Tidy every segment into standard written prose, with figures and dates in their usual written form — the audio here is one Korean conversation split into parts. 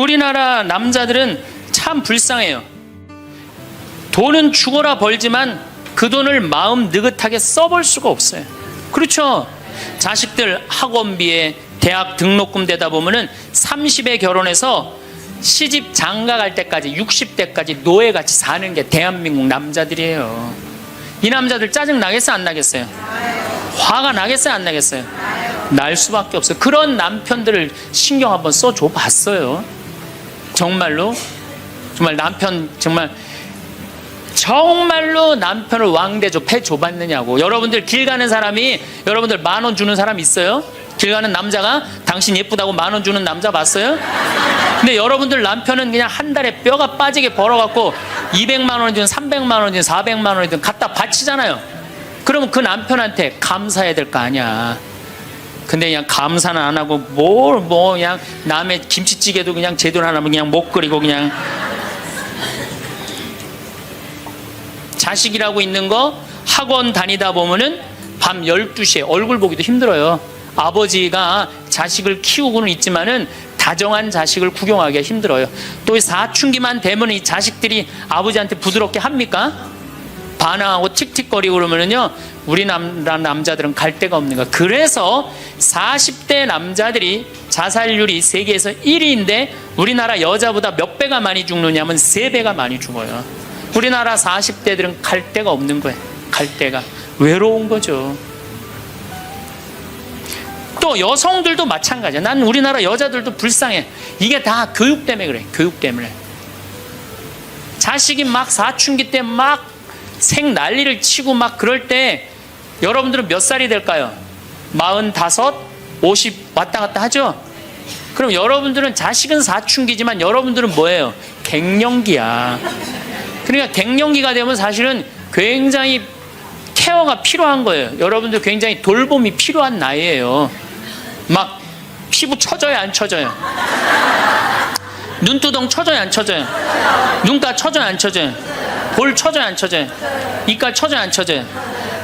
우리나라 남자들은 참 불쌍해요. 돈은 죽어라 벌지만 그 돈을 마음 느긋하게 써볼 수가 없어요. 그렇죠? 자식들 학원비에 대학 등록금 대다 보면은 30에 결혼해서 시집 장가 갈 때까지 60대까지 노예같이 사는 게 대한민국 남자들이에요. 이 남자들 짜증 나겠어요? 안 나겠어요? 화가 나겠어요? 안 나겠어요? 날 수밖에 없어요. 그런 남편들을 신경 한번 써줘 봤어요. 정말로 남편 정말로 남편을 왕대조 패줘봤느냐고. 여러분들 길 가는 사람이 여러분들 10,000원 주는 사람 있어요? 길 가는 남자가 당신 예쁘다고 10,000원 주는 남자 봤어요? 근데 여러분들 남편은 그냥 한 달에 뼈가 빠지게 벌어갖고 200만 원이든 300만 원이든 400만 원이든 갖다 바치잖아요. 그러면 그 남편한테 감사해야 될 거 아니야. 근데 그냥 감사는 안 하고 그냥 남의 김치찌개도 그냥 제대로 안 하면 그냥 못 끓이고 그냥. 자식이라고 있는 거 학원 다니다 보면은 밤 12시에 얼굴 보기도 힘들어요. 아버지가 자식을 키우고는 있지만은 다정한 자식을 구경하기가 힘들어요. 또 사춘기만 되면 이 자식들이 아버지한테 부드럽게 합니까? 반항하고 틱틱거리고 그러면은요, 우리나라 남자들은 갈 데가 없는 거야. 그래서 40대 남자들이 자살률이 세계에서 1위인데 우리나라 여자보다 몇 배가 많이 죽느냐면 3배가 많이 죽어요. 우리나라 40대들은 갈 데가 없는 거예요. 갈 데가. 외로운 거죠. 또 여성들도 마찬가지야. 난 우리나라 여자들도 불쌍해. 이게 다 교육 때문에 그래. 교육 때문에. 자식이 막 사춘기 때 막 생 난리를 치고 막 그럴 때 여러분들은 몇 살이 될까요? 45, 50 왔다 갔다 하죠? 그럼 여러분들은 자식은 사춘기지만 여러분들은 뭐예요? 갱년기야. 그러니까 갱년기가 되면 사실은 굉장히 케어가 필요한 거예요. 여러분들 굉장히 돌봄이 필요한 나이예요. 막 피부 처져요, 안 처져요? 눈두덩 처져요, 안 처져요? 눈가 처져요, 안 처져요? 볼 처져요, 안 처져요? 이깔 처져요, 안 처져요?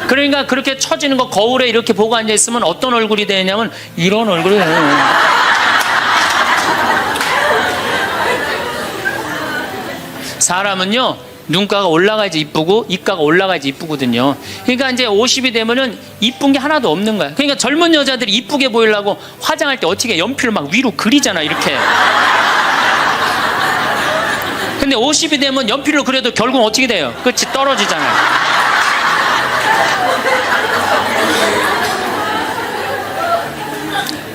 그러니까 그렇게 처지는 거 거울에 이렇게 보고 앉아있으면 어떤 얼굴이 되냐면 이런 얼굴이 돼요. 사람은요, 눈가가 올라가야지 이쁘고 입가가 올라가야지 이쁘거든요. 그러니까 이제 50이 되면은 이쁜 게 하나도 없는 거야. 그러니까 젊은 여자들이 이쁘게 보이려고 화장할 때 어떻게 연필을 막 위로 그리잖아, 이렇게. 근데 50이 되면 연필로 그려도 결국 어떻게 돼요? 끝이 떨어지잖아요.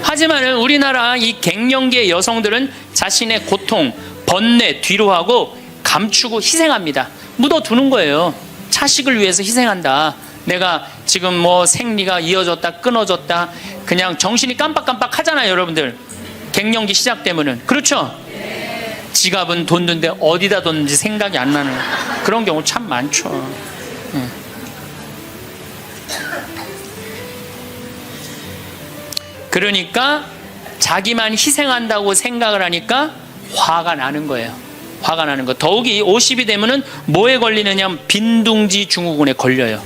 하지만은 우리나라 이 갱년기의 여성들은 자신의 고통, 번뇌 뒤로 하고 감추고 희생합니다. 묻어두는 거예요. 자식을 위해서 희생한다. 내가 지금 뭐 생리가 이어졌다 끊어졌다 그냥 정신이 깜빡깜빡 하잖아요, 여러분들. 갱년기 시작되면은. 그렇죠? 지갑은 뒀는데 어디다 뒀는지 생각이 안 나는 그런 경우 참 많죠. 그러니까 자기만 희생한다고 생각을 하니까 화가 나는 거예요. 화가 나는 거. 더욱이 50이 되면은 뭐에 걸리느냐? 빈둥지 증후군에 걸려요.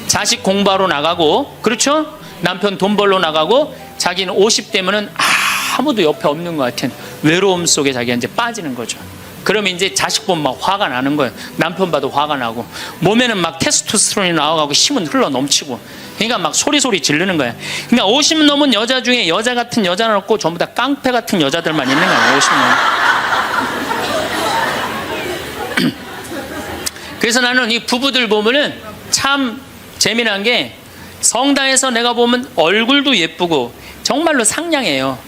자식 공부하러 나가고, 그렇죠? 남편 돈 벌러 나가고, 자기는 50 되면은 아무도 옆에 없는 것 같은 외로움 속에 자기가 이제 빠지는 거죠. 그러면 이제 자식 보면 막 화가 나는 거예요. 남편 봐도 화가 나고, 몸에는 막 테스토스테론이 나와가고 힘은 흘러 넘치고, 그러니까 막 소리 지르는 거예요. 그러니까 50 넘은 여자 중에 여자 같은 여자는 없고 전부 다 깡패 같은 여자들만 있는 거예요. 50 넘은. 그래서 나는 이 부부들 보면은 참 재미난 게, 성당에서 내가 보면 얼굴도 예쁘고 정말로 상냥해요.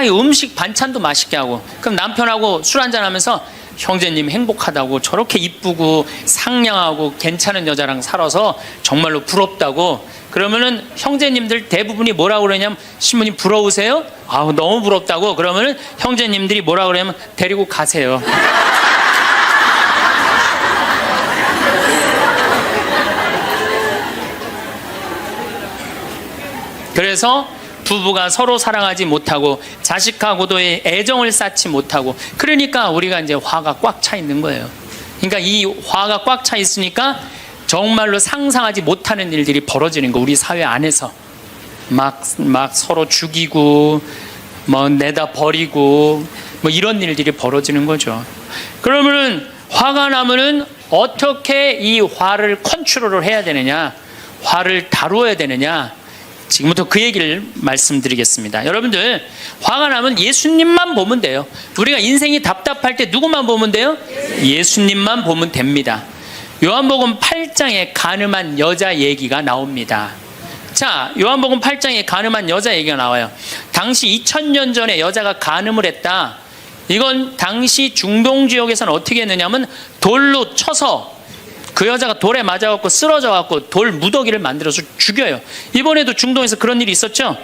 이 음식 반찬도 맛있게 하고, 그럼 남편하고 술 한잔 하면서 형제님 행복하다고, 저렇게 이쁘고 상냥하고 괜찮은 여자랑 살아서 정말로 부럽다고. 그러면은 형제님들 대부분이 뭐라고 그러냐면, 신부님 부러우세요? 너무 부럽다고. 그러면은 형제님들이 뭐라고 그러냐면, 데리고 가세요. 그래서 부부가 서로 사랑하지 못하고 자식하고도의 애정을 쌓지 못하고, 그러니까 우리가 이제 화가 꽉 차 있는 거예요. 그러니까 이 화가 꽉 차 있으니까 정말로 상상하지 못하는 일들이 벌어지는 거. 우리 사회 안에서 막 서로 죽이고 뭐 내다 버리고 뭐 이런 일들이 벌어지는 거죠. 그러면은 화가 나면은 어떻게 이 화를 컨트롤을 해야 되느냐, 화를 다루어야 되느냐, 지금부터 그 얘기를 말씀드리겠습니다. 여러분들, 화가 나면 예수님만 보면 돼요. 우리가 인생이 답답할 때 누구만 보면 돼요? 예수님만 보면 됩니다. 요한복음 8장에 가늠한 여자 얘기가 나옵니다. 자, 요한복음 8장에 가늠한 여자 얘기가 나와요. 당시 2000년 전에 여자가 가늠을 했다. 이건 당시 중동 지역에서는 어떻게 했느냐면 돌로 쳐서 그 여자가 돌에 맞아갖고 쓰러져갖고 돌 무더기를 만들어서 죽여요. 이번에도 중동에서 그런 일이 있었죠.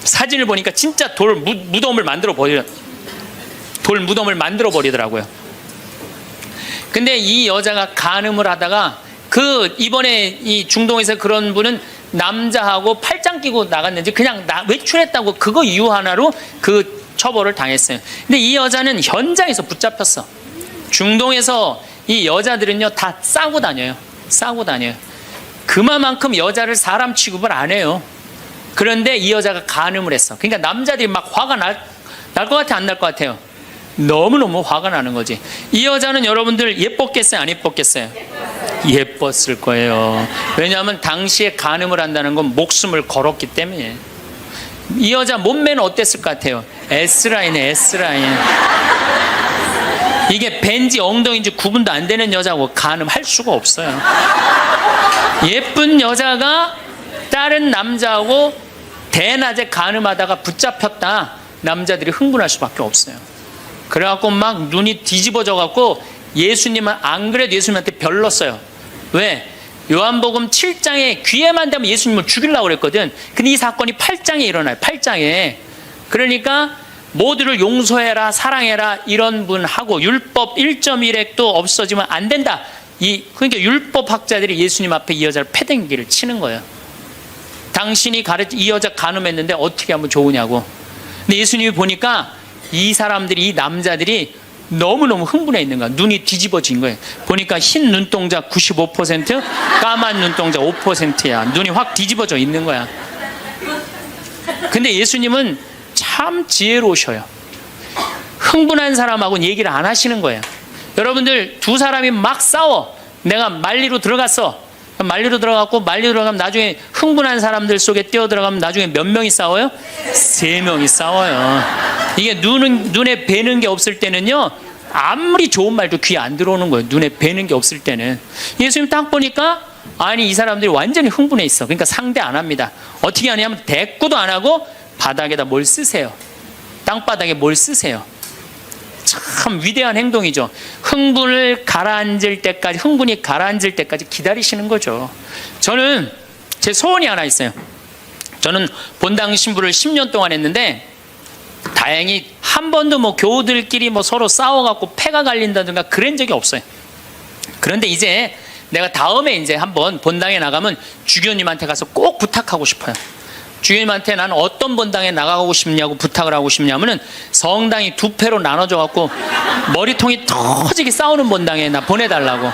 사진을 보니까 진짜 돌 무덤을 만들어 버리더라고요. 근데 이 여자가 간음을 하다가 이번에 이 중동에서 그런 분은 남자하고 팔짱 끼고 나갔는지 그냥 외출했다고 그거 이유 하나로 그 처벌을 당했어요. 근데 이 여자는 현장에서 붙잡혔어. 중동에서 이 여자들은요 다 싸고 다녀요. 그만큼 여자를 사람 취급을 안 해요. 그런데 이 여자가 간음을 했어. 그러니까 남자들이 막 화가 날 것 같아, 안 날 것 같아요? 너무너무 화가 나는 거지. 이 여자는 여러분들 예뻤겠어요, 안 예뻤겠어요? 예뻤을 거예요. 왜냐하면 당시에 간음을 한다는 건 목숨을 걸었기 때문에. 이 여자 몸매는 어땠을 것 같아요? S라인에 S라인. 이게 벤지 엉덩이인지 구분도 안 되는 여자고 간음할 수가 없어요. 예쁜 여자가 다른 남자하고 대낮에 간음하다가 붙잡혔다. 남자들이 흥분할 수밖에 없어요. 그래갖고 막 눈이 뒤집어져 갖고 예수님은 안 그래도 예수님한테 별렀어요. 왜? 요한복음 7장에 귀에만 대면 예수님을 죽이려고 그랬거든. 근데 이 사건이 8장에 일어나요. 8장에. 그러니까 모두를 용서해라, 사랑해라 이런 분하고 율법 1.1핵도 없어지면 안 된다. 그러니까 율법학자들이 예수님 앞에 이 여자를 패댕기를 치는 거예요. 당신이 이 여자 간음했는데 어떻게 하면 좋으냐고. 근데 예수님이 보니까 이 사람들이, 이 남자들이 너무너무 흥분해 있는 거야. 눈이 뒤집어진 거예요. 보니까 흰 눈동자 95%, 까만 눈동자 5%야. 눈이 확 뒤집어져 있는 거야. 근데 예수님은 참 지혜로우셔요. 흥분한 사람하고는 얘기를 안 하시는 거예요. 여러분들, 두 사람이 막 싸워. 내가 말리로 들어갔어. 말리로 들어가면 나중에 흥분한 사람들 속에 뛰어들어가면 나중에 몇 명이 싸워요? 3명이 싸워요. 이게 눈에 뵈는 게 없을 때는요, 아무리 좋은 말도 귀에 안 들어오는 거예요. 눈에 뵈는 게 없을 때는. 예수님 딱 보니까 아니 이 사람들이 완전히 흥분해 있어. 그러니까 상대 안 합니다. 어떻게 하냐면 대꾸도 안 하고 바닥에다 뭘 쓰세요. 땅바닥에 뭘 쓰세요. 참 위대한 행동이죠. 흥분이 가라앉을 때까지 기다리시는 거죠. 저는 제 소원이 하나 있어요. 저는 본당 신부를 10년 동안 했는데 다행히 한 번도 뭐 교우들끼리 뭐 서로 싸워갖고 패가 갈린다든가 그런 적이 없어요. 그런데 이제 내가 다음에 이제 한번 본당에 나가면 주교님한테 가서 꼭 부탁하고 싶어요. 주교님한테 나는 어떤 본당에 나가고 싶냐고 부탁을 하고 싶냐면은 성당이 두 패로 나눠져 갖고 머리통이 터지게 싸우는 본당에 나 보내달라고.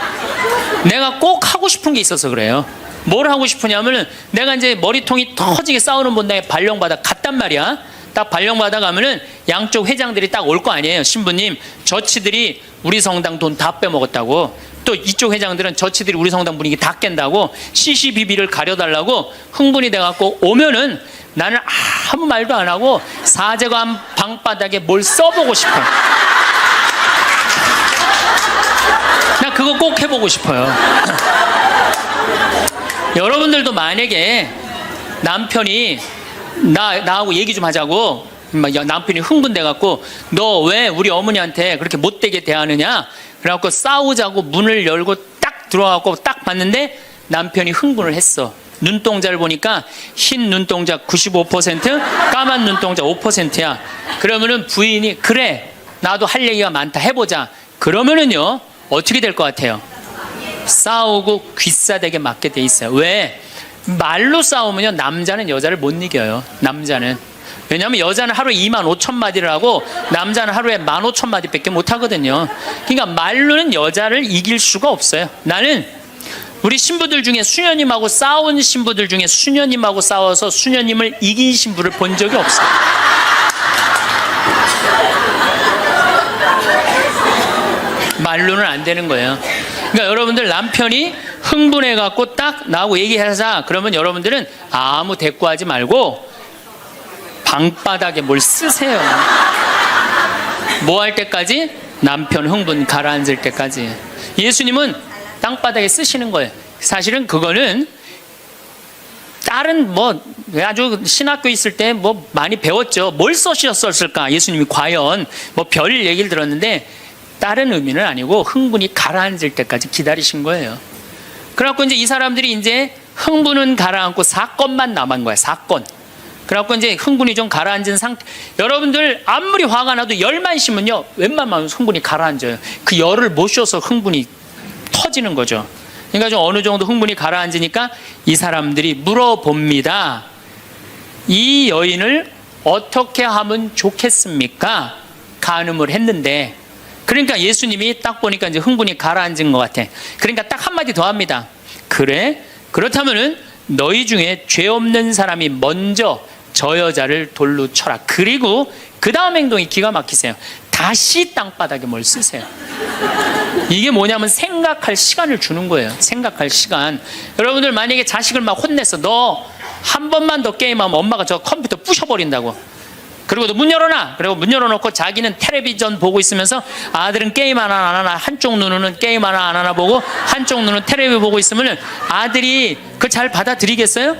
내가 꼭 하고 싶은 게 있어서 그래요. 뭘 하고 싶으냐면은 내가 이제 머리통이 터지게 싸우는 본당에 발령받아 갔단 말이야. 딱 발령받아 가면은 양쪽 회장들이 딱 올 거 아니에요. 신부님, 저치들이 우리 성당 돈 다 빼먹었다고. 또 이쪽 회장들은 저치들이 우리 성당 분위기 다 깬다고 CCBB를 가려달라고 흥분이 돼갖고 오면은 나는 아무 말도 안 하고 사제관 방바닥에 뭘 써보고 싶어요. 나 그거 꼭 해보고 싶어요. 여러분들도 만약에 남편이 나하고 얘기 좀 하자고, 남편이 흥분돼갖고 너 왜 우리 어머니한테 그렇게 못되게 대하느냐, 그래갖고 싸우자고 문을 열고 딱 들어가고 딱 봤는데 남편이 흥분을 했어. 눈동자를 보니까 흰 눈동자 95%, 까만 눈동자 5%야. 그러면은 부인이 그래 나도 할 얘기가 많다 해보자. 그러면은요 어떻게 될 것 같아요? 싸우고 귀싸대게 맞게 돼 있어요. 왜? 말로 싸우면요 남자는 여자를 못 이겨요. 남자는. 왜냐하면 여자는 하루에 25,000마디를 하고 남자는 하루에 15,000마디밖에 못 하거든요. 그러니까 말로는 여자를 이길 수가 없어요. 나는 우리 신부들 중에 수녀님하고 싸운 신부들 중에 수녀님하고 싸워서 수녀님을 이긴 신부를 본 적이 없어요. 말로는 안 되는 거예요. 그러니까 여러분들 남편이 흥분해 갖고 딱 나하고 얘기하자 그러면 여러분들은 아무 대꾸하지 말고 방바닥에 뭘 쓰세요. 뭐 할 때까지? 남편 흥분 가라앉을 때까지. 예수님은 땅바닥에 쓰시는 거예요. 사실은 그거는 다른 뭐 아주 신학교 있을 때 뭐 많이 배웠죠. 뭘 써셨을까? 예수님이 과연 뭐 별 얘기를 들었는데 다른 의미는 아니고 흥분이 가라앉을 때까지 기다리신 거예요. 그래갖고 이제 이 사람들이 이제 흥분은 가라앉고 사건만 남은 거야. 사건. 그래갖고 이제 흥분이 좀 가라앉은 상태. 여러분들 아무리 화가 나도 열만 쉬면요 웬만하면 흥분이 가라앉아요. 그 열을 못 쉬어서 흥분이 터지는 거죠. 그러니까 좀 어느 정도 흥분이 가라앉으니까 이 사람들이 물어봅니다. 이 여인을 어떻게 하면 좋겠습니까? 간음을 했는데. 그러니까 예수님이 딱 보니까 이제 흥분이 가라앉은 것 같아. 그러니까 딱 한마디 더 합니다. 그래? 그렇다면은 너희 중에 죄 없는 사람이 먼저 저 여자를 돌로 쳐라. 그리고 그 다음 행동이 기가 막히세요. 다시 땅바닥에 뭘 쓰세요. 이게 뭐냐면 생각할 시간을 주는 거예요. 생각할 시간. 여러분들 만약에 자식을 막 혼냈어. 너 한 번만 더 게임하면 엄마가 저 컴퓨터 부셔버린다고. 그리고 너 문 열어놔. 그리고 문 열어놓고 자기는 텔레비전 보고 있으면서 아들은 게임 하나 안 하나, 한쪽 눈으로는 게임 하나 안 하나 보고 한쪽 눈은 텔레비 보고 있으면 아들이 그걸 잘 받아들이겠어요?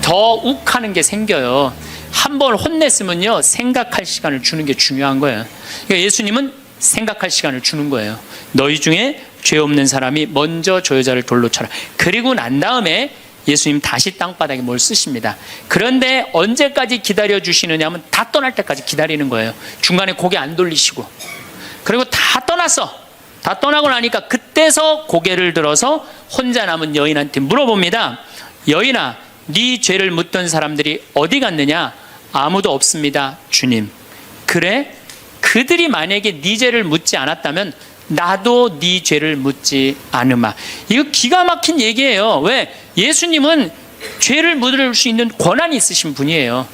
더 욱하는 게 생겨요. 한 번 혼냈으면요 생각할 시간을 주는 게 중요한 거예요. 그러니까 예수님은 생각할 시간을 주는 거예요. 너희 중에 죄 없는 사람이 먼저 저 여자를 돌로 쳐라. 그리고 난 다음에 예수님 다시 땅바닥에 뭘 쓰십니다. 그런데 언제까지 기다려주시느냐 하면 다 떠날 때까지 기다리는 거예요. 중간에 고개 안 돌리시고. 그리고 다 떠났어. 다 떠나고 나니까 그때서 고개를 들어서 혼자 남은 여인한테 물어봅니다. 여인아, 네 죄를 묻던 사람들이 어디 갔느냐? 아무도 없습니다, 주님. 그래? 그들이 만약에 네 죄를 묻지 않았다면 나도 네 죄를 묻지 않으마. 이거 기가 막힌 얘기예요. 왜? 예수님은 죄를 묻을 수 있는 권한이 있으신 분이에요.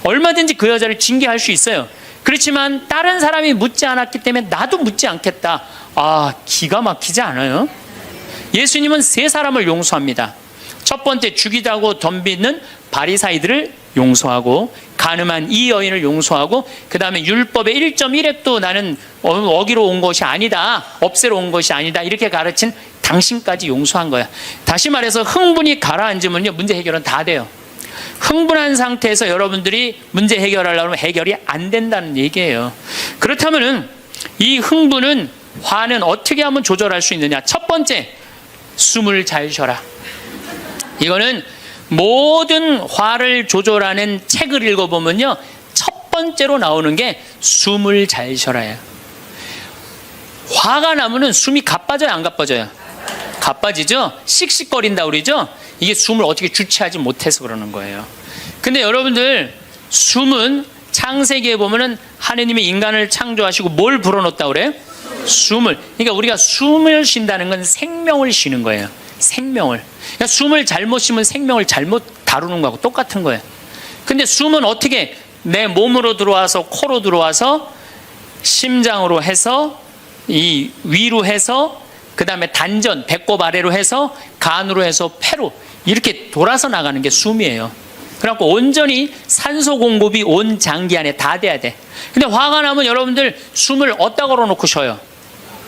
얼마든지 그 여자를 징계할 수 있어요. 그렇지만 다른 사람이 묻지 않았기 때문에 나도 묻지 않겠다. 아, 기가 막히지 않아요? 예수님은 세 사람을 용서합니다. 첫 번째, 죽이다고 덤비는 바리사이들을 용서하고, 간음한 이 여인을 용서하고, 그 다음에 율법의 1.1획도 나는 어기로 온 것이 아니다, 없애러 온 것이 아니다, 이렇게 가르친 당신까지 용서한 거야. 다시 말해서 흥분이 가라앉으면요 문제 해결은 다 돼요. 흥분한 상태에서 여러분들이 문제 해결하려고 하면 해결이 안 된다는 얘기예요. 그렇다면은 이 흥분은, 화는 어떻게 하면 조절할 수 있느냐? 첫 번째, 숨을 잘 쉬어라. 이거는 모든 화를 조절하는 책을 읽어보면요 첫 번째로 나오는 게 숨을 잘 쉬어라예요. 화가 나면은 숨이 가빠져요, 안 가빠져요? 가빠지죠? 씩씩거린다 그러죠? 이게 숨을 어떻게 주체하지 못해서 그러는 거예요. 근데 여러분들, 숨은 창세기에 보면은 하느님이 인간을 창조하시고 뭘 불어넣었다 그래요? 숨을. 그러니까 우리가 숨을 쉰다는 건 생명을 쉬는 거예요. 생명을. 그러니까 숨을 잘못 쉬면 생명을 잘못 다루는 거하고 똑같은 거예요. 근데 숨은 어떻게 내 몸으로 들어와서 코로 들어와서 심장으로 해서 이 위로 해서 그 다음에 단전, 배꼽 아래로 해서 간으로 해서 폐로 이렇게 돌아서 나가는 게 숨이에요. 그래갖고 온전히 산소 공급이 온 장기 안에 다 돼야 돼. 근데 화가 나면 여러분들 숨을 어디다 걸어놓고 쉬어요?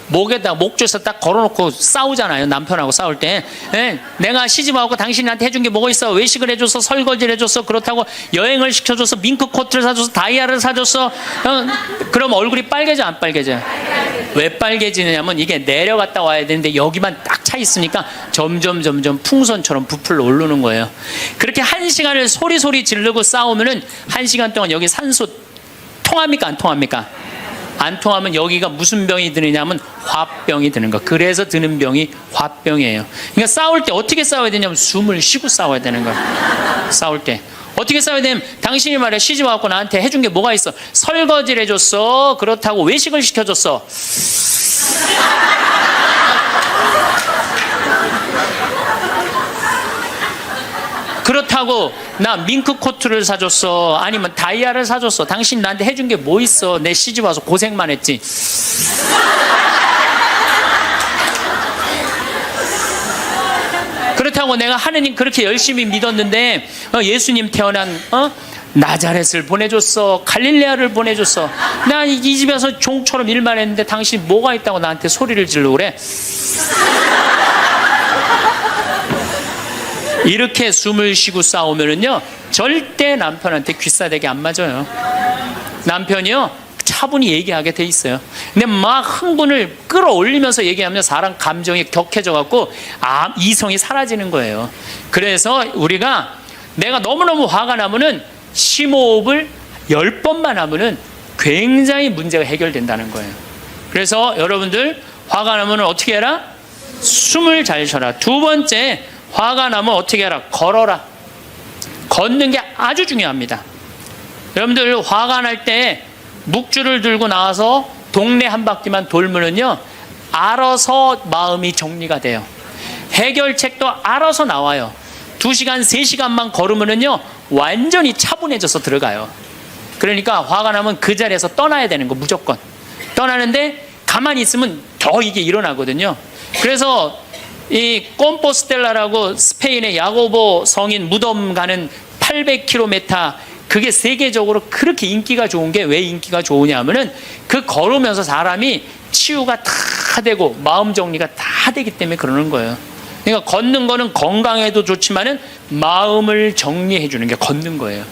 목에다, 목줄에서 딱 걸어놓고 싸우잖아요. 남편하고 싸울 때. 네, 내가 시집와서 당신한테 해준 게 뭐가 있어? 외식을 해줘서, 설거지를 해줬어, 그렇다고 여행을 시켜줘서, 밍크 코트를 사줘서, 다이아를 사줬어. 그럼 얼굴이 빨개져, 안 빨개져? 왜 빨개지느냐면 이게 내려갔다 와야 되는데 여기만 딱 차 있으니까 점점 풍선처럼 부풀러 오르는 거예요. 그렇게 1시간을 소리 지르고 싸우면은 1시간 동안 여기 산소 통합니까, 안 통합니까? 안 통하면 여기가 무슨 병이 드느냐면 화병이 드는 거. 그래서 드는 병이 화병이에요. 그러니까 싸울 때 어떻게 싸워야 되냐면 숨을 쉬고 싸워야 되는 거예요. 싸울 때 어떻게 싸워야 되냐면, 당신이 말이야 시집 와갖고 나한테 해준 게 뭐가 있어? 설거지를 해줬어, 그렇다고 외식을 시켜줬어. 그렇다고 나 밍크 코트를 사줬어, 아니면 다이아를 사줬어. 당신 나한테 해준 게 뭐 있어? 내 시집 와서 고생만 했지. 그렇다고 내가 하느님 그렇게 열심히 믿었는데 예수님 태어난 나자렛을 보내줬어, 갈릴레아를 보내줬어, 나 이 집에서 종처럼 일만 했는데 당신이 뭐가 있다고 나한테 소리를 지르고 그래? 이렇게 숨을 쉬고 싸우면은요 절대 남편한테 귀싸대기 안 맞아요. 남편이요 차분히 얘기하게 돼 있어요. 근데 막 흥분을 끌어올리면서 얘기하면 사람 감정이 격해져 갖고 이성이 사라지는 거예요. 그래서 우리가 내가 너무너무 화가 나면은 심호흡을 10번만 하면은 굉장히 문제가 해결된다는 거예요. 그래서 여러분들 화가 나면 어떻게 해라? 숨을 잘 쉬어라. 두 번째, 화가 나면 어떻게 해라? 걸어라. 걷는 게 아주 중요합니다. 여러분들 화가 날 때 묵주를 들고 나와서 동네 한 바퀴만 돌면은요 알아서 마음이 정리가 돼요. 해결책도 알아서 나와요. 2시간 3시간만 걸으면은요 완전히 차분해져서 들어가요. 그러니까 화가 나면 그 자리에서 떠나야 되는 거, 무조건 떠나는데 가만히 있으면 더 이게 일어나거든요. 그래서 이 꼼포스텔라라고 스페인의 야고보 성인 무덤 가는 800km, 그게 세계적으로 그렇게 인기가 좋은 게 왜 인기가 좋으냐 하면은 그 걸으면서 사람이 치유가 다 되고 마음 정리가 다 되기 때문에 그러는 거예요. 그러니까 걷는 거는 건강에도 좋지만은 마음을 정리해 주는 게 걷는 거예요.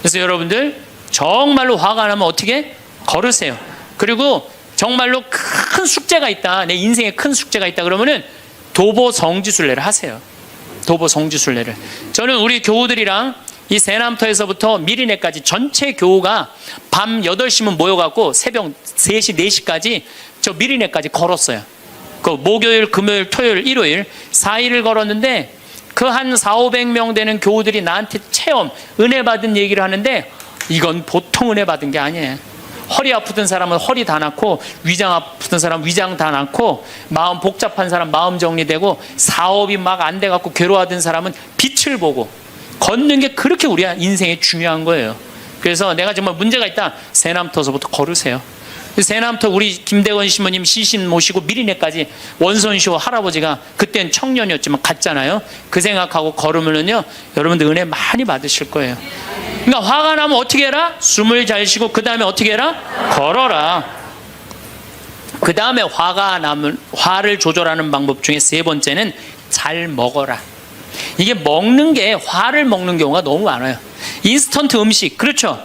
그래서 여러분들 정말로 화가 나면 어떻게? 걸으세요. 그리고 정말로 큰 숙제가 있다, 내 인생에 큰 숙제가 있다 그러면은 도보 성지순례를 하세요. 도보 성지순례를. 저는 우리 교우들이랑 이 세남터에서부터 미리네까지 전체 교우가 밤 8시면 모여갖고 새벽 3시, 4시까지 저 미리네까지 걸었어요. 그 목요일, 금요일, 토요일, 일요일 4일을 걸었는데 그 한 400~500명 되는 교우들이 나한테 체험, 은혜 받은 얘기를 하는데 이건 보통 은혜 받은 게 아니에요. 허리 아프던 사람은 허리 다 낫고, 위장 아프던 사람 위장 다 낫고, 마음 복잡한 사람 마음 정리되고, 사업이 막 안 돼갖고 괴로워하던 사람은 빛을 보고, 걷는 게 그렇게 우리 인생에 중요한 거예요. 그래서 내가 정말 문제가 있다, 세남터서부터 걸으세요. 세남터 우리 김대건 시모님 시신 모시고 미리네까지 원선쇼 할아버지가 그땐 청년이었지만 갔잖아요. 그 생각하고 걸으면은요 여러분들 은혜 많이 받으실 거예요. 그러니까 화가 나면 어떻게 해라? 숨을 잘 쉬고 그 다음에 어떻게 해라? 걸어라. 그 다음에 화가 나면 화를 조절하는 방법 중에 세 번째는 잘 먹어라. 이게 먹는 게 화를 먹는 경우가 너무 많아요. 인스턴트 음식, 그렇죠?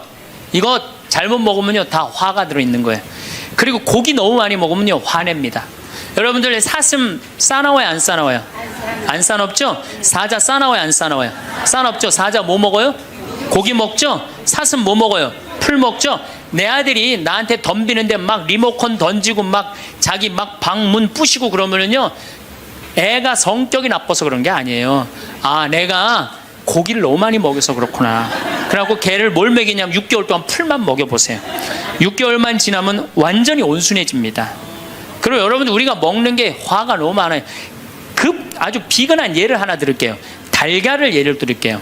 이거 잘못 먹으면요 다 화가 들어있는 거예요. 그리고 고기 너무 많이 먹으면요 화냅니다. 여러분들 사슴 싸나워요 안 싸나워요? 안 싸납죠? 사자 싸나워요 안 싸나워요? 싸납죠? 사자 뭐 먹어요? 고기 먹죠? 사슴 뭐 먹어요? 풀 먹죠? 내 아들이 나한테 덤비는데 막 리모컨 던지고 막 자기 막 방문 부시고 그러면은요 애가 성격이 나빠서 그런 게 아니에요. 내가 고기를 너무 많이 먹여서 그렇구나. 그래갖고 걔를 뭘 먹이냐면 6개월 동안 풀만 먹여보세요. 6개월만 지나면 완전히 온순해집니다. 그리고 여러분들 우리가 먹는 게 화가 너무 많아요. 아주 비근한 예를 하나 드릴게요. 달걀을 예를 드릴게요.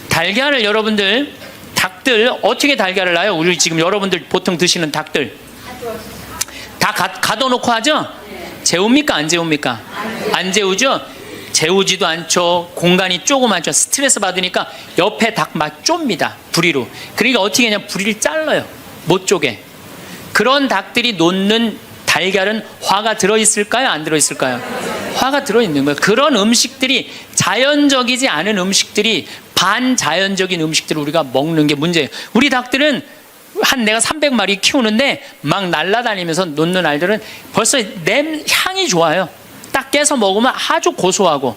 달걀을 여러분들 닭들 어떻게 달걀을 낳아요? 우리 지금 여러분들 보통 드시는 닭들 다 가둬놓고 하죠? 재웁니까 안 재웁니까? 안 재우죠? 재우지도 않죠. 공간이 조그맣죠. 스트레스 받으니까 옆에 닭 막 좁니다. 부리로. 그러니까 어떻게 하냐, 부리를 잘라요. 못 쪼개. 그런 닭들이 놓는 달걀은 화가 들어있을까요? 안 들어있을까요? 화가 들어있는 거예요. 그런 음식들이 자연적이지 않은 음식들이, 반자연적인 음식들을 우리가 먹는 게 문제예요. 우리 닭들은 내가 300마리 키우는데 막 날아다니면서 놓는 알들은 벌써 향이 좋아요. 딱 깨서 먹으면 아주 고소하고.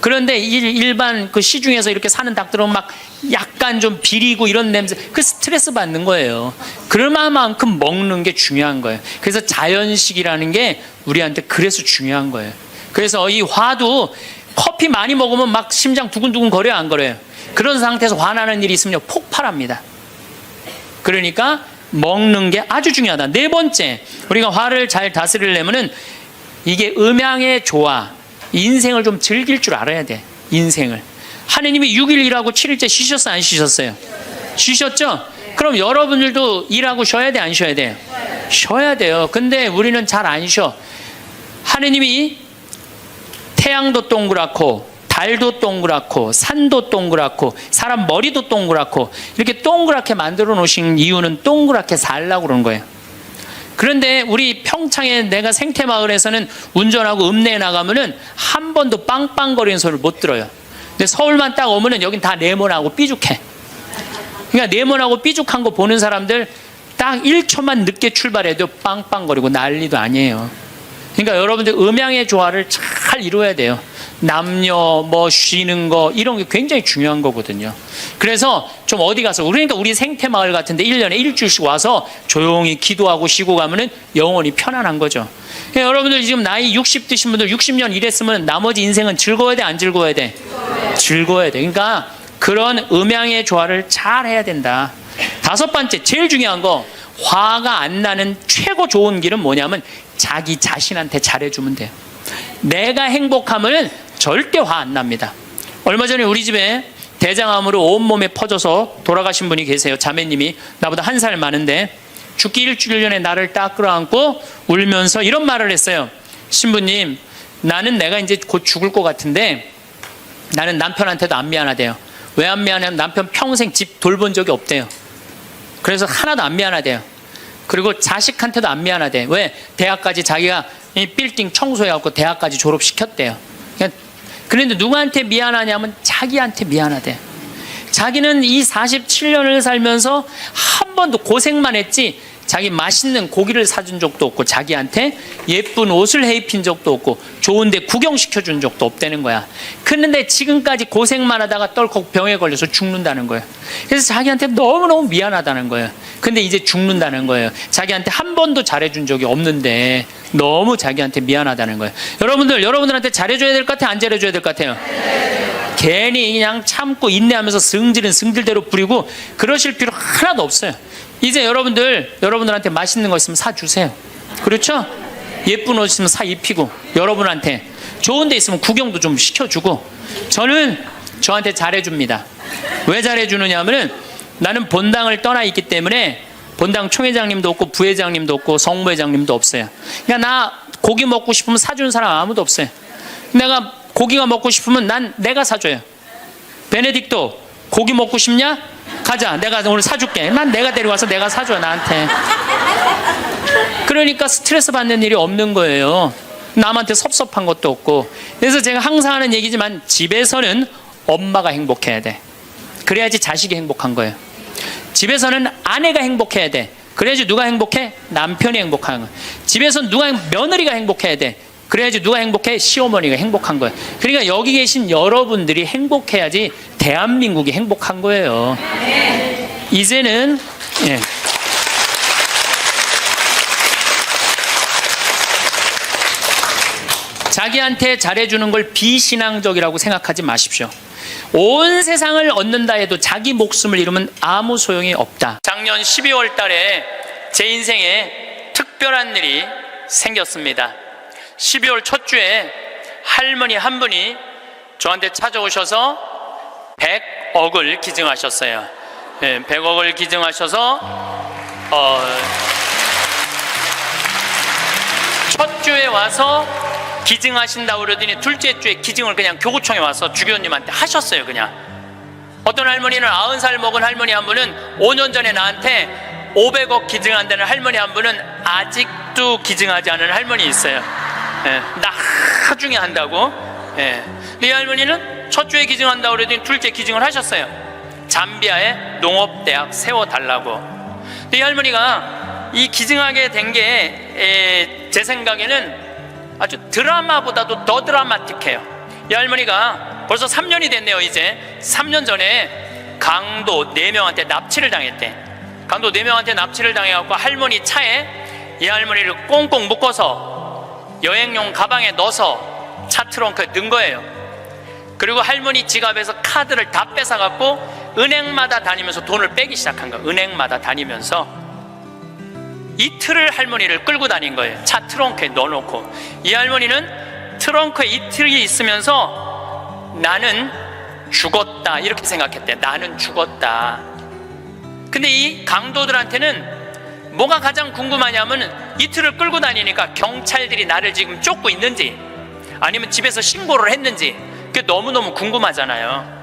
그런데 일반 그 시중에서 이렇게 사는 닭들은 막 약간 좀 비리고 이런 냄새, 그 스트레스 받는 거예요. 그럴 만큼 먹는 게 중요한 거예요. 그래서 자연식이라는 게 우리한테 그래서 중요한 거예요. 그래서 이 화도 커피 많이 먹으면 막 심장 두근두근 거려요, 안 거려요? 그런 상태에서 화나는 일이 있으면 폭발합니다. 그러니까 먹는 게 아주 중요하다. 네 번째, 우리가 화를 잘 다스리려면은 이게 음양의 조화, 인생을 좀 즐길 줄 알아야 돼. 인생을. 하느님이 6일 일하고 7일째 쉬셨어요, 안 쉬셨어요? 쉬셨죠? 그럼 여러분들도 일하고 쉬어야 돼, 안 쉬어야 돼요? 쉬어야 돼요. 근데 우리는 잘 안 쉬어. 하느님이 태양도 동그랗고 달도 동그랗고 산도 동그랗고 사람 머리도 동그랗고 이렇게 동그랗게 만들어 놓으신 이유는 동그랗게 살라고 그러는 거예요. 그런데 우리 평창에 내가 생태마을에서는 운전하고 읍내에 나가면은 한 번도 빵빵거리는 소리를 못 들어요. 근데 서울만 딱 오면은 여긴 다 네모나고 삐죽해. 그러니까 네모나고 삐죽한 거 보는 사람들 딱 1초만 늦게 출발해도 빵빵거리고 난리도 아니에요. 그러니까 여러분들 음양의 조화를 잘 이루어야 돼요. 남녀 뭐 쉬는 거 이런 게 굉장히 중요한 거거든요. 그래서 좀 어디 가서 그러니까 우리 생태마을 같은데 1년에 일주일씩 와서 조용히 기도하고 쉬고 가면은 영원히 편안한 거죠. 그러니까 여러분들 지금 나이 60 드신 분들 60년 일했으면 나머지 인생은 즐거워야 돼, 안 즐거워야 돼? 즐거워야 돼. 그러니까 그런 음양의 조화를 잘 해야 된다. 5번째, 제일 중요한 거, 화가 안 나는 최고 좋은 길은 뭐냐면 자기 자신한테 잘해주면 돼요. 내가 행복하면 절대 화 안 납니다. 얼마 전에 우리 집에 대장암으로 온몸에 퍼져서 돌아가신 분이 계세요. 자매님이 나보다 1살 많은데 죽기 일주일 전에 나를 딱 끌어안고 울면서 이런 말을 했어요. 신부님, 나는 내가 이제 곧 죽을 것 같은데 나는 남편한테도 안 미안하대요. 왜 안 미안하냐면 남편 평생 집 돌본 적이 없대요. 그래서 하나도 안 미안하대요. 그리고 자식한테도 안 미안하대. 왜? 대학까지 자기가 이 빌딩 청소해갖고 대학까지 졸업시켰대요. 그런데 누구한테 미안하냐면 자기한테 미안하대. 자기는 이 47년을 살면서 한 번도 고생만 했지 자기 맛있는 고기를 사준 적도 없고 자기한테 예쁜 옷을 해입힌 적도 없고 좋은데 구경시켜준 적도 없다는 거야. 그런데 지금까지 고생만 하다가 떨컥 병에 걸려서 죽는다는 거예요. 그래서 자기한테 너무너무 미안하다는 거예요. 근데 이제 죽는다는 거예요. 자기한테 한 번도 잘해준 적이 없는데 너무 자기한테 미안하다는 거예요. 여러분들한테 잘해줘야 될 것 같아요? 안 잘해줘야 될 것 같아요? 괜히 그냥 참고 인내하면서 승질은 승질대로 부리고 그러실 필요 하나도 없어요. 이제 여러분들한테 맛있는 거 있으면 사주세요. 그렇죠? 예쁜 옷 있으면 사 입히고, 여러분한테 좋은 데 있으면 구경도 좀 시켜주고. 저는 저한테 잘해줍니다. 왜 잘해주느냐 하면은 나는 본당을 떠나 있기 때문에 본당 총회장님도 없고 부회장님도 없고 성무회장님도 없어요. 그러니까 나 고기 먹고 싶으면 사주는 사람 아무도 없어요. 내가 고기가 먹고 싶으면 내가 사줘요. 베네딕토 고기 먹고 싶냐? 가자, 내가 오늘 사줄게. 난 내가 데려와서 내가 사줘, 나한테. 그러니까 스트레스 받는 일이 없는 거예요. 남한테 섭섭한 것도 없고. 그래서 제가 항상 하는 얘기지만 집에서는 엄마가 행복해야 돼. 그래야지 자식이 행복한 거예요. 집에서는 아내가 행복해야 돼. 그래야지 누가 행복해? 남편이 행복한 거예요. 집에서는 며느리가 행복해야 돼. 그래야지 누가 행복해? 시어머니가 행복한 거예요. 그러니까 여기 계신 여러분들이 행복해야지 대한민국이 행복한 거예요. 이제는 자기한테 잘해주는 걸 비신앙적이라고 생각하지 마십시오. 온 세상을 얻는다 해도 자기 목숨을 잃으면 아무 소용이 없다. 작년 12월 달에 제 인생에 특별한 일이 생겼습니다. 12월 첫 주에 할머니 한 분이 저한테 찾아오셔서 100억을 기증하셨어요. 100억을 기증하셔서 첫 주에 와서 기증하신다고 그러더니 둘째 주에 기증을 그냥 교구청에 와서 주교님한테 하셨어요. 그냥 어떤 할머니는 90살 먹은 할머니 한 분은 5년 전에 나한테 500억 기증한다는 할머니 한 분은 아직도 기증하지 않은 할머니 있어요. 나중에 한다고. 이 할머니는 첫 주에 기증한다고 그러더니 둘째 기증을 하셨어요. 잠비아에 농업대학 세워달라고. 이 할머니가 이 기증하게 된 게 제 생각에는 아주 드라마보다도 더 드라마틱해요. 이 할머니가 벌써 3년이 됐네요. 이제 3년 전에 강도 4명한테 납치를 당했대. 강도 4명한테 납치를 당해갖고 할머니 차에 이 할머니를 꽁꽁 묶어서 여행용 가방에 넣어서 차 트렁크에 넣은 거예요. 그리고 할머니 지갑에서 카드를 다 뺏어갖고 은행마다 다니면서 돈을 빼기 시작한 거예요. 은행마다 다니면서 이틀을 할머니를 끌고 다닌 거예요. 차 트렁크에 넣어놓고. 이 할머니는 트렁크에 이틀이 있으면서 나는 죽었다 이렇게 생각했대. 나는 죽었다. 근데 이 강도들한테는 뭐가 가장 궁금하냐면 이틀을 끌고 다니니까 경찰들이 나를 지금 쫓고 있는지 아니면 집에서 신고를 했는지 그게 너무너무 궁금하잖아요.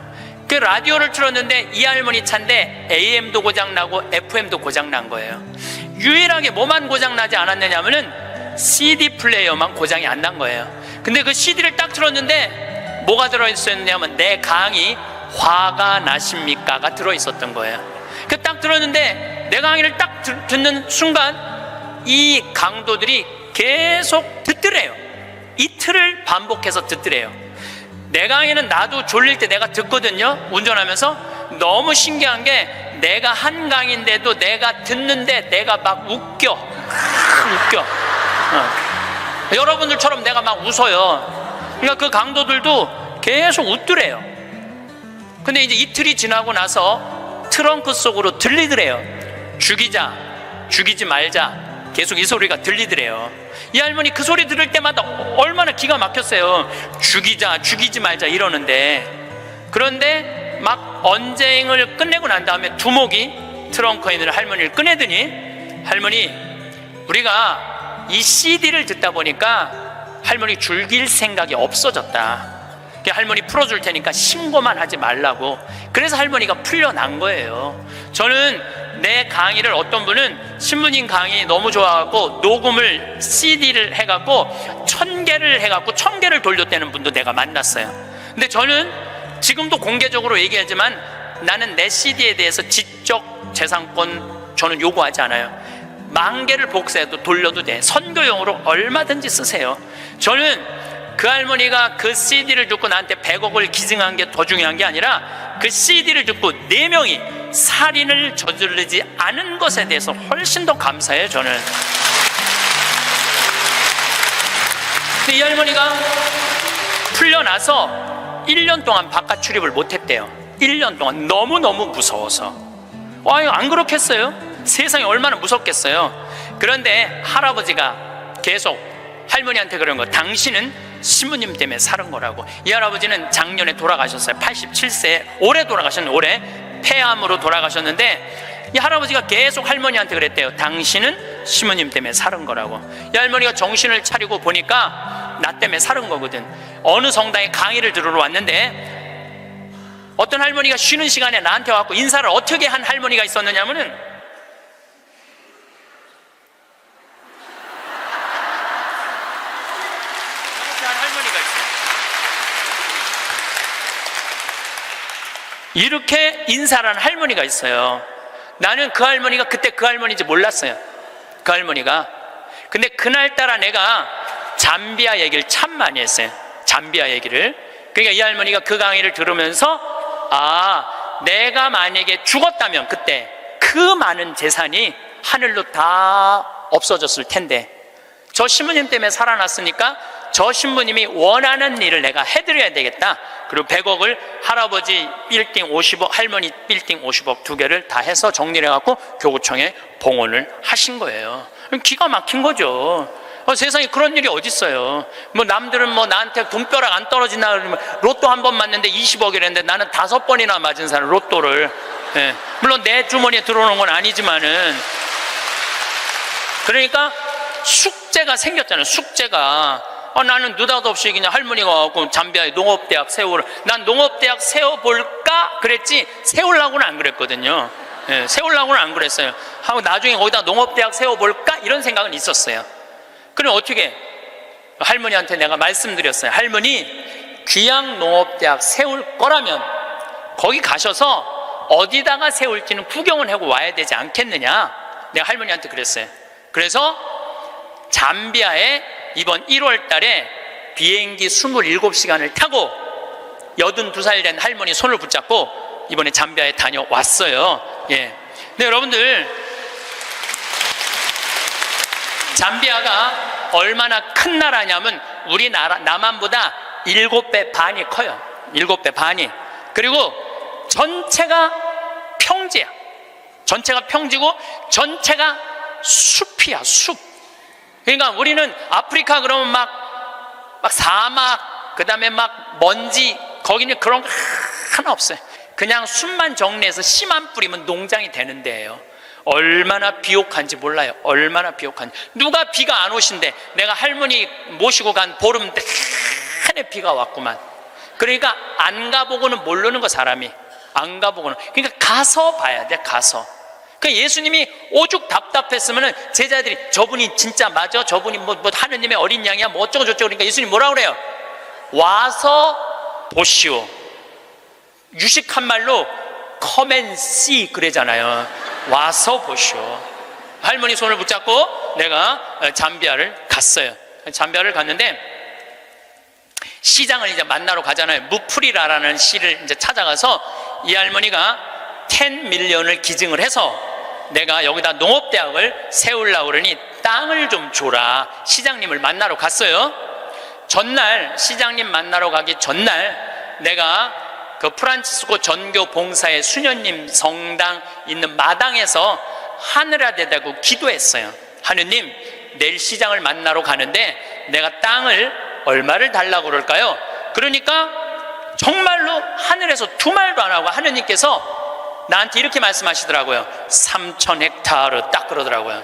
그 라디오를 틀었는데 이 할머니 차인데 AM도 고장나고 FM도 고장난 거예요. 유일하게 뭐만 고장나지 않았느냐면은 CD 플레이어만 고장이 안 난 거예요. 근데 그 CD를 딱 틀었는데 뭐가 들어있었냐면 내 강의 화가 나십니까가 들어있었던 거예요. 그 딱 들었는데 내 강의를 딱 듣는 순간 이 강도들이 계속 듣더래요. 이틀을 반복해서 듣더래요. 내 강의는 나도 졸릴 때 내가 듣거든요. 운전하면서. 너무 신기한 게 내가 한 강의인데도 내가 듣는데 내가 막 웃겨. 여러분들처럼 내가 막 웃어요. 그러니까 그 강도들도 계속 웃더래요. 근데 이제 이틀이 지나고 나서 트렁크 속으로 들리더래요. 죽이자, 죽이지 말자. 계속 이 소리가 들리더래요. 이 할머니 그 소리 들을 때마다 얼마나 기가 막혔어요. 죽이자, 죽이지 말자 이러는데, 그런데 막 언쟁을 끝내고 난 다음에 두목이 트렁크에 있는 할머니를 꺼내더니, 할머니, 우리가 이 CD를 듣다 보니까 할머니 죽일 생각이 없어졌다. 할머니 풀어줄 테니까 신고만 하지 말라고. 그래서 할머니가 풀려난 거예요. 저는 내 강의를 어떤 분은 신부님 강의 너무 좋아하고 녹음을 CD를 해갖고 1000개를 해갖고 1000개를 돌렸다는 분도 내가 만났어요. 근데 저는 지금도 공개적으로 얘기하지만 나는 내 CD에 대해서 지적 재산권 저는 요구하지 않아요. 10,000개를 복사해도 돌려도 돼. 선교용으로 얼마든지 쓰세요. 저는 그 할머니가 그 CD를 듣고 나한테 100억을 기증한 게 더 중요한 게 아니라 그 CD를 듣고 4명이 살인을 저지르지 않은 것에 대해서 훨씬 더 감사해요. 저는. 근데 이 할머니가 풀려나서 1년 동안 바깥 출입을 못했대요. 1년 동안 너무너무 무서워서. 안 그렇겠어요? 세상이 얼마나 무섭겠어요. 그런데 할아버지가 계속 할머니한테 그런 거, 당신은 신부님 때문에 사는 거라고. 이 할아버지는 작년에 돌아가셨어요. 87세. 올해 돌아가셨는데, 올해 폐암으로 돌아가셨는데, 이 할아버지가 계속 할머니한테 그랬대요. 당신은 신부님 때문에 사는 거라고. 이 할머니가 정신을 차리고 보니까 나 때문에 사는 거거든. 어느 성당에 강의를 들으러 왔는데 어떤 할머니가 쉬는 시간에 나한테 와서 인사를 어떻게 한 할머니가 있었느냐면은, 이렇게 인사를 하는 할머니가 있어요. 나는 그 할머니가 그때 그 할머니인지 몰랐어요. 그 할머니가. 근데 그날따라 내가 잠비아 얘기를 참 많이 했어요. 잠비아 얘기를. 그러니까 이 할머니가 그 강의를 들으면서 내가 만약에 죽었다면 그때 그 많은 재산이 하늘로 다 없어졌을 텐데 저 신부님 때문에 살아났으니까 저 신부님이 원하는 일을 내가 해드려야 되겠다. 그리고 100억을 할아버지 빌딩 50억, 할머니 빌딩 50억 2개를 다 해서 정리를 해갖고 교구청에 봉헌을 하신 거예요. 기가 막힌 거죠. 세상에 그런 일이 어딨어요. 남들은 나한테 돈벼락 안 떨어지나 그러면 로또 한 번 맞는데 20억이랬는데 나는 5번이나 맞은 사람 로또를. 물론 내 주머니에 들어오는 건 아니지만은. 그러니까 숙제가 생겼잖아요. 숙제가. 나는 느닷없이 그냥 할머니가 와갖고 잠비아에 농업대학 세우라. 난 농업대학 세워볼까 그랬지 세우려고는 안 그랬거든요. 세우려고는 안 그랬어요. 하고 나중에 거기다 농업대학 세워볼까 이런 생각은 있었어요. 그럼 어떻게 할머니한테 내가 말씀드렸어요. 할머니, 귀양농업대학 세울 거라면 거기 가셔서 어디다가 세울지는 구경을 하고 와야 되지 않겠느냐. 내가 할머니한테 그랬어요. 그래서 잠비아에 이번 1월 달에 비행기 27시간을 타고 82살 된 할머니 손을 붙잡고 이번에 잠비아에 다녀왔어요. 근데 여러분들, 잠비아가 얼마나 큰 나라냐면 우리나라 남한보다 7배 반이 커요. 7배 반이. 그리고 전체가 평지야. 전체가 평지고 전체가 숲이야. 숲. 그러니까 우리는 아프리카 그러면 막 사막, 그 다음에 막 먼지, 거기는 그런 거 하나 없어요. 그냥 숲만 정리해서 씨만 뿌리면 농장이 되는 데예요. 얼마나 비옥한지 몰라요. 얼마나 비옥한지. 누가 비가 안 오신대. 내가 할머니 모시고 간 보름 내내 비가 왔구만. 그러니까 안 가보고는 모르는 거, 사람이. 안 가보고는. 그러니까 가서 봐야 돼, 가서. 그러니까 예수님이 오죽 답답했으면은 제자들이 저분이 진짜 맞아? 저분이 뭐 하느님의 어린 양이야? 뭐 어쩌고저쩌고. 그러니까 예수님 뭐라고 그래요? 와서 보시오. 유식한 말로 come and see 그러잖아요. 와서 보시오. 할머니 손을 붙잡고 내가 잠비아를 갔어요. 잠비아를 갔는데 시장을 이제 만나러 가잖아요. 무프리라라는 시를 이제 찾아가서 이 할머니가 10밀리언을 기증을 해서 내가 여기다 농업대학을 세우려고 그러니 땅을 좀 줘라. 시장님을 만나러 갔어요. 전날, 시장님 만나러 가기 전날 내가 그 프란치스코 전교 봉사의 수녀님 성당 있는 마당에서 하늘에 대고 기도했어요. 하느님, 내일 시장을 만나러 가는데 내가 땅을 얼마를 달라고 그럴까요? 그러니까 정말로 하늘에서 두 말도 안 하고 하느님께서 나한테 이렇게 말씀하시더라고요. 3,000헥타르 딱 그러더라고요.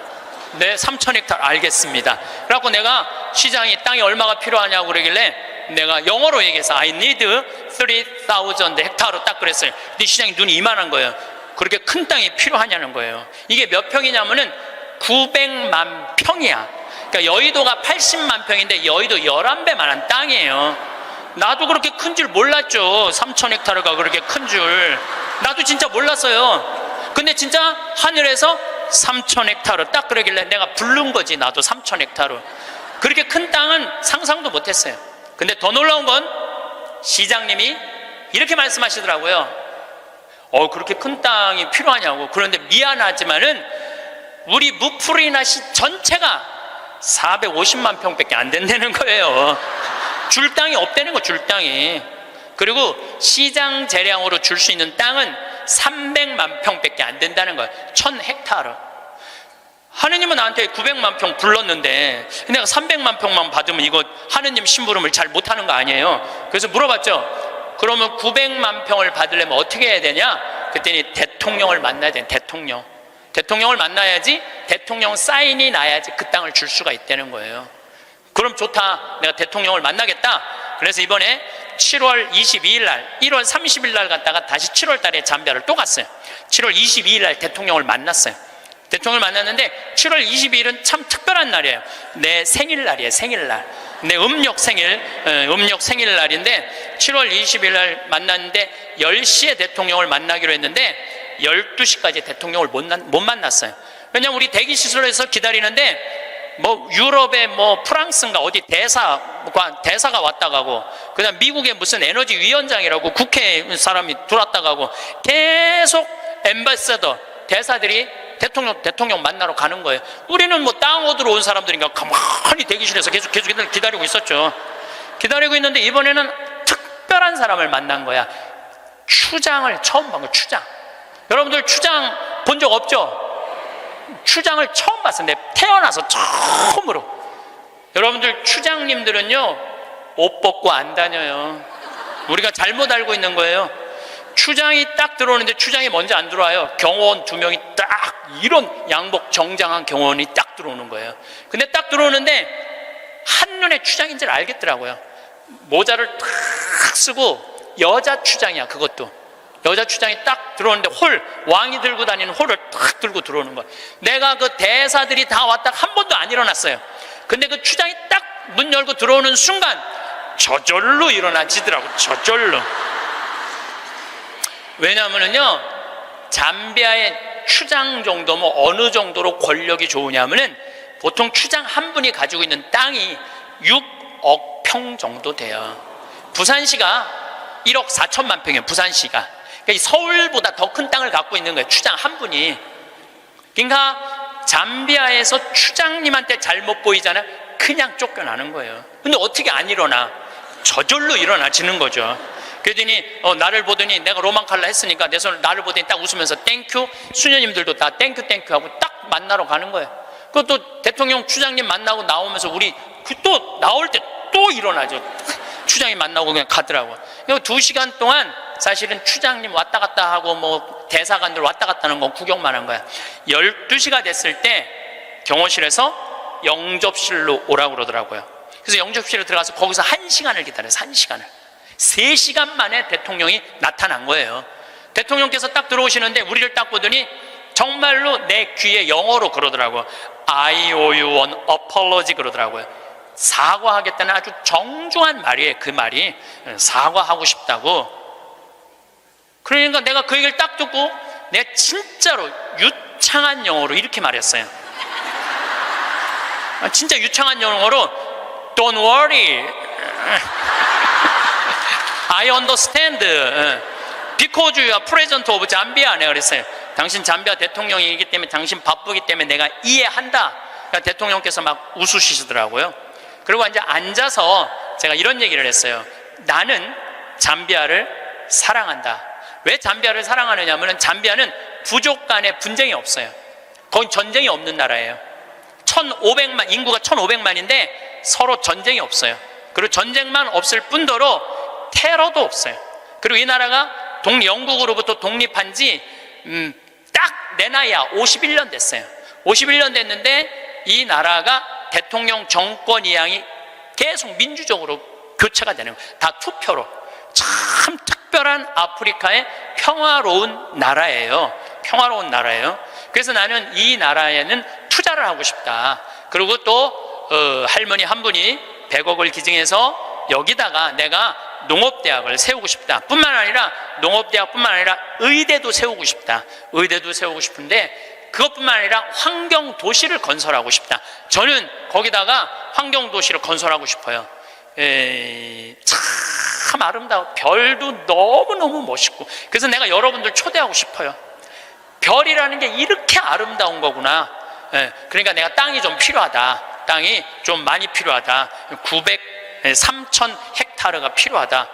네, 3,000헥타르 알겠습니다. 그래갖고 내가 시장이 땅이 얼마가 필요하냐고 그러길래 내가 영어로 얘기해서 I need 3,000 헥타르 딱 그랬어요. 근데 시장이 눈이 이만한 거예요. 그렇게 큰 땅이 필요하냐는 거예요. 이게 몇 평이냐면은 900만 평이야. 그러니까 여의도가 80만 평인데 여의도 11배만한 땅이에요. 나도 그렇게 큰 줄 몰랐죠. 3,000헥타르가 그렇게 큰 줄. 나도 진짜 몰랐어요. 근데 진짜 하늘에서 3,000헥타르 딱 그러길래 내가 부른 거지. 나도 3,000헥타르. 그렇게 큰 땅은 상상도 못했어요. 근데 더 놀라운 건 시장님이 이렇게 말씀하시더라고요. 그렇게 큰 땅이 필요하냐고. 그런데 미안하지만은 우리 무프리나시 전체가 450만 평밖에 안 된다는 거예요. 줄 땅이 없다는 거, 줄 땅이. 그리고 시장 재량으로 줄 수 있는 땅은 300만 평밖에 안 된다는 거예요. 1,000헥타르. 하느님은 나한테 900만 평 불렀는데 내가 300만 평만 받으면 이거 하느님 심부름을 잘 못하는 거 아니에요. 그래서 물어봤죠. 그러면 900만 평을 받으려면 어떻게 해야 되냐? 그랬더니 대통령을 만나야 돼. 대통령을 만나야지 대통령 사인이 나야지 그 땅을 줄 수가 있다는 거예요. 그럼 좋다. 내가 대통령을 만나겠다. 그래서 이번에 7월 22일 날, 1월 30일 날 갔다가 다시 7월 달에 잠비아를 또 갔어요. 7월 22일 날 대통령을 만났어요. 대통령을 만났는데 7월 22일은 참 특별한 날이에요. 내 생일날이에요. 생일날. 내 음력 생일날인데 7월 20일 날 만났는데 10시에 대통령을 만나기로 했는데 12시까지 대통령을 못 만났어요. 왜냐면 우리 대기시설에서 기다리는데 뭐 유럽의 뭐 프랑스인가 어디 대사가 왔다 가고 그다음 미국의 무슨 에너지 위원장이라고 국회 사람이 들어왔다 가고 계속 엠바서더 대사들이 대통령 만나러 가는 거예요. 우리는 뭐 땅 얻으러 온 사람들인가 가만히 대기실에서 계속 기다리고 있었죠. 기다리고 있는데 이번에는 특별한 사람을 만난 거야. 추장을 처음 본 거야. 추장. 여러분들 추장 본 적 없죠? 추장을 처음 봤었는데 태어나서 처음으로. 여러분들 추장님들은요 옷 벗고 안 다녀요. 우리가 잘못 알고 있는 거예요. 추장이 딱 들어오는데 추장이 먼저 안 들어와요. 경호원 2명이 딱 이런 양복 정장한 경호원이 딱 들어오는 거예요. 근데 딱 들어오는데 한눈에 추장인 줄 알겠더라고요. 모자를 탁 쓰고 여자 추장이야. 그것도 여자 추장이 딱 들어오는데 왕이 들고 다니는 홀을 딱 들고 들어오는 거야. 내가 그 대사들이 다 왔다 한 번도 안 일어났어요. 근데 그 추장이 딱 문 열고 들어오는 순간 저절로 일어나지더라고. 저절로. 왜냐하면요 잠비아의 추장 정도면 어느 정도로 권력이 좋으냐면은 보통 추장 한 분이 가지고 있는 땅이 6억 평 정도 돼요. 부산시가 1억 4천만 평이에요. 부산시가. 그러니까 서울보다 더 큰 땅을 갖고 있는 거예요. 추장 한 분이. 그러니까 잠비아에서 추장님한테 잘못 보이잖아요. 그냥 쫓겨나는 거예요. 근데 어떻게 안 일어나? 저절로 일어나지는 거죠. 그러더니 나를 보더니 내가 로망칼라 했으니까 내 손을 나를 보더니 딱 웃으면서 땡큐. 수녀님들도 다 땡큐 하고 딱 만나러 가는 거예요. 그것도 대통령 추장님 만나고 나오면서 우리 또 나올 때 또 일어나죠. 추장이 만나고 그냥 가더라고요. 2시간 동안 사실은 추장님 왔다 갔다 하고 뭐 대사관들 왔다 갔다 하는 건 구경만 한 거야. 12시가 됐을 때 경호실에서 영접실로 오라고 그러더라고요. 그래서 영접실에 들어가서 거기서 1시간을 기다려서 1시간을. 3시간 만에 대통령이 나타난 거예요. 대통령께서 딱 들어오시는데 우리를 딱 보더니 정말로 내 귀에 영어로 그러더라고요. I owe you an apology 그러더라고요. 사과하겠다는 아주 정중한 말이에요. 그 말이 사과하고 싶다고. 그러니까 내가 그 얘기를 딱 듣고 내가 진짜로 유창한 영어로 이렇게 말했어요. 진짜 유창한 영어로 Don't worry, I understand, because you are president of Zambia. 내가 그랬어요. 당신 잠비아 대통령이기 때문에, 당신 바쁘기 때문에 내가 이해한다. 그러니까 대통령께서 막 웃으시더라고요. 그리고 이제 앉아서 제가 이런 얘기를 했어요. 나는 잠비아를 사랑한다. 왜 잠비아를 사랑하느냐 하면 잠비아는 부족 간에 분쟁이 없어요. 거긴 전쟁이 없는 나라예요. 1,500만, 인구가 1,500만인데 서로 전쟁이 없어요. 그리고 전쟁만 없을 뿐더러 테러도 없어요. 그리고 이 나라가 영국으로부터 독립한 지 딱 내 나이야 51년 됐어요. 51년 됐는데 이 나라가 대통령 정권 이양이 계속 민주적으로 교체가 되는 거예요. 다 투표로. 참 특별한 아프리카의 평화로운 나라예요. 평화로운 나라예요. 그래서 나는 이 나라에는 투자를 하고 싶다. 그리고 또 할머니 한 분이 100억을 기증해서 여기다가 내가 농업대학을 세우고 싶다. 뿐만 아니라 농업대학뿐만 아니라 의대도 세우고 싶다. 의대도 세우고 싶은데 그것뿐만 아니라 환경도시를 건설하고 싶다. 저는 거기다가 환경도시를 건설하고 싶어요. 참 아름다워. 별도 너무너무 멋있고. 그래서 내가 여러분들 초대하고 싶어요. 별이라는 게 이렇게 아름다운 거구나. 그러니까 내가 땅이 좀 필요하다. 땅이 좀 많이 필요하다. 3,000 헥타르가 필요하다.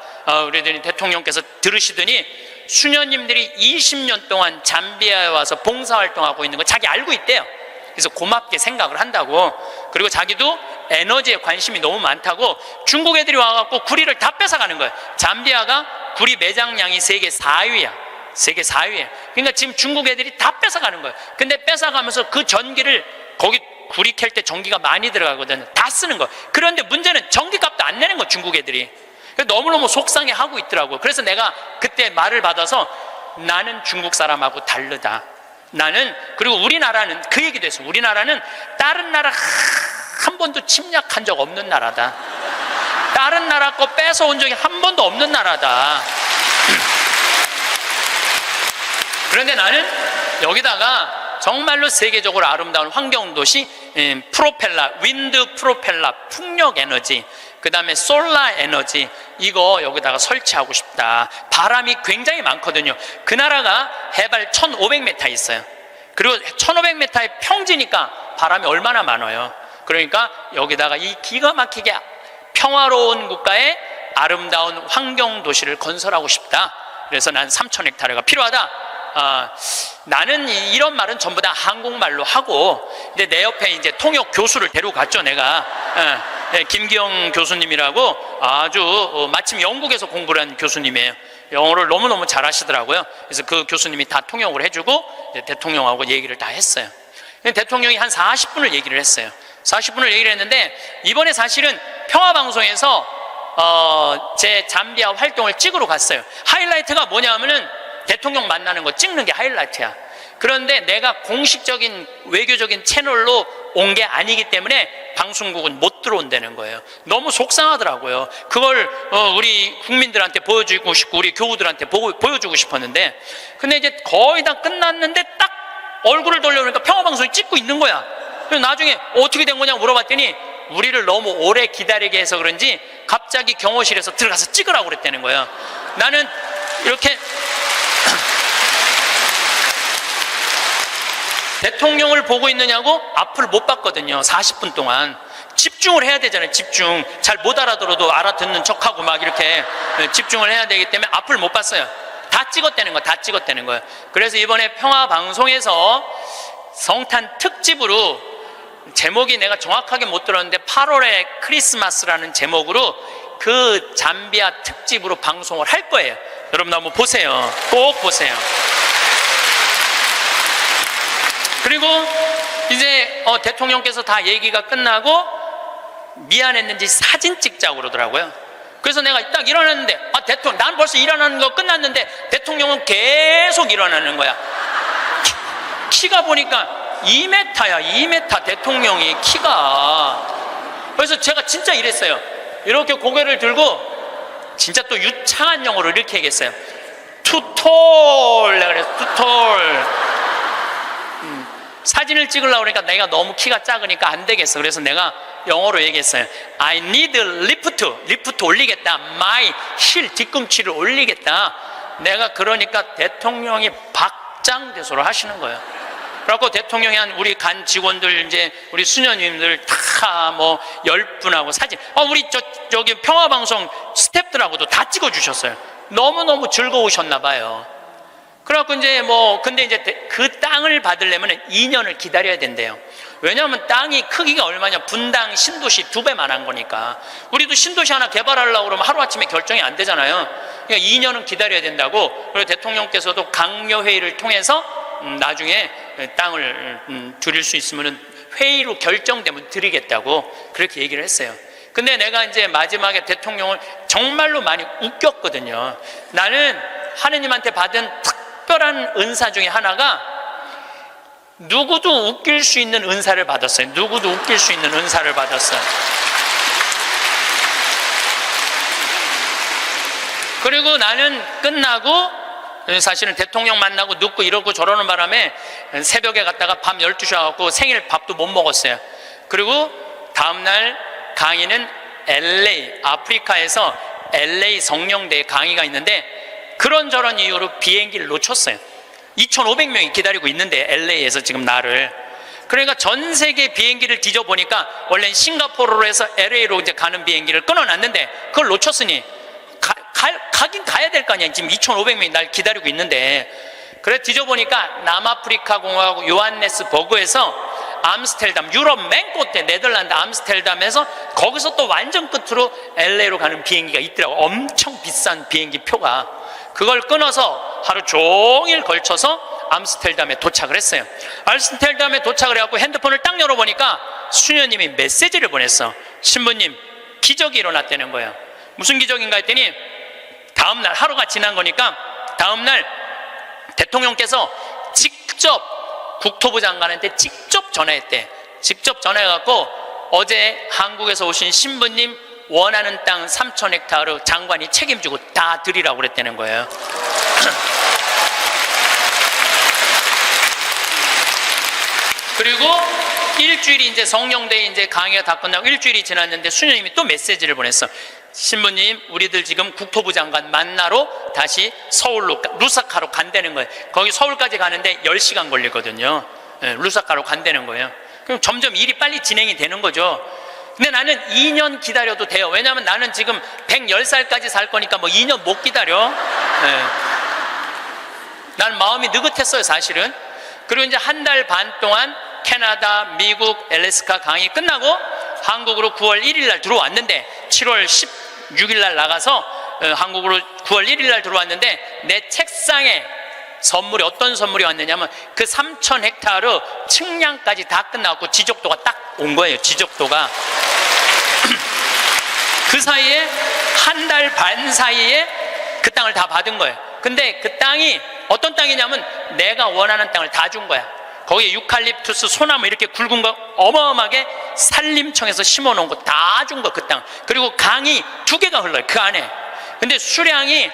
우리들이 대통령께서 들으시더니 수녀님들이 20년 동안 잠비아에 와서 봉사활동하고 있는 거 자기 알고 있대요. 그래서 고맙게 생각을 한다고. 그리고 자기도 에너지에 관심이 너무 많다고. 중국 애들이 와갖고 구리를 다 뺏어가는 거예요. 잠비아가 구리 매장량이 세계 4위야. 세계 4위에. 그러니까 지금 중국 애들이 다 뺏어가는 거예요. 근데 뺏어가면서 그 전기를 거기 구리 캘 때 전기가 많이 들어가거든요. 다 쓰는 거예요. 그런데 문제는 전기값도 안 내는 거예요. 중국 애들이. 너무너무 속상해하고 있더라고요. 그래서 내가 그때 말을 받아서 나는 중국 사람하고 다르다. 나는, 그리고 우리나라는 그 얘기도 했어요. 우리나라는 다른 나라 한 번도 침략한 적 없는 나라다. 다른 나라 거 뺏어온 적이 한 번도 없는 나라다. 그런데 나는 여기다가 정말로 세계적으로 아름다운 환경도시, 프로펠러, 윈드 프로펠러, 풍력 에너지, 그 다음에 솔라 에너지, 이거 여기다가 설치하고 싶다. 바람이 굉장히 많거든요. 그 나라가 해발 1,500m 있어요. 그리고 1,500m의 평지니까 바람이 얼마나 많아요. 그러니까 여기다가 이 기가 막히게 평화로운 국가의 아름다운 환경도시를 건설하고 싶다. 그래서 난 3,000헥타르가 필요하다. 나는 이런 말은 전부 다 한국말로 하고, 근데 내 옆에 이제 통역 교수를 데려갔죠, 내가. 김기영 교수님이라고 아주 마침 영국에서 공부를 한 교수님이에요. 영어를 너무너무 잘하시더라고요. 그래서 그 교수님이 다 통역을 해주고 이제 대통령하고 얘기를 다 했어요. 대통령이 한 40분을 얘기를 했어요. 40분을 얘기를 했는데, 이번에 사실은 평화방송에서 제 잠비아 활동을 찍으러 갔어요. 하이라이트가 뭐냐 하면은 대통령 만나는 거 찍는 게 하이라이트야. 그런데 내가 공식적인 외교적인 채널로 온 게 아니기 때문에 방송국은 못 들어온다는 거예요. 너무 속상하더라고요. 그걸 우리 국민들한테 보여주고 싶고 우리 교우들한테 보여주고 싶었는데, 근데 이제 거의 다 끝났는데 딱 얼굴을 돌려보니까 평화방송이 찍고 있는 거야. 그래서 나중에 어떻게 된 거냐고 물어봤더니 우리를 너무 오래 기다리게 해서 그런지 갑자기 경호실에서 들어가서 찍으라고 그랬다는 거예요. 나는 이렇게 대통령을 보고 있느냐고 앞을 못 봤거든요. 40분 동안 집중을 해야 되잖아요. 집중. 잘 못 알아들어도 알아듣는 척하고 막 이렇게 집중을 해야 되기 때문에 앞을 못 봤어요. 다 찍었다는 거야. 다 찍었다는 거예요. 그래서 이번에 평화방송에서 성탄 특집으로, 제목이 내가 정확하게 못 들었는데 8월의 크리스마스라는 제목으로 그 잠비아 특집으로 방송을 할 거예요. 여러분 한번 보세요. 꼭 보세요. 그리고 이제 대통령께서 다 얘기가 끝나고 미안했는지 사진 찍자고 그러더라고요. 그래서 내가 딱 일어났는데 난 벌써 일어나는 거 끝났는데 대통령은 계속 일어나는 거야. 키가 보니까 2m야, 2m 대통령이 키가. 그래서 제가 진짜 이랬어요. 이렇게 고개를 들고 진짜 또 유창한 영어로 이렇게 얘기했어요. Too tall. 내가 그랬어. Too tall. 사진을 찍으려고 그러니까 내가 너무 키가 작으니까 안 되겠어. 그래서 내가 영어로 얘기했어요. I need lift 올리겠다. My heel 뒤꿈치를 올리겠다. 내가 그러니까 대통령이 박장대소를 하시는 거예요. 그래갖고 대통령이 한 우리 간 직원들 이제 우리 수녀님들 다 뭐 10분하고 사진, 우리 저기 평화방송 스태프들하고도 다 찍어주셨어요. 너무너무 즐거우셨나 봐요. 그래갖고 이제 근데 이제 그 땅을 받으려면 2년을 기다려야 된대요. 왜냐하면 땅이 크기가 얼마냐, 분당 신도시 2배만 한 거니까. 우리도 신도시 하나 개발하려고 그러면 하루아침에 결정이 안 되잖아요. 그러니까 2년은 기다려야 된다고. 그리고 대통령께서도 강요회의를 통해서 나중에 땅을 드릴 수 있으면 회의로 결정되면 드리겠다고 그렇게 얘기를 했어요. 근데 내가 이제 마지막에 대통령을 정말로 많이 웃겼거든요. 나는 하느님한테 받은 특별한 은사 중에 하나가 누구도 웃길 수 있는 은사를 받았어요. 누구도 웃길 수 있는 은사를 받았어요. 그리고 나는 끝나고 사실은 대통령 만나고 눕고 이러고 저러는 바람에 새벽에 갔다가 밤 12시에 와갖고 생일 밥도 못 먹었어요. 그리고 다음날 강의는 LA, 아프리카에서 LA 성령대에 강의가 있는데 그런저런 이유로 비행기를 놓쳤어요. 2,500명이 기다리고 있는데 LA에서 지금 나를. 그러니까 전 세계 비행기를 뒤져보니까 원래는 싱가포르로 해서 LA로 이제 가는 비행기를 끊어놨는데 그걸 놓쳤으니 가긴 가야 될 거 아니야. 지금 2,500명이 날 기다리고 있는데. 그래 뒤져보니까 남아프리카 공화국 요하네스버그에서 암스테르담, 유럽 맨 끝에 네덜란드 암스테르담에서 거기서 또 완전 끝으로 LA로 가는 비행기가 있더라고. 엄청 비싼 비행기 표가. 그걸 끊어서 하루 종일 걸쳐서 암스테르담에 도착을 했어요. 암스테르담에 도착을 해갖고 핸드폰을 딱 열어보니까 수녀님이 메시지를 보냈어. 신부님, 기적이 일어났다는 거예요. 무슨 기적인가 했더니 다음날, 하루가 지난 거니까 다음날 대통령께서 직접 국토부 장관한테 직접 전화했대. 직접 전화해갖고 어제 한국에서 오신 신부님 원하는 땅 3,000헥타르 장관이 책임지고 다 드리라고 그랬다는 거예요. 그리고 일주일이 이제 성령대에 이제 강의가 다 끝나고 일주일이 지났는데 수녀님이 또 메시지를 보냈어. 신부님, 우리들 지금 국토부 장관 만나러 다시 서울로 루사카로 간다는 거예요. 거기 서울까지 가는데 10시간 걸리거든요. 루사카로 간다는 거예요. 그럼 점점 일이 빨리 진행이 되는 거죠. 근데 나는 2년 기다려도 돼요. 왜냐하면 나는 지금 110살까지 살 거니까 2년 못 기다려. 난 마음이 느긋했어요, 사실은. 그리고 이제 한 달 반 동안 캐나다, 미국, 엘래스카 강의 끝나고 한국으로 9월 1일 날 들어왔는데 7월 16일 날 나가서 한국으로 9월 1일 날 들어왔는데 내 책상에 선물이 어떤 선물이 왔느냐면 그 3,000헥타르 측량까지 다 끝나고 지적도가 딱 온 거예요. 지적도가. 그 사이에 한 달 반 사이에 그 땅을 다 받은 거예요. 근데 그 땅이 어떤 땅이냐면 내가 원하는 땅을 다 준 거야. 거기에 유칼립투스, 소나무 이렇게 굵은 거 어마어마하게 산림청에서 심어놓은 거 다 준 거, 그 땅. 그리고 강이 2개가 흘러요, 그 안에. 근데 수량이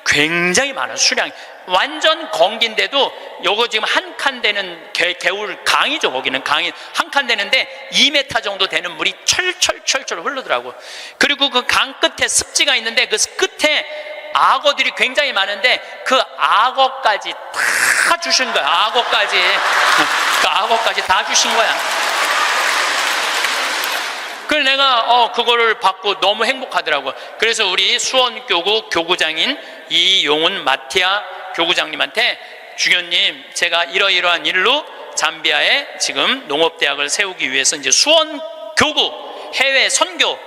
굉장히 많아요, 수량이. 완전 건기인데도 요거 지금 한 칸 되는 개울 강이죠. 거기는 강이 한 칸 되는데 2m 정도 되는 물이 철철철철 흐르더라고. 그리고 그 강 끝에 습지가 있는데 그 끝에 악어들이 굉장히 많은데 그 악어까지 다 주신 거야. 악어까지. 그 악어까지 다 주신 거야. 그래서 내가 그거를 받고 너무 행복하더라고. 그래서 우리 수원교구 교구장인 이용훈 마티아 교구장님한테 주교님, 제가 이러이러한 일로 잠비아에 지금 농업대학을 세우기 위해서 이제 수원교구 해외 선교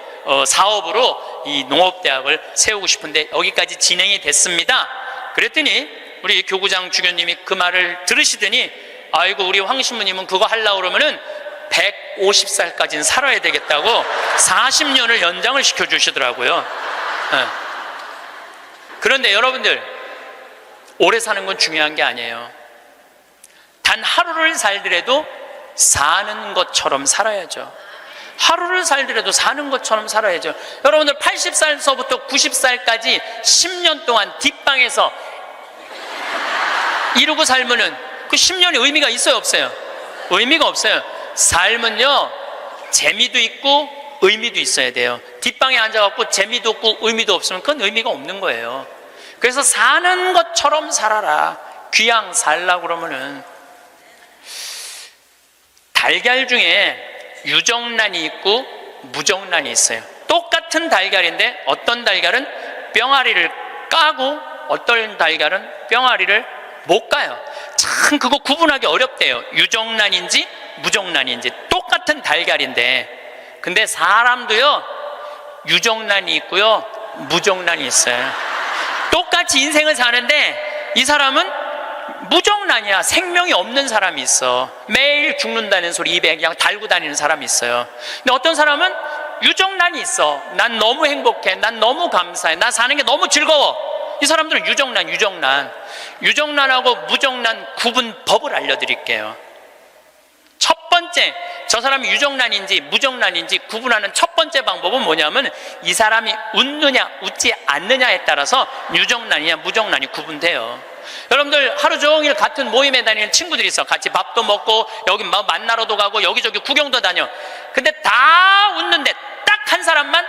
사업으로 이 농업대학을 세우고 싶은데 여기까지 진행이 됐습니다. 그랬더니 우리 교구장 주교님이 그 말을 들으시더니 아이고, 우리 황 신부님은 그거 하려고 그러면은 150살까지는 살아야 되겠다고 40년을 연장을 시켜주시더라고요. 그런데 여러분들, 오래 사는 건 중요한 게 아니에요. 단 하루를 살더라도 사는 것처럼 살아야죠. 하루를 살더라도 사는 것처럼 살아야죠. 여러분들 80살서부터 90살까지 10년 동안 뒷방에서 이러고 살면은 그 10년의 의미가 있어요, 없어요? 의미가 없어요. 삶은요, 재미도 있고 의미도 있어야 돼요. 뒷방에 앉아갖고 재미도 없고 의미도 없으면 그건 의미가 없는 거예요. 그래서 사는 것처럼 살아라. 귀양 살라고 그러면은, 달걀 중에 유정란이 있고 무정란이 있어요. 똑같은 달걀인데 어떤 달걀은 뿅아리를 까고 어떤 달걀은 뿅아리를 못 까요. 참 그거 구분하기 어렵대요. 유정란인지 무정란인지. 똑같은 달걀인데, 근데 사람도요, 유정란이 있고요, 무정란이 있어요. 똑같이 인생을 사는데 이 사람은 무정란이야. 생명이 없는 사람이 있어. 매일 죽는다는 소리 입에 그냥 달고 다니는 사람이 있어요. 근데 어떤 사람은 유정란이 있어. 난 너무 행복해, 난 너무 감사해, 나 사는 게 너무 즐거워. 이 사람들은 유정란하고 무정란 구분법을 알려드릴게요. 첫 번째, 저 사람이 유정란인지 무정란인지 구분하는 첫 번째 방법은 뭐냐면, 이 사람이 웃느냐 웃지 않느냐에 따라서 유정란이냐 무정란이 구분돼요. 여러분들 하루 종일 같은 모임에 다니는 친구들이 있어. 같이 밥도 먹고 여기 만나러도 가고 여기저기 구경도 다녀. 근데 다 웃는데 딱 한 사람만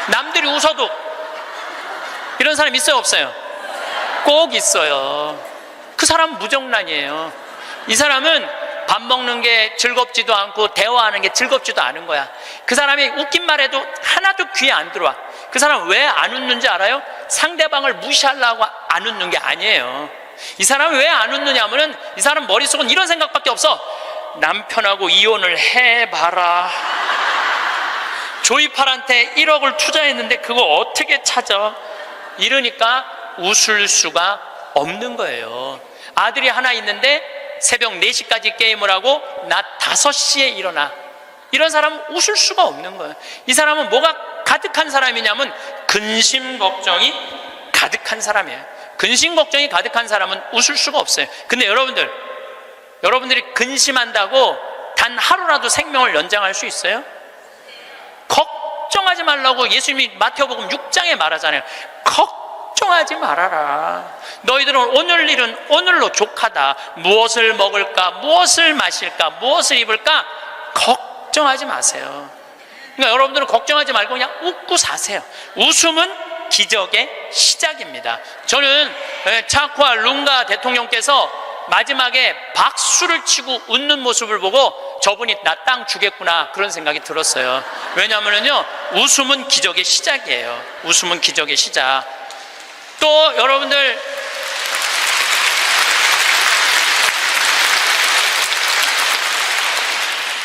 남들이 웃어도, 이런 사람 있어요, 없어요? 꼭 있어요. 그 사람은 무정란이에요. 이 사람은 밥 먹는 게 즐겁지도 않고 대화하는 게 즐겁지도 않은 거야. 그 사람이 웃긴 말해도 하나도 귀에 안 들어와. 그 사람 왜 안 웃는지 알아요? 상대방을 무시하려고 안 웃는 게 아니에요. 이 사람이 왜 안 웃느냐 하면은, 이 사람 머릿속은 이런 생각밖에 없어. 남편하고 이혼을 해봐라. 조이팔한테 1억을 투자했는데 그거 어떻게 찾아? 이러니까 웃을 수가 없는 거예요. 아들이 하나 있는데 새벽 4시까지 게임을 하고 낮 5시에 일어나. 이런 사람은 웃을 수가 없는 거예요. 이 사람은 뭐가 가득한 사람이냐면 근심 걱정이 가득한 사람이에요. 근심 걱정이 가득한 사람은 웃을 수가 없어요. 근데 여러분들이 근심한다고 단 하루라도 생명을 연장할 수 있어요? 걱정하지 말라고 예수님이 마태복음 6장에 말하잖아요. 걱정하지 말아라. 너희들은 오늘 일은 오늘로 족하다. 무엇을 먹을까, 무엇을 마실까, 무엇을 입을까 걱정하지 마세요. 그러니까 여러분들은 걱정하지 말고 그냥 웃고 사세요. 웃음은 기적의 시작입니다. 저는 차쿠아 룽가 대통령께서 마지막에 박수를 치고 웃는 모습을 보고 저분이 나 땅 주겠구나 그런 생각이 들었어요. 왜냐하면요, 웃음은 기적의 시작이에요. 웃음은 기적의 시작. 또 여러분들,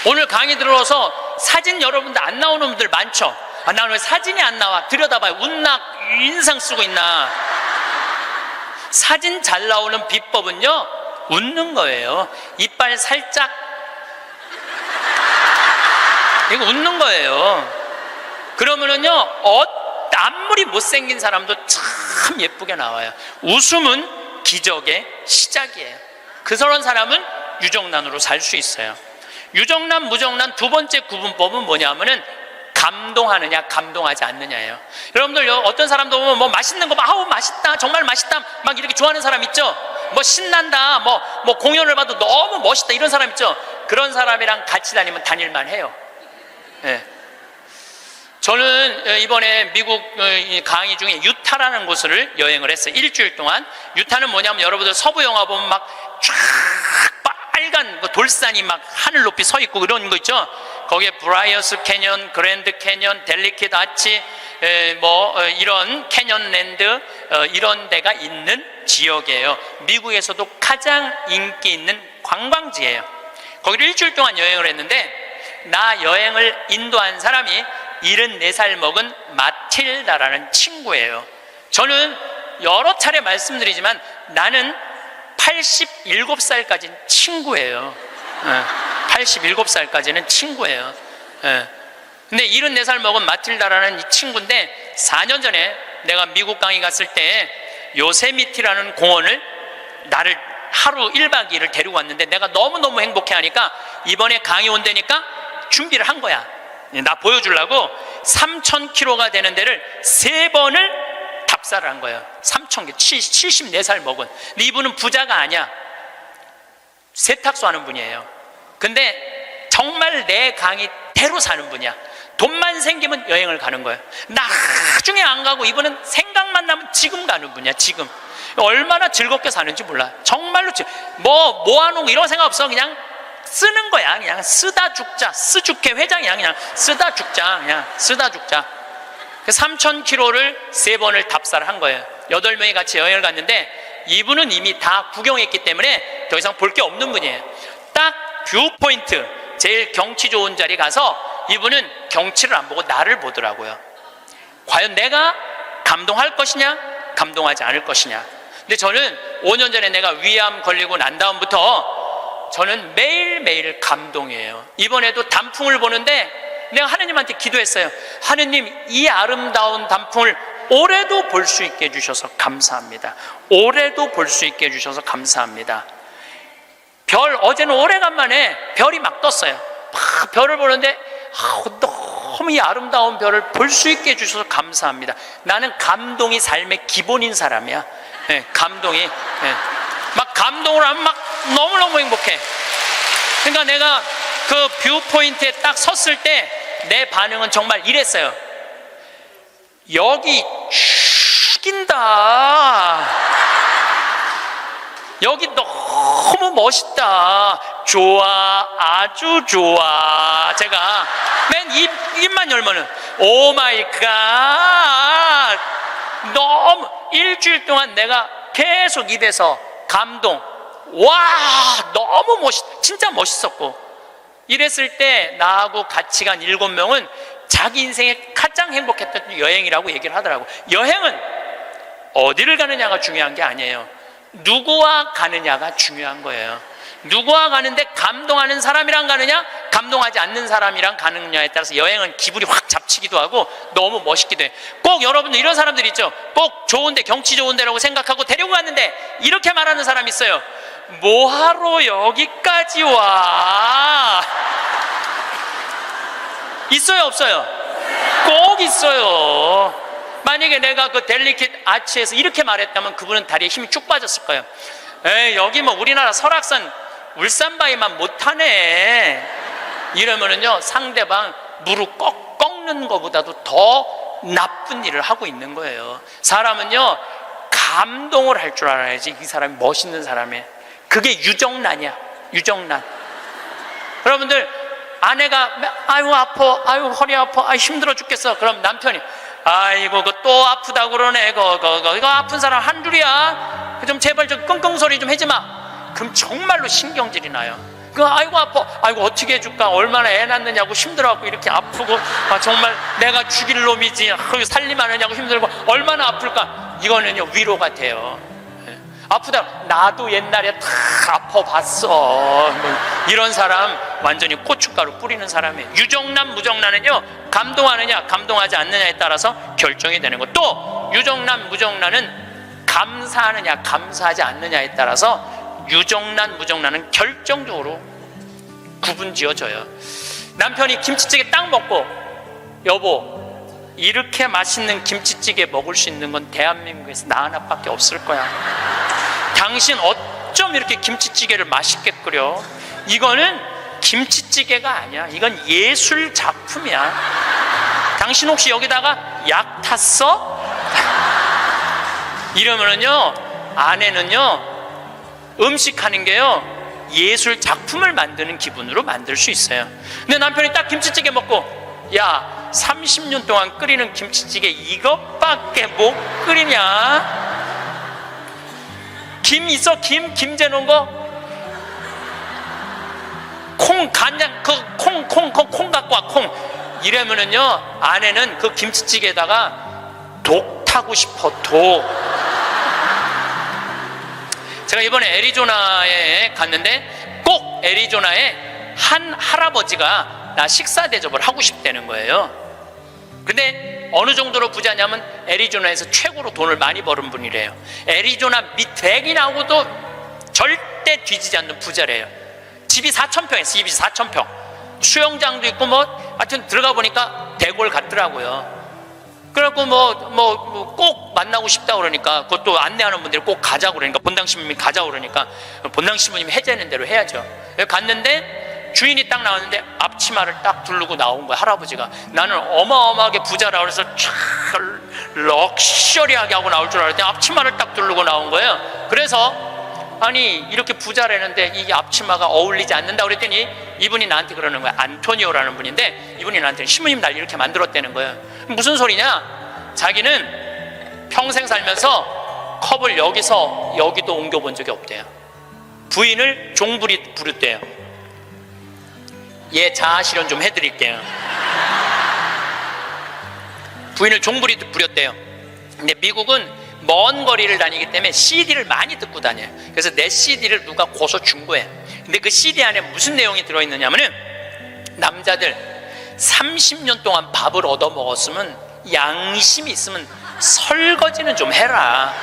오늘 강의 들어서 사진 여러분들 안 나오는 분들 많죠? 아, 나 왜 사진이 안 나와? 들여다봐요. 웃나 인상 쓰고 있나? 사진 잘 나오는 비법은요, 웃는 거예요. 이빨 살짝, 이거 웃는 거예요. 그러면은요, 아무리 못생긴 사람도 참 예쁘게 나와요. 웃음은 기적의 시작이에요. 그런 사람은 유정란으로 살 수 있어요. 유정란, 무정란 두 번째 구분법은 뭐냐면은 감동하느냐 감동하지 않느냐예요. 여러분들 어떤 사람도 보면 뭐 맛있는 거 막 아우 맛있다 정말 맛있다 막 이렇게 좋아하는 사람 있죠. 뭐 신난다 뭐 공연을 봐도 너무 멋있다 이런 사람 있죠. 그런 사람이랑 같이 다니면 다닐만 해요. 네. 저는 이번에 미국 강의 중에 유타라는 곳을 여행을 했어요. 일주일 동안. 유타는 뭐냐면 여러분들 서부 영화 보면 막 쫙 빨간 돌산이 막 하늘 높이 서 있고 그런 거 있죠. 거기에 브라이어스 캐년, 그랜드 캐년, 델리킷 아치, 이런 캐년랜드 이런 데가 있는 지역이에요. 미국에서도 가장 인기 있는 관광지예요. 거기를 일주일 동안 여행을 했는데 나 여행을 인도한 사람이 74살 먹은 마틸다라는 친구예요. 저는 여러 차례 말씀드리지만 나는 87살까지는 친구예요. 87살까지는 친구예요. 근데 74살 먹은 마틸다라는 이 친구인데 4년 전에 내가 미국 강의 갔을 때 요세미티라는 공원을 나를 하루 1박 2일을 데리고 왔는데 내가 너무너무 행복해하니까 이번에 강의 온다니까 준비를 한 거야. 나 보여주려고 3,000km가 되는 데를 3번을 답사를 한 거예요. 3,000km, 74살 먹은. 근데 이분은 부자가 아니야. 세탁소 하는 분이에요. 근데 정말 내 강의대로 사는 분이야. 돈만 생기면 여행을 가는 거예요. 나중에 안 가고 이분은 생각만 나면 지금 가는 분이야. 지금 얼마나 즐겁게 사는지 몰라. 정말로 뭐 모아놓고 이런 생각 없어. 그냥 쓰는 거야. 그냥 쓰다 죽자. 스주케 회장이야. 그냥 쓰다 죽자. 그냥 쓰다 죽자. 3,000km를 3번을 답사를 한 거예요. 8명이 같이 여행을 갔는데 이분은 이미 다 구경했기 때문에 더 이상 볼 게 없는 분이에요. 딱 뷰포인트, 제일 경치 좋은 자리 가서 이분은 경치를 안 보고 나를 보더라고요. 과연 내가 감동할 것이냐, 감동하지 않을 것이냐. 근데 저는 5년 전에 내가 위암 걸리고 난 다음부터 저는 매일매일 감동이에요. 이번에도 단풍을 보는데 내가 하느님한테 기도했어요. 하느님, 이 아름다운 단풍을 올해도 볼 수 있게 해주셔서 감사합니다. 올해도 볼 수 있게 해주셔서 감사합니다. 별, 어제는 오래간만에 별이 막 떴어요. 막 별을 보는데 너무 이 아름다운 별을 볼 수 있게 해주셔서 감사합니다. 나는 감동이 삶의 기본인 사람이야. 네, 감동이. 네. 막 감동을 하면 막 너무너무 행복해. 그러니까 내가 그 뷰포인트에 딱 섰을 때 내 반응은 정말 이랬어요. 여기 죽인다. 여기 너무 멋있다. 좋아, 아주 좋아. 제가 맨 입만 열면은 오 마이 갓. 너무 일주일 동안 내가 계속 입에서 감동. 와, 너무 진짜 멋있었고. 이랬을 때 나하고 같이 간 7명은 자기 인생에 가장 행복했던 여행이라고 얘기를 하더라고. 여행은 어디를 가느냐가 중요한 게 아니에요. 누구와 가느냐가 중요한 거예요. 누구와 가는데 감동하는 사람이랑 가느냐, 감동하지 않는 사람이랑 가느냐에 따라서 여행은 기분이 확 잡치기도 하고 너무 멋있기도 해. 꼭 여러분들 이런 사람들 있죠. 꼭 좋은데, 경치 좋은 데라고 생각하고 데리고 갔는데 이렇게 말하는 사람 있어요. 뭐하러 여기까지 와? 있어요, 없어요? 꼭 있어요. 만약에 내가 그 델리킷 아치에서 이렇게 말했다면 그분은 다리에 힘이 쭉 빠졌을 거예요. 에이, 여기 뭐 우리나라 설악산 울산바위만 못하네. 이러면은요, 상대방 무릎 꺾는 것보다도 더 나쁜 일을 하고 있는 거예요. 사람은요, 감동을 할 줄 알아야지 이 사람이 멋있는 사람이에요. 그게 유정란이야. 유정란. 여러분들, 아내가 아유 아파, 아유 허리 아파, 아유 힘들어 죽겠어. 그럼 남편이 아이고 그거 또 아프다고 그러네. 이거 아픈 사람 한둘이야. 좀 제발 좀 끙끙 소리 좀 하지 마. 그럼 정말로 신경질이 나요. 아이고 아파, 아이고 어떻게 해줄까, 얼마나 애 낳느냐고 힘들어갖고 이렇게 아프고, 정말 내가 죽일 놈이지, 살림하느냐고 힘들고 얼마나 아플까. 이거는요 위로가 돼요. 아프다, 나도 옛날에 다 아파봤어. 이런 사람 완전히 고춧가루 뿌리는 사람이에요. 유정란, 무정란은요 감동하느냐 감동하지 않느냐에 따라서 결정이 되는 거. 또 유정란, 무정란은 감사하느냐 감사하지 않느냐에 따라서 유정란, 무정란은 결정적으로 구분지어져요. 남편이 김치찌개 딱 먹고, 여보, 이렇게 맛있는 김치찌개 먹을 수 있는 건 대한민국에서 나 하나밖에 없을 거야. 당신 어쩜 이렇게 김치찌개를 맛있게 끓여? 이거는 김치찌개가 아니야. 이건 예술 작품이야. 당신 혹시 여기다가 약 탔어? 이러면은요, 아내는요 음식하는 게요 예술 작품을 만드는 기분으로 만들 수 있어요. 근데 남편이 딱 김치찌개 먹고, 야 30년 동안 끓이는 김치찌개 이것밖에 못 끓이냐? 김 있어? 김 재놓은 거? 콩, 간장, 콩 갖고 와, 콩. 이러면은요, 아내는 그 김치찌개에다가 독 타고 싶어, 독. 제가 이번에 애리조나에 갔는데 꼭 애리조나에 한 할아버지가 나 식사 대접을 하고 싶다는 거예요. 근데 어느 정도로 부자냐면 애리조나에서 최고로 돈을 많이 버는 분이래요. 애리조나 밑백이 나오고도 절대 뒤지지 않는 부자래요. 집이 4,000평 있어요. 집이 4,000평. 수영장도 있고 하여튼 들어가 보니까 대골 같더라고요. 그래갖고 꼭 만나고 싶다 그러니까, 그것도 안내하는 분들이 꼭 가자고 그러니까, 본당 신부님이 가자고 그러니까 본당 신부님이 해제하는 대로 해야죠. 갔는데 주인이 딱 나왔는데 앞치마를 딱 두르고 나온 거야, 할아버지가. 나는 어마어마하게 부자라 그래서 쫙 럭셔리하게 하고 나올 줄 알았더니 앞치마를 딱 두르고 나온 거예요. 그래서 아니 이렇게 부자라는데 이게 앞치마가 어울리지 않는다 그랬더니 이분이 나한테 그러는 거야. 안토니오라는 분인데 이분이 나한테 신부님 날 이렇게 만들었다는 거예요. 무슨 소리냐? 자기는 평생 살면서 컵을 여기서 여기도 옮겨본 적이 없대요. 부인을 종부리 부르대요. 예, 자아 실현 좀 해드릴게요. 부인을 종부리 부렸대요. 근데 미국은 먼 거리를 다니기 때문에 CD를 많이 듣고 다녀요. 그래서 내 CD를 누가 고서 준 거예요. 근데 그 CD 안에 무슨 내용이 들어있느냐면은, 남자들 30년 동안 밥을 얻어 먹었으면 양심이 있으면 설거지는 좀 해라.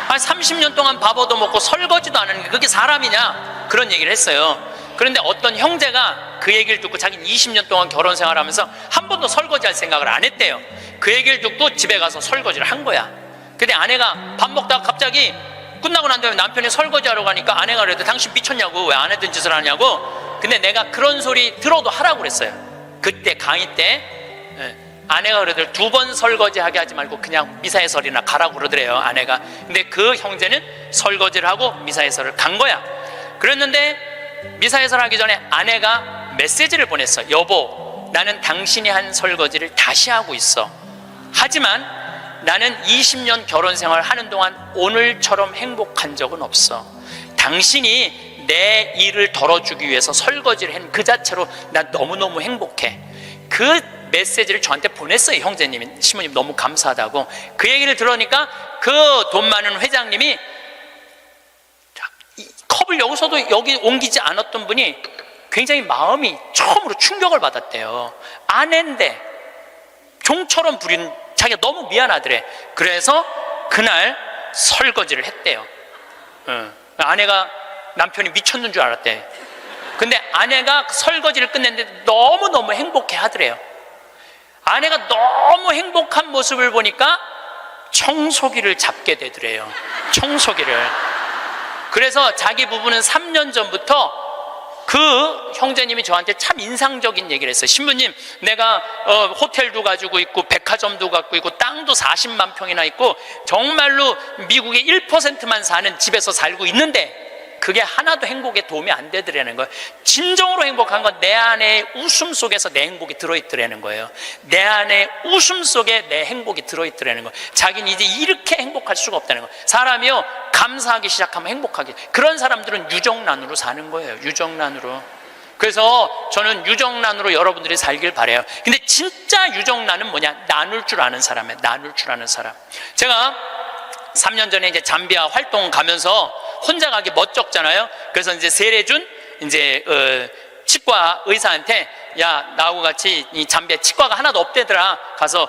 30년 동안 밥 얻어 먹고 설거지도 안 하는 게 그게 사람이냐, 그런 얘기를 했어요. 그런데 어떤 형제가 그 얘기를 듣고, 자기는 20년 동안 결혼 생활하면서 한 번도 설거지할 생각을 안 했대요. 그 얘기를 듣고 집에 가서 설거지를 한 거야. 근데 아내가 밥 먹다가 갑자기 끝나고 난 다음에 남편이 설거지하러 가니까 아내가 그래도 당신 미쳤냐고, 왜 안 했던 짓을 하냐고. 근데 내가 그런 소리 들어도 하라고 그랬어요. 그때 강의 때 아내가 그러더래요. 2번 설거지하게 하지 말고 그냥 미사에설이나 가라고 그러더래요, 아내가. 근데 그 형제는 설거지를 하고 미사에설을 간 거야. 그랬는데 미사에설 하기 전에 아내가 메시지를 보냈어. 여보, 나는 당신이 한 설거지를 다시 하고 있어. 하지만 나는 20년 결혼 생활 하는 동안 오늘처럼 행복한 적은 없어. 당신이 내 일을 덜어주기 위해서 설거지를 한 그 자체로 난 너무너무 행복해. 그 메시지를 저한테 보냈어요, 형제님이. 신부님 너무 감사하다고. 그 얘기를 들으니까 그 돈 많은 회장님이 컵을 여기서도 여기 옮기지 않았던 분이 굉장히 마음이 처음으로 충격을 받았대요. 아내인데 종처럼 부린 자기가 너무 미안하더래. 그래서 그날 설거지를 했대요. 아내가 남편이 미쳤는 줄 알았대. 근데 아내가 설거지를 끝냈는데 너무너무 행복해 하더래요. 아내가 너무 행복한 모습을 보니까 청소기를 잡게 되더래요. 청소기를. 그래서 자기 부부는 3년 전부터 그 형제님이 저한테 참 인상적인 얘기를 했어요. 신부님, 내가 호텔도 가지고 있고 백화점도 갖고 있고 땅도 40만 평이나 있고 정말로 미국의 1%만 사는 집에서 살고 있는데 그게 하나도 행복에 도움이 안 되더라는 거예요. 진정으로 행복한 건 내 안에 웃음 속에서 내 행복이 들어있더라는 거예요. 내 안에 웃음 속에 내 행복이 들어있더라는 거예요. 자기는 이제 이렇게 행복할 수가 없다는 거예요. 사람이요, 감사하기 시작하면 행복하게. 그런 사람들은 유정란으로 사는 거예요. 유정란으로. 그래서 저는 유정란으로 여러분들이 살길 바라요. 근데 진짜 유정란은 뭐냐? 나눌 줄 아는 사람이에요. 나눌 줄 아는 사람. 제가 3년 전에 이제 잠비아 활동 가면서 혼자 가기 멋쩍잖아요. 그래서 이제 세례준 치과 의사한테, 야, 나하고 같이 이 잠비아 치과가 하나도 없대더라. 가서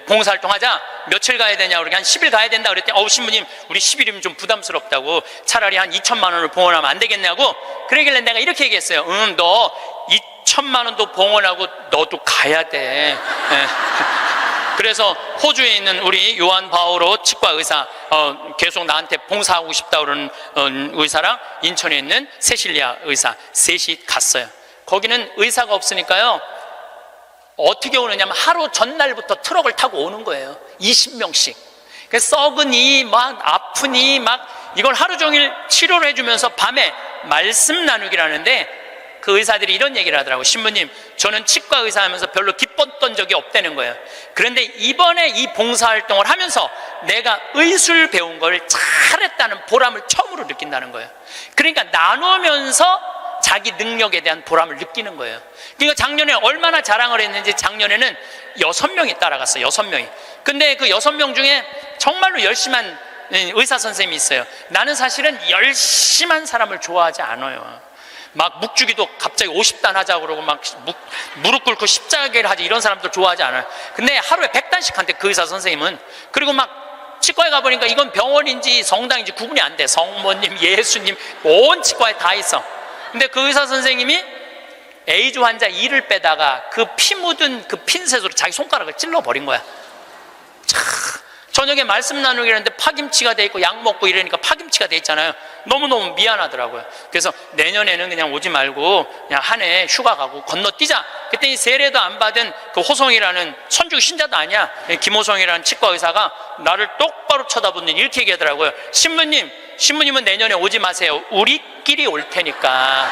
봉사활동 하자. 며칠 가야 되냐? 그러니까 한 10일 가야 된다 그랬더니, 신부님, 우리 10일이면 좀 부담스럽다고. 차라리 한 2천만 원을 봉헌하면 안 되겠냐고. 그러길래 내가 이렇게 얘기했어요. 너 2천만 원도 봉헌하고 너도 가야 돼. 그래서 호주에 있는 우리 요한 바오로 치과 의사, 계속 나한테 봉사하고 싶다 그러는 의사랑 인천에 있는 세실리아 의사 셋이 갔어요. 거기는 의사가 없으니까요, 어떻게 오느냐면 하루 전날부터 트럭을 타고 오는 거예요. 20명씩. 썩으니 막 아프니 막 이걸 하루 종일 치료를 해주면서 밤에 말씀 나누기라는데, 그 의사들이 이런 얘기를 하더라고요. 신부님, 저는 치과 의사 하면서 별로 기뻤던 적이 없다는 거예요. 그런데 이번에 이 봉사활동을 하면서 내가 의술 배운 걸 잘했다는 보람을 처음으로 느낀다는 거예요. 그러니까 나누면서 자기 능력에 대한 보람을 느끼는 거예요. 그러니까 작년에 얼마나 자랑을 했는지, 작년에는 6명이 따라갔어요. 6명이. 근데 그 6명 중에 정말로 열심한 의사 선생님이 있어요. 나는 사실은 열심한 사람을 좋아하지 않아요. 막 묵주기도 갑자기 50단 하자고 그러고 막 무릎 꿇고 십자가를 하지, 이런 사람들 좋아하지 않아요. 근데 하루에 100단씩 한대, 그 의사 선생님은. 그리고 막 치과에 가보니까 이건 병원인지 성당인지 구분이 안 돼. 성모님, 예수님, 온 치과에 다 있어. 근데 그 의사 선생님이 에이즈 환자 이를 빼다가 그 피 묻은 그 핀셋으로 자기 손가락을 찔러버린 거야. 저녁에 말씀 나누기 했는데 파김치가 돼 있고 약 먹고 이러니까 파김치가 돼 있잖아요. 너무너무 미안하더라고요. 그래서 내년에는 그냥 오지 말고 그냥 한 해 휴가 가고 건너뛰자. 그랬더니 세례도 안 받은 그 호성이라는 천주교 신자도 아니야, 김호성이라는 치과 의사가 나를 똑바로 쳐다보더니 이렇게 얘기하더라고요. 신부님은 내년에 오지 마세요. 우리끼리 올 테니까.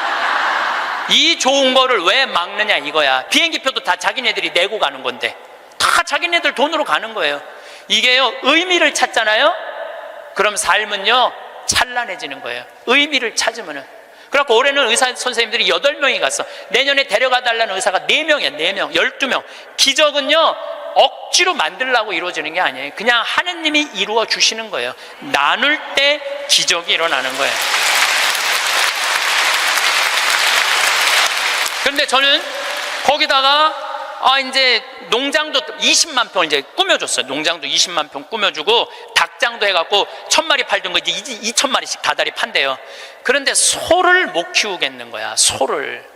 이 좋은 거를 왜 막느냐 이거야. 비행기표도 다 자기네들이 내고 가는 건데, 다 자기네들 돈으로 가는 거예요. 이게요, 의미를 찾잖아요. 그럼 삶은요 찬란해지는 거예요. 의미를 찾으면은. 그래갖고 올해는 의사 선생님들이 8명이 갔어. 내년에 데려가 달라는 의사가 4명이야 4명, 12명. 기적은요 억지로 만들려고 이루어지는 게 아니에요. 그냥 하느님이 이루어 주시는 거예요. 나눌 때 기적이 일어나는 거예요. 그런데 저는 거기다가 이제 농장도 20만 평 이제 꾸며줬어요. 농장도 20만 평 꾸며주고 닭장도 해갖고 1000마리 팔던 거 이제 2000마리씩 다달이 판대요. 그런데 소를 못 키우겠는 거야. 소를.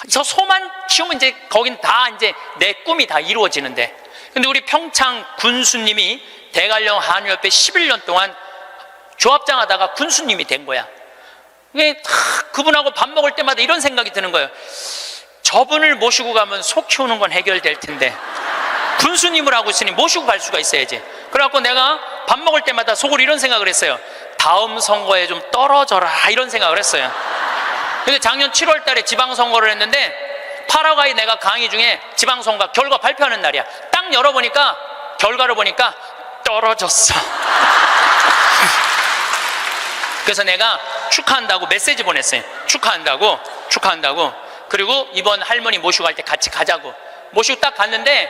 저 소만 키우면 이제 거긴 다 이제 내 꿈이 다 이루어지는데. 근데 우리 평창 군수님이 대관령 한의협회 11년 동안 조합장 하다가 군수님이 된 거야. 그분하고 밥 먹을 때마다 이런 생각이 드는 거예요. 저분을 모시고 가면 소 키우는 건 해결될 텐데 군수님을 하고 있으니 모시고 갈 수가 있어야지. 그래갖고 내가 밥 먹을 때마다 속으로 이런 생각을 했어요. 다음 선거에 좀 떨어져라, 이런 생각을 했어요. 근데 작년 7월 달에 지방선거를 했는데 파라과이 내가 강의 중에 지방선거 결과 발표하는 날이야. 딱 열어보니까 결과를 보니까 떨어졌어. 그래서 내가 축하한다고 메시지 보냈어요. 축하한다고. 그리고 이번 할머니 모시고 갈 때 같이 가자고. 모시고 딱 갔는데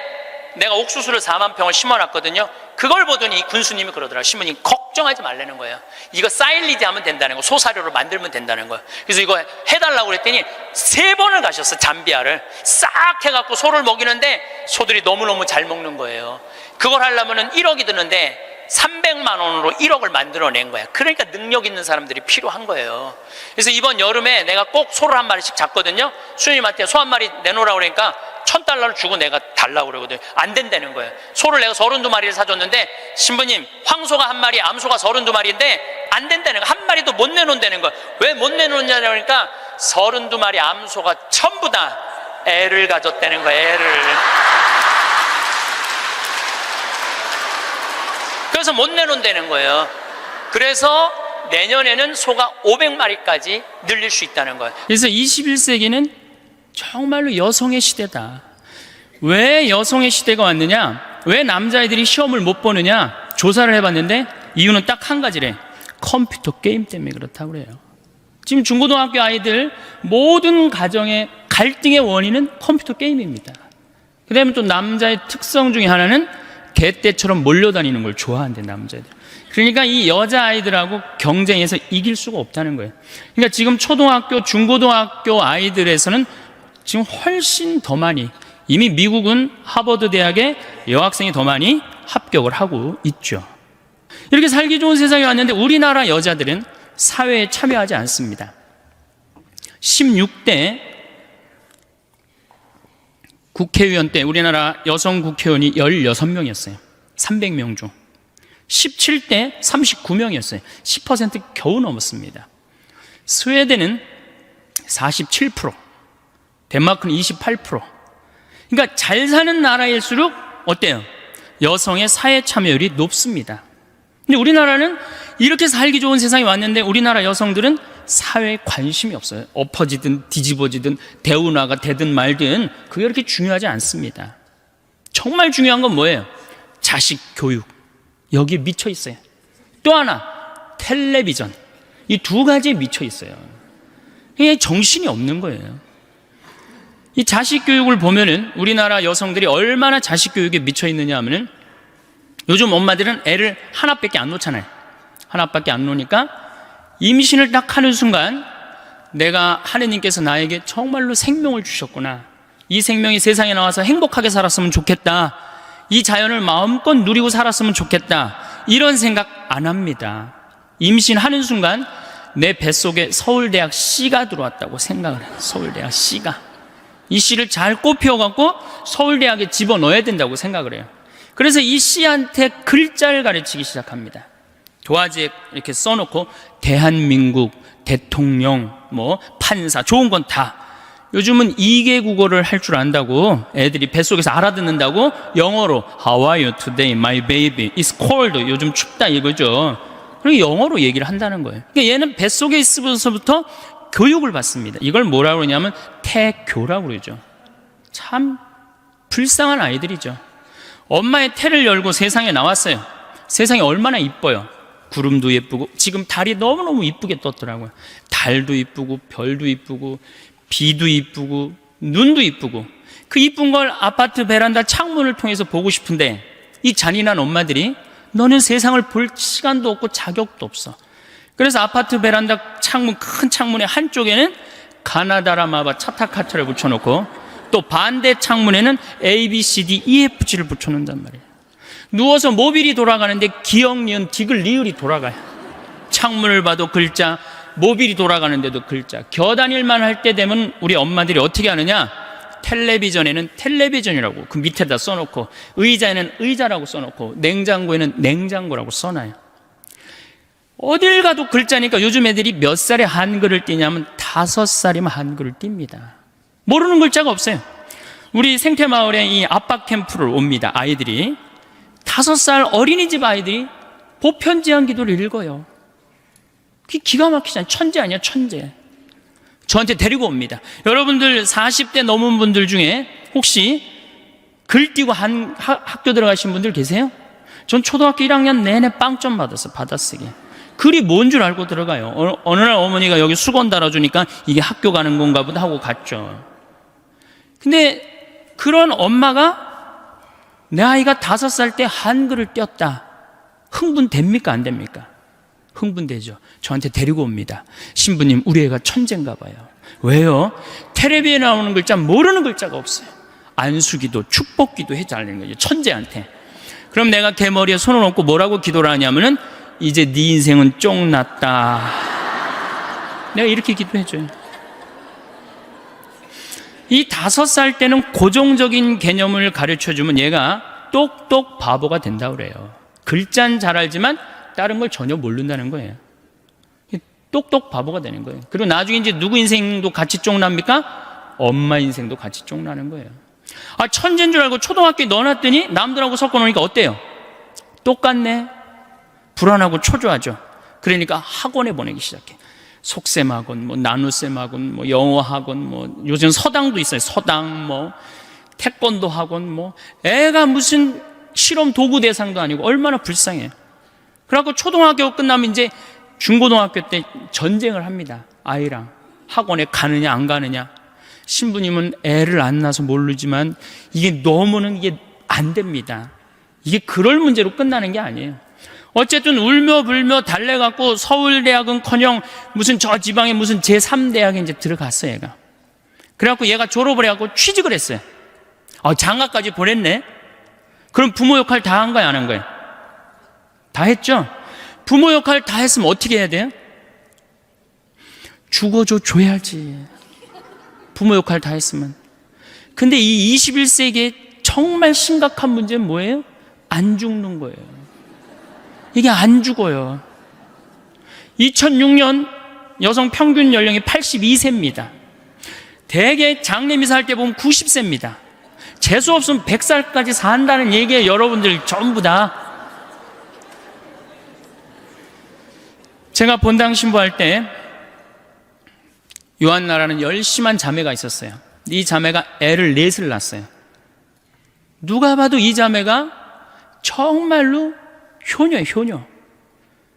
내가 옥수수를 4만 평을 심어놨거든요. 그걸 보더니 군수님이 그러더라고요. 신부님 걱정하지 말라는 거예요. 이거 사일리지 하면 된다는 거, 소사료로 만들면 된다는 거예요. 그래서 이거 해달라고 그랬더니 3번을 가셨어. 잠비아를 싹 해갖고 소를 먹이는데 소들이 너무너무 잘 먹는 거예요. 그걸 하려면 1억이 드는데 300만 원으로 1억을 만들어낸 거야. 그러니까 능력 있는 사람들이 필요한 거예요. 그래서 이번 여름에 내가 꼭 소를 한 마리씩 잡거든요. 수녀님한테 소 한 마리 내놓으라고 그러니까 $1000를 주고 내가 달라고 그러거든요. 안 된다는 거예요. 소를 내가 32마리를 사줬는데 신부님 황소가 한 마리, 암소가 32마리인데 안 된다는 거예요. 한 마리도 못 내놓는다는 거예요. 왜 못 내놓느냐고 그러니까 32마리 암소가 전부 다 애를 가졌다는 거예요. 애를. 그래서 못 내놓는다는 거예요. 그래서 내년에는 소가 500마리까지 늘릴 수 있다는 거예요. 그래서 21세기는 정말로 여성의 시대다. 왜 여성의 시대가 왔느냐? 왜 남자애들이 시험을 못 보느냐? 조사를 해봤는데 이유는 딱 한 가지래. 컴퓨터 게임 때문에 그렇다고 그래요. 지금 중고등학교 아이들 모든 가정의 갈등의 원인은 컴퓨터 게임입니다. 그 다음에 또 남자의 특성 중에 하나는 개떼처럼 몰려다니는 걸 좋아한대, 남자애들. 그러니까 이 여자아이들하고 경쟁해서 이길 수가 없다는 거예요. 그러니까 지금 초등학교, 중고등학교 아이들에서는 지금 훨씬 더 많이, 이미 미국은 하버드 대학에 여학생이 더 많이 합격을 하고 있죠. 이렇게 살기 좋은 세상에 왔는데 우리나라 여자들은 사회에 참여하지 않습니다. 16대 국회의원 때 우리나라 여성 국회의원이 16명이었어요. 300명 중. 17대 39명이었어요. 10% 겨우 넘었습니다. 스웨덴은 47%, 덴마크는 28%. 그러니까 잘 사는 나라일수록 어때요? 여성의 사회 참여율이 높습니다. 근데 우리나라는 이렇게 살기 좋은 세상에 왔는데 우리나라 여성들은 사회에 관심이 없어요. 엎어지든 뒤집어지든 대운하가 되든 말든 그게 그렇게 중요하지 않습니다. 정말 중요한 건 뭐예요? 자식 교육. 여기에 미쳐 있어요. 또 하나, 텔레비전. 이 두 가지에 미쳐 있어요. 이게 정신이 없는 거예요. 이 자식 교육을 보면은 우리나라 여성들이 얼마나 자식 교육에 미쳐 있느냐 하면은 요즘 엄마들은 애를 하나밖에 안 놓잖아요. 하나밖에 안 놓으니까 임신을 딱 하는 순간 내가 하느님께서 나에게 정말로 생명을 주셨구나. 이 생명이 세상에 나와서 행복하게 살았으면 좋겠다. 이 자연을 마음껏 누리고 살았으면 좋겠다. 이런 생각 안 합니다. 임신하는 순간 내 뱃속에 서울대학 C가 들어왔다고 생각을 해요. 서울대학 C가. 이 C를 잘 꼽혀갖고 서울대학에 집어넣어야 된다고 생각을 해요. 그래서 이 C한테 글자를 가르치기 시작합니다. 도화지에 이렇게 써놓고 대한민국, 대통령, 뭐 판사, 좋은 건 다. 요즘은 2개 국어를 할 줄 안다고 애들이 뱃속에서 알아듣는다고 영어로 How are you today, my baby? It's cold. 요즘 춥다 이거죠. 그리고 영어로 얘기를 한다는 거예요. 그러니까 얘는 뱃속에 있으면서부터 교육을 받습니다. 이걸 뭐라고 그러냐면 태교라고 그러죠. 참 불쌍한 아이들이죠. 엄마의 태를 열고 세상에 나왔어요. 세상이 얼마나 이뻐요. 구름도 예쁘고, 지금 달이 너무너무 이쁘게 떴더라고요. 달도 이쁘고, 별도 이쁘고, 비도 이쁘고, 눈도 이쁘고, 그 이쁜 걸 아파트 베란다 창문을 통해서 보고 싶은데 이 잔인한 엄마들이 너는 세상을 볼 시간도 없고 자격도 없어. 그래서 아파트 베란다 창문, 큰 창문의 한쪽에는 가나다라마바 차타카트를 붙여놓고 또 반대 창문에는 A, B, C, D, E, F, G를 붙여놓는단 말이에요. 누워서 모빌이 돌아가는데 기역, 니은, 디귿, 리을이 돌아가요. 창문을 봐도 글자, 모빌이 돌아가는데도 글자. 겨다닐만 할 때 되면 우리 엄마들이 어떻게 하느냐? 텔레비전에는 텔레비전이라고 그 밑에다 써놓고, 의자에는 의자라고 써놓고, 냉장고에는 냉장고라고 써놔요. 어딜 가도 글자니까 요즘 애들이 몇 살에 한글을 띄냐면 5살이면 한글을 띱니다. 모르는 글자가 없어요. 우리 생태마을에 이 압박 캠프를 옵니다. 아이들이 5살 어린이집 아이들이 보편제한 기도를 읽어요. 그게 기가 막히잖아요. 천재 아니야, 천재. 저한테 데리고 옵니다. 여러분들 40대 넘은 분들 중에 혹시 글 띄고 학교 들어가신 분들 계세요? 전 초등학교 1학년 내내 빵점 받았어요. 받아쓰기. 글이 뭔 줄 알고 들어가요. 어느 날 어머니가 여기 수건 달아주니까 이게 학교 가는 건가 보다 하고 갔죠. 근데 그런 엄마가 내 아이가 5살 때 한글을 띄었다. 흥분됩니까? 안 됩니까? 흥분되죠. 저한테 데리고 옵니다. 신부님, 우리 애가 천재인가 봐요. 왜요? 텔레비에 나오는 글자 모르는 글자가 없어요. 안수기도 축복기도 해달라는 거죠. 천재한테. 그럼 내가 걔 머리에 손을 얹고 뭐라고 기도를 하냐면은 이제 네 인생은 쫑났다. 내가 이렇게 기도해줘요. 이 5살 때는 고정적인 개념을 가르쳐주면 얘가 똑똑 바보가 된다고 그래요. 글자는 잘 알지만 다른 걸 전혀 모른다는 거예요. 똑똑 바보가 되는 거예요. 그리고 나중에 이제 누구 인생도 같이 쫑납니까? 엄마 인생도 같이 쫑나는 거예요. 아, 천재인 줄 알고 초등학교에 넣어놨더니 남들하고 섞어놓으니까 어때요? 똑같네. 불안하고 초조하죠. 그러니까 학원에 보내기 시작해. 속셈 학원, 뭐 나눗셈 학원, 뭐 영어 학원, 뭐 요즘 서당도 있어요. 서당, 뭐 태권도 학원, 뭐 애가 무슨 실험 도구 대상도 아니고 얼마나 불쌍해요. 그래갖고 초등학교 끝나면 이제 중고등학교 때 전쟁을 합니다. 아이랑 학원에 가느냐 안 가느냐. 신부님은 애를 안 낳아서 모르지만 이게 너무는 이게 안 됩니다. 이게 그럴 문제로 끝나는 게 아니에요. 어쨌든 울며 불며 달래갖고 서울대학은커녕 무슨 저 지방에 무슨 제3대학에 이제 들어갔어요, 얘가. 그래갖고 얘가 졸업을 해갖고 취직을 했어요. 장가까지 보냈네? 그럼 부모 역할 다 한 거야, 안 한 거야? 다 했죠? 부모 역할 다 했으면 어떻게 해야 돼요? 줘야지. 부모 역할 다 했으면. 근데 이 21세기에 정말 심각한 문제는 뭐예요? 안 죽는 거예요. 이게 안 죽어요. 2006년 여성 평균 연령이 82세입니다. 대개 장례미사 할 때 보면 90세입니다. 재수 없으면 100살까지 산다는 얘기예요. 여러분들 전부 다. 제가 본당 신부할 때 요한나라는 열심한 자매가 있었어요. 이 자매가 애를 4을 낳았어요. 누가 봐도 이 자매가 정말로 효녀예요, 효녀.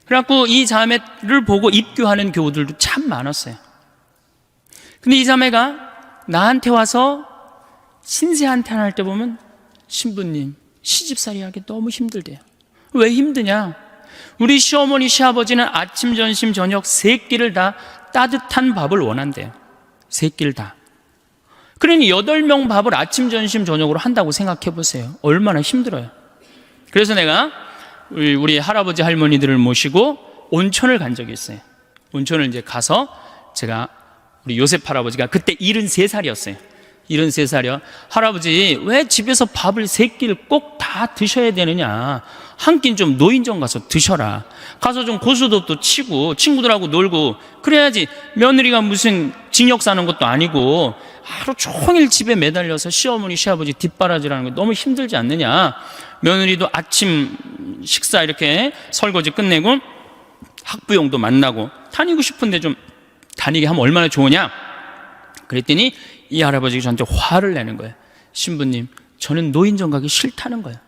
그래갖고 이 자매를 보고 입교하는 교우들도 참 많았어요. 근데 이 자매가 나한테 와서 신세한테 할 때 보면 신부님, 시집살이 하기 너무 힘들대요. 왜 힘드냐? 우리 시어머니, 시아버지는 아침, 점심, 저녁 3끼를 다 따뜻한 밥을 원한대요. 세 끼를 다. 그러니 8명 밥을 아침, 점심, 저녁으로 한다고 생각해 보세요. 얼마나 힘들어요. 그래서 내가 우리 할아버지 할머니들을 모시고 온천을 간 적이 있어요. 온천을 이제 가서 제가 우리 요셉 할아버지가 그때 73살이었어요. 73살이요. 할아버지, 왜 집에서 밥을 3끼를 꼭 다 드셔야 되느냐. 한 끼는 좀 노인정 가서 드셔라. 가서 좀 고수톱도 치고 친구들하고 놀고 그래야지. 며느리가 무슨 징역 사는 것도 아니고 하루 종일 집에 매달려서 시어머니 시아버지 뒷바라지라는 게 너무 힘들지 않느냐. 며느리도 아침 식사 이렇게 설거지 끝내고 학부형도 만나고 다니고 싶은데 좀 다니게 하면 얼마나 좋으냐. 그랬더니 이 할아버지가 저한테 화를 내는 거예요. 신부님, 저는 노인정 가기 싫다는 거예요.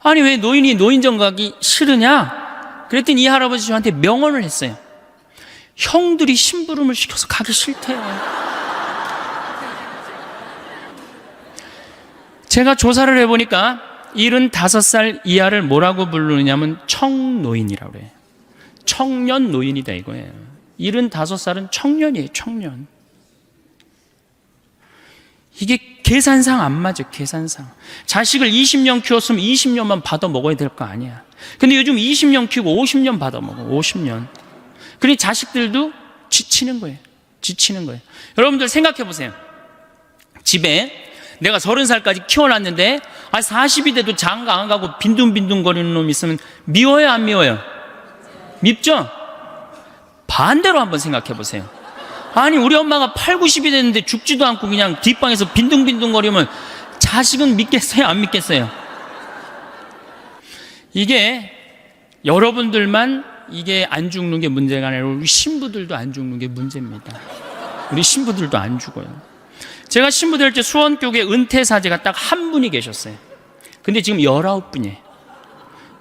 아니, 왜 노인이 노인정 가기 싫으냐? 그랬더니 이 할아버지 저한테 명언을 했어요. 형들이 심부름을 시켜서 가기 싫대요. 제가 조사를 해보니까 75살 이하를 뭐라고 부르느냐면 청노인이라고 그래요. 청년 노인이다 이거예요. 75살은 청년이에요. 청년. 이게 계산상 안 맞아요. 계산상. 자식을 20년 키웠으면 20년만 받아 먹어야 될 거 아니야. 근데 요즘 20년 키우고 50년 받아 먹어. 50년. 그러니 자식들도 지치는 거예요. 지치는 거예요. 여러분들 생각해 보세요. 집에 내가 30살까지 키워놨는데 40이 돼도 장가 안 가고 빈둥빈둥거리는 놈이 있으면 미워요, 안 미워요? 밉죠? 반대로 한번 생각해 보세요. 아니, 우리 엄마가 8, 90이 됐는데 죽지도 않고 그냥 뒷방에서 빈둥빈둥거리면 자식은 믿겠어요, 안 믿겠어요? 이게 여러분들만 이게 안 죽는 게 문제가 아니라 우리 신부들도 안 죽는 게 문제입니다. 우리 신부들도 안 죽어요. 제가 신부 될 때 수원교회 은퇴사제가 딱 한 분이 계셨어요. 근데 지금 19분이에요.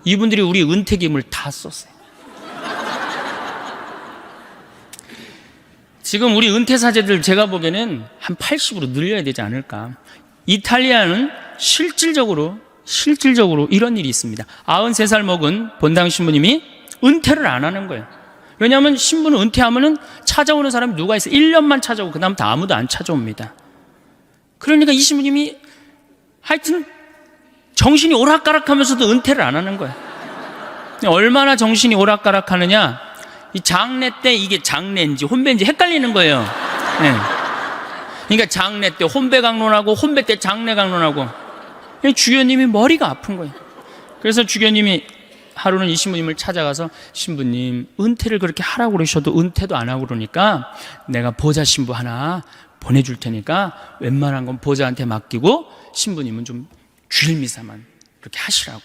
이분들이 우리 은퇴금을 다 썼어요. 지금 우리 은퇴사제들 제가 보기에는 한 80으로 늘려야 되지 않을까. 이탈리아는 실질적으로 이런 일이 있습니다. 93살 먹은 본당 신부님이 은퇴를 안 하는 거예요. 왜냐하면 신부는 은퇴하면은 찾아오는 사람이 누가 있어요? 1년만 찾아오고 그 다음부터 아무도 안 찾아옵니다. 그러니까 이 신부님이 하여튼 정신이 오락가락하면서도 은퇴를 안 하는 거예요. 얼마나 정신이 오락가락하느냐. 이 장례 때 이게 장례인지 혼배인지 헷갈리는 거예요. 네. 그러니까 장례 때 혼배 강론하고 혼배 때 장례 강론하고 주교님이 머리가 아픈 거예요. 그래서 주교님이 하루는 이 신부님을 찾아가서 신부님, 은퇴를 그렇게 하라고 그러셔도 은퇴도 안 하고 그러니까 내가 보좌 신부 하나 보내줄 테니까 웬만한 건 보좌한테 맡기고 신부님은 좀 주일미사만 그렇게 하시라고.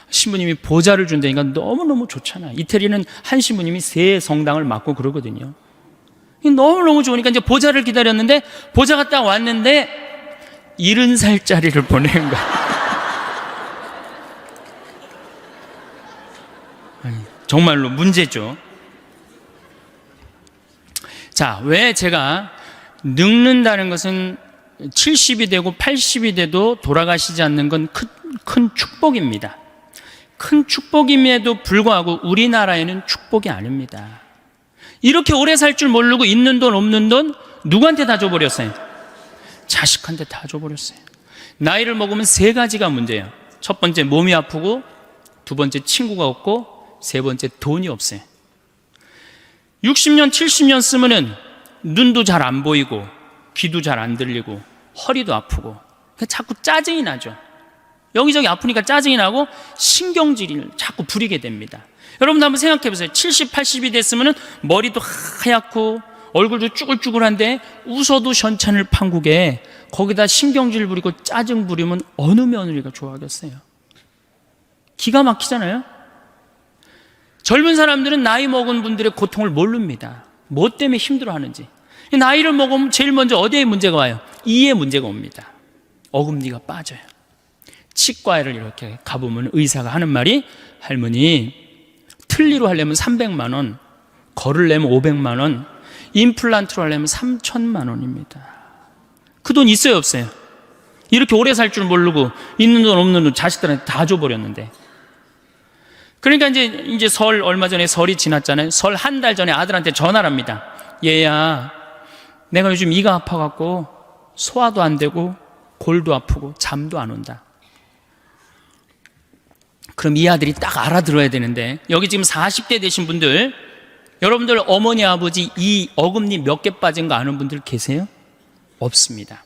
신부님이 보좌를 준다니까 너무너무 좋잖아. 이태리는 한 신부님이 3 성당을 맡고 그러거든요. 너무너무 좋으니까 이제 보좌를 기다렸는데 보좌가 딱 왔는데 70살짜리를 보낸 거야. 정말로 문제죠. 자, 왜 제가 늙는다는 것은 70이 되고 80이 돼도 돌아가시지 않는 건 큰 축복입니다. 큰 축복임에도 불구하고 우리나라에는 축복이 아닙니다. 이렇게 오래 살 줄 모르고 있는 돈 없는 돈 누구한테 다 줘버렸어요? 자식한테 다 줘버렸어요. 나이를 먹으면 3가지가 문제예요. 첫 번째 몸이 아프고, 두 번째 친구가 없고, 세 번째 돈이 없어요. 60년 70년 쓰면은 눈도 잘 안 보이고 귀도 잘 안 들리고 허리도 아프고 자꾸 짜증이 나죠. 여기저기 아프니까 짜증이 나고 신경질을 자꾸 부리게 됩니다. 여러분도 한번 생각해 보세요. 70, 80이 됐으면 머리도 하얗고 얼굴도 쭈글쭈글한데 웃어도 현찬을 판국에 거기다 신경질 부리고 짜증 부리면 어느 며느리가 좋아하겠어요? 기가 막히잖아요. 젊은 사람들은 나이 먹은 분들의 고통을 모릅니다. 뭐 때문에 힘들어하는지. 나이를 먹으면 제일 먼저 어디에 문제가 와요? 이에 문제가 옵니다. 어금니가 빠져요. 치과를 이렇게 가보면 의사가 하는 말이, 할머니 틀니로 하려면 300만 원, 걸으려면 500만 원, 임플란트로 하려면 3천만 원입니다. 그 돈 있어요, 없어요? 이렇게 오래 살 줄 모르고 있는 돈 없는 돈 자식들한테 다 줘버렸는데. 그러니까 이제 설, 얼마 전에 설이 지났잖아요. 설 한 달 전에 아들한테 전화를 합니다. 얘야, 내가 요즘 이가 아파갖고 소화도 안 되고 골도 아프고 잠도 안 온다. 그럼 이 아들이 딱 알아들어야 되는데, 여기 지금 40대 되신 분들, 여러분들 어머니 아버지 이 어금니 몇 개 빠진 거 아는 분들 계세요? 없습니다.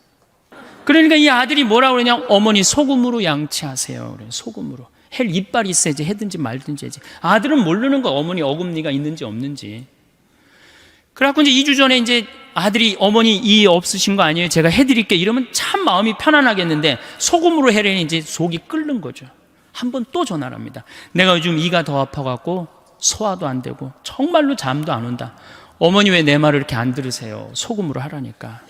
그러니까 이 아들이 뭐라고 그러냐, 어머니 소금으로 양치하세요. 그래, 소금으로. 헬 이빨이 있어야지 해든지 말든지 해야지. 아들은 모르는 거, 어머니 어금니가 있는지 없는지. 그래갖고 이제 2주 전에 이제 아들이 어머니 이 없으신 거 아니에요? 제가 해드릴게. 이러면 참 마음이 편안하겠는데, 소금으로 해려니 이제 속이 끓는 거죠. 한 번 또 전화를 합니다. 내가 요즘 이가 더 아파갖고 소화도 안 되고 정말로 잠도 안 온다. 어머니 왜 내 말을 이렇게 안 들으세요? 소금으로 하라니까.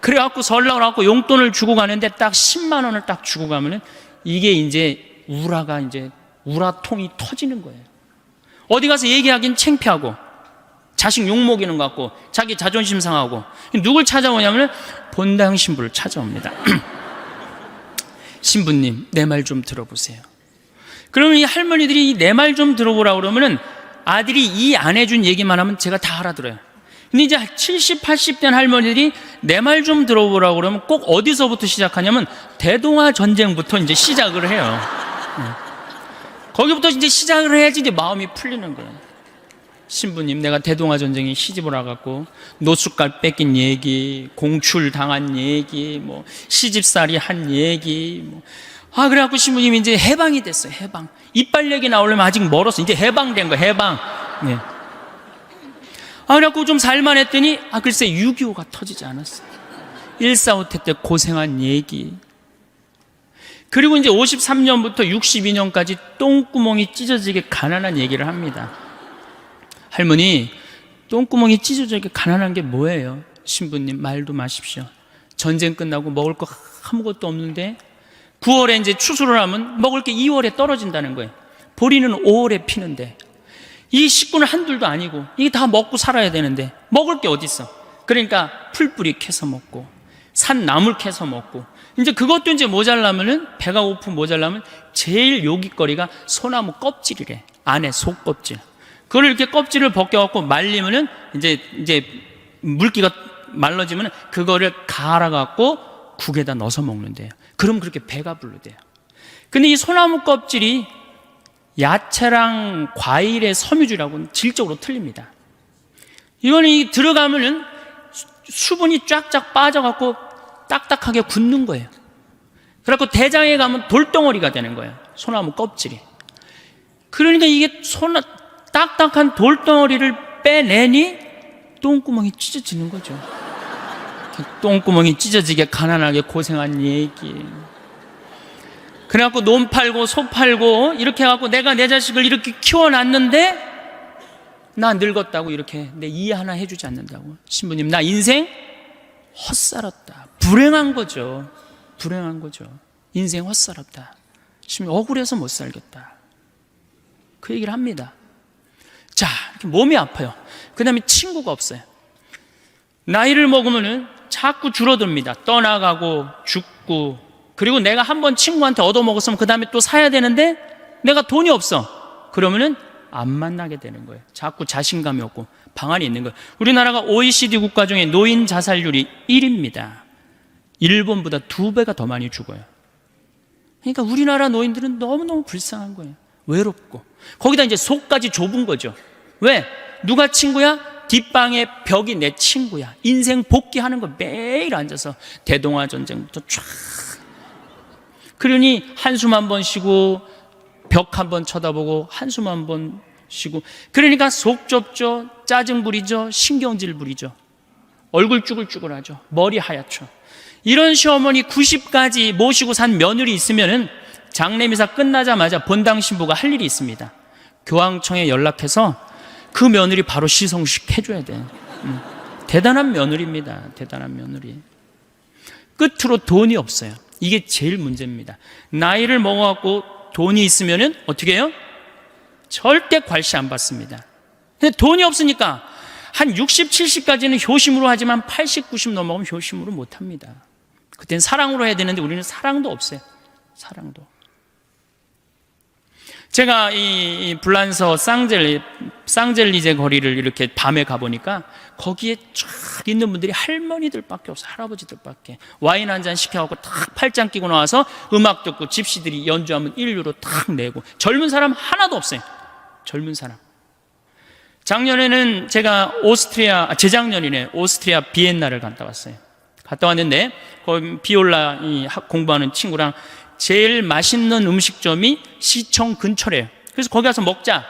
그래갖고 설날 갖고 용돈을 주고 가는데 딱 10만 원을 딱 주고 가면은 이게 이제 우라통이 터지는 거예요. 어디 가서 얘기하긴 창피하고, 자식 욕먹이는 것 같고, 자기 자존심 상하고. 누굴 찾아오냐면 본당 신부를 찾아옵니다. 신부님, 내 말 좀 들어보세요. 그러면 이 할머니들이 내 말 좀 들어보라고 그러면은 아들이 이 안 해준 얘기만 하면 제가 다 알아들어요. 근데 이제 70, 80대 할머니들이 내 말 좀 들어보라고 그러면 꼭 어디서부터 시작하냐면 대동아 전쟁부터 이제 시작을 해요. 거기부터 이제 시작을 해야지 이제 마음이 풀리는 거예요. 신부님, 내가 대동아 전쟁에 시집을 와갖고 노숙갈 뺏긴 얘기, 공출 당한 얘기, 뭐 시집살이 한 얘기, 그래갖고 신부님이 이제 해방이 됐어요. 해방. 이빨 얘기 나오려면 아직 멀었어. 이제 해방된 거예요. 해방. 네. 그래갖고 좀 살만했더니 글쎄 6.25가 터지지 않았어요. 1.45 때 고생한 얘기. 그리고 이제 53년부터 62년까지 똥구멍이 찢어지게 가난한 얘기를 합니다. 할머니, 똥구멍이 찢어지게 가난한 게 뭐예요? 신부님, 말도 마십시오. 전쟁 끝나고 먹을 거 아무것도 없는데 9월에 이제 추수를 하면 먹을 게 2월에 떨어진다는 거예요. 보리는 5월에 피는데, 이 식구는 한둘도 아니고 이게 다 먹고 살아야 되는데 먹을 게 어디 있어? 그러니까 풀뿌리 캐서 먹고 산 나물 캐서 먹고, 이제 그것도 이제 모자라면은, 배가 고프 모자라면 제일 요깃거리가 소나무 껍질이래. 안에 속껍질. 그걸 이렇게 껍질을 벗겨갖고 말리면은 이제 물기가 말라지면 그거를 갈아갖고 국에다 넣어서 먹는데요. 그럼 그렇게 배가 부르대요. 근데 이 소나무 껍질이 야채랑 과일의 섬유질하고는 질적으로 틀립니다. 이거는 들어가면은 수분이 쫙쫙 빠져갖고 딱딱하게 굳는 거예요. 그래갖고 대장에 가면 돌덩어리가 되는 거예요. 소나무 껍질이. 그러니까 이게 딱딱한 돌덩어리를 빼내니 똥구멍이 찢어지는 거죠. 똥구멍이 찢어지게 가난하게 고생한 얘기. 그래갖고 논 팔고 소 팔고 이렇게 해갖고 내가 내 자식을 이렇게 키워놨는데 나 늙었다고 이렇게 내 이해 하나 해주지 않는다고. 신부님, 나 인생 헛살았다. 불행한 거죠. 불행한 거죠. 인생 헛살았다. 신부님, 억울해서 못 살겠다. 그 얘기를 합니다. 자, 이렇게 몸이 아파요. 그 다음에 친구가 없어요. 나이를 먹으면은 자꾸 줄어듭니다. 떠나가고 죽고. 그리고 내가 한번 친구한테 얻어먹었으면 그 다음에 또 사야 되는데 내가 돈이 없어. 그러면은 안 만나게 되는 거예요. 자꾸 자신감이 없고 방안이 있는 거예요. 우리나라가 OECD 국가 중에 노인 자살률이 1위입니다. 일본보다 2배가 더 많이 죽어요. 그러니까 우리나라 노인들은 너무너무 불쌍한 거예요. 외롭고. 거기다 이제 속까지 좁은 거죠. 왜? 누가 친구야? 뒷방의 벽이 내 친구야. 인생 복귀하는 거 매일 앉아서 대동아 전쟁부터 쫙. 그러니 한숨 한 번 쉬고 벽 한 번 쳐다보고 한숨 한 번 쉬고, 그러니까 속 좁죠. 짜증 부리죠. 신경질 부리죠. 얼굴 쭈글쭈글하죠. 머리 하얗죠. 이런 시어머니 90까지 모시고 산 며느리 있으면은 장례미사 끝나자마자 본당 신부가 할 일이 있습니다. 교황청에 연락해서 그 며느리 바로 시성식 해줘야 돼. 대단한 며느리입니다. 대단한 며느리. 끝으로 돈이 없어요. 이게 제일 문제입니다. 나이를 먹어갖고 돈이 있으면은 어떻게 해요? 절대 괄시 안 받습니다. 근데 돈이 없으니까 한 60, 70까지는 효심으로 하지만 80, 90 넘어가면 효심으로 못 합니다. 그땐 사랑으로 해야 되는데 우리는 사랑도 없어요. 사랑도. 제가 이 불란서 쌍젤리제 거리를 이렇게 밤에 가보니까 거기에 쫙 있는 분들이 할머니들밖에 없어요. 할아버지들밖에. 와인 한 잔 시켜갖고 탁 팔짱 끼고 나와서 음악 듣고 집시들이 연주하면 1유로 탁 내고, 젊은 사람 하나도 없어요. 젊은 사람. 작년에는 제가 재작년이네, 오스트리아 비엔나를 갔다 왔어요. 갔다 왔는데 거기 비올라 공부하는 친구랑 제일 맛있는 음식점이 시청 근처래요. 그래서 거기 가서 먹자.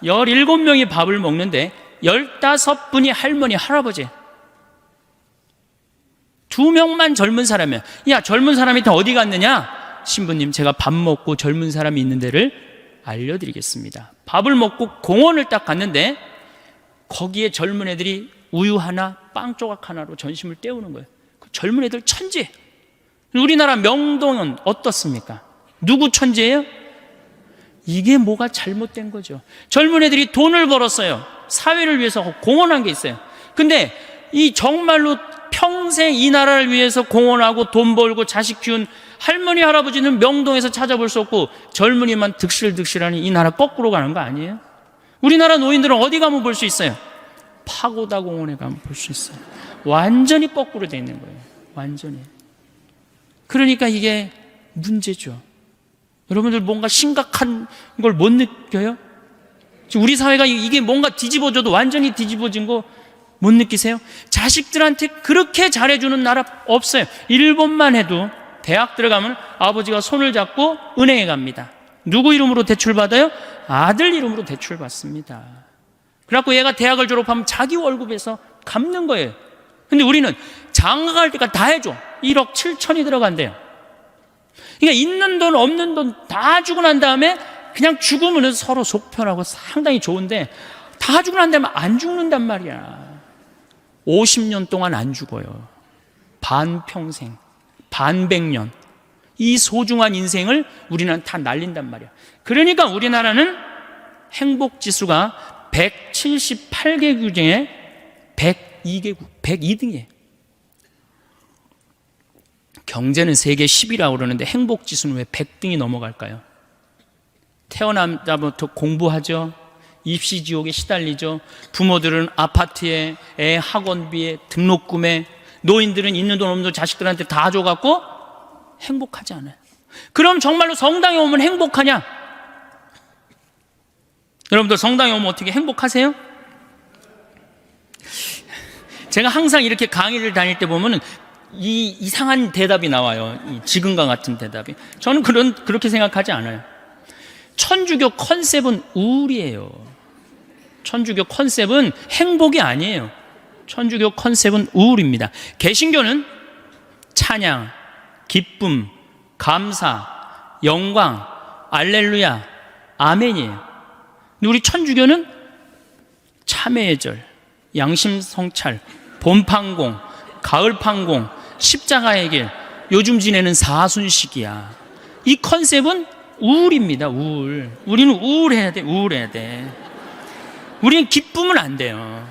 17명이 밥을 먹는데 15분이 할머니, 할아버지. 2명만 젊은 사람이야. 야, 젊은 사람이 다 어디 갔느냐? 신부님, 제가 밥 먹고 젊은 사람이 있는 데를 알려드리겠습니다. 밥을 먹고 공원을 딱 갔는데 거기에 젊은 애들이 우유 하나, 빵 조각 하나로 전심을 때우는 거예요. 그 젊은 애들 천재. 우리나라 명동은 어떻습니까? 누구 천재예요? 이게 뭐가 잘못된 거죠. 젊은 애들이 돈을 벌었어요. 사회를 위해서 공헌한 게 있어요. 근데 이 정말로 평생 이 나라를 위해서 공헌하고 돈 벌고 자식 키운 할머니, 할아버지는 명동에서 찾아볼 수 없고 젊은이만 득실득실하니 이 나라 거꾸로 가는 거 아니에요? 우리나라 노인들은 어디 가면 볼 수 있어요? 파고다 공원에 가면 볼 수 있어요. 완전히 거꾸로 돼 있는 거예요. 완전히. 그러니까 이게 문제죠. 여러분들 뭔가 심각한 걸 못 느껴요? 지금 우리 사회가 이게 뭔가 뒤집어져도 완전히 뒤집어진 거 못 느끼세요? 자식들한테 그렇게 잘해주는 나라 없어요. 일본만 해도 대학 들어가면 아버지가 손을 잡고 은행에 갑니다. 누구 이름으로 대출받아요? 아들 이름으로 대출받습니다. 그래갖고 얘가 대학을 졸업하면 자기 월급에서 갚는 거예요. 근데 우리는 장가갈 때까지 다 해줘. 1억 7천이 들어간대요. 그러니까 있는 돈 없는 돈 다 주고 난 다음에 그냥 죽으면 서로 속편하고 상당히 좋은데 다 주고 난 다음에 안 죽는단 말이야. 50년 동안 안 죽어요. 반평생, 반백년. 이 소중한 인생을 우리는 다 날린단 말이야. 그러니까 우리나라는 행복지수가 178개국 중에 102등이에요. 경제는 세계 10위라고 그러는데 행복지수는 왜 100등이 넘어갈까요? 태어나자부터 공부하죠. 입시지옥에 시달리죠. 부모들은 아파트에, 애 학원비에, 등록금에, 노인들은 있는 돈 없는 돈 자식들한테 다 줘갖고 행복하지 않아요. 그럼 정말로 성당에 오면 행복하냐? 여러분들 성당에 오면 어떻게 행복하세요? 제가 항상 이렇게 강의를 다닐 때 보면은 이 이상한 대답이 나와요. 이 지금과 같은 대답이. 저는 그렇게 생각하지 않아요. 천주교 컨셉은 우울이에요. 천주교 컨셉은 행복이 아니에요. 천주교 컨셉은 우울입니다. 개신교는 찬양, 기쁨, 감사, 영광, 알렐루야, 아멘이에요. 근데 우리 천주교는 참회의 절, 양심성찰, 봄판공, 가을판공, 십자가의 길, 요즘 지내는 사순식이야. 이 컨셉은 우울입니다. 우울. 우리는 우울해야 돼. 우울해야 돼. 우리는 기쁘면 안 돼요.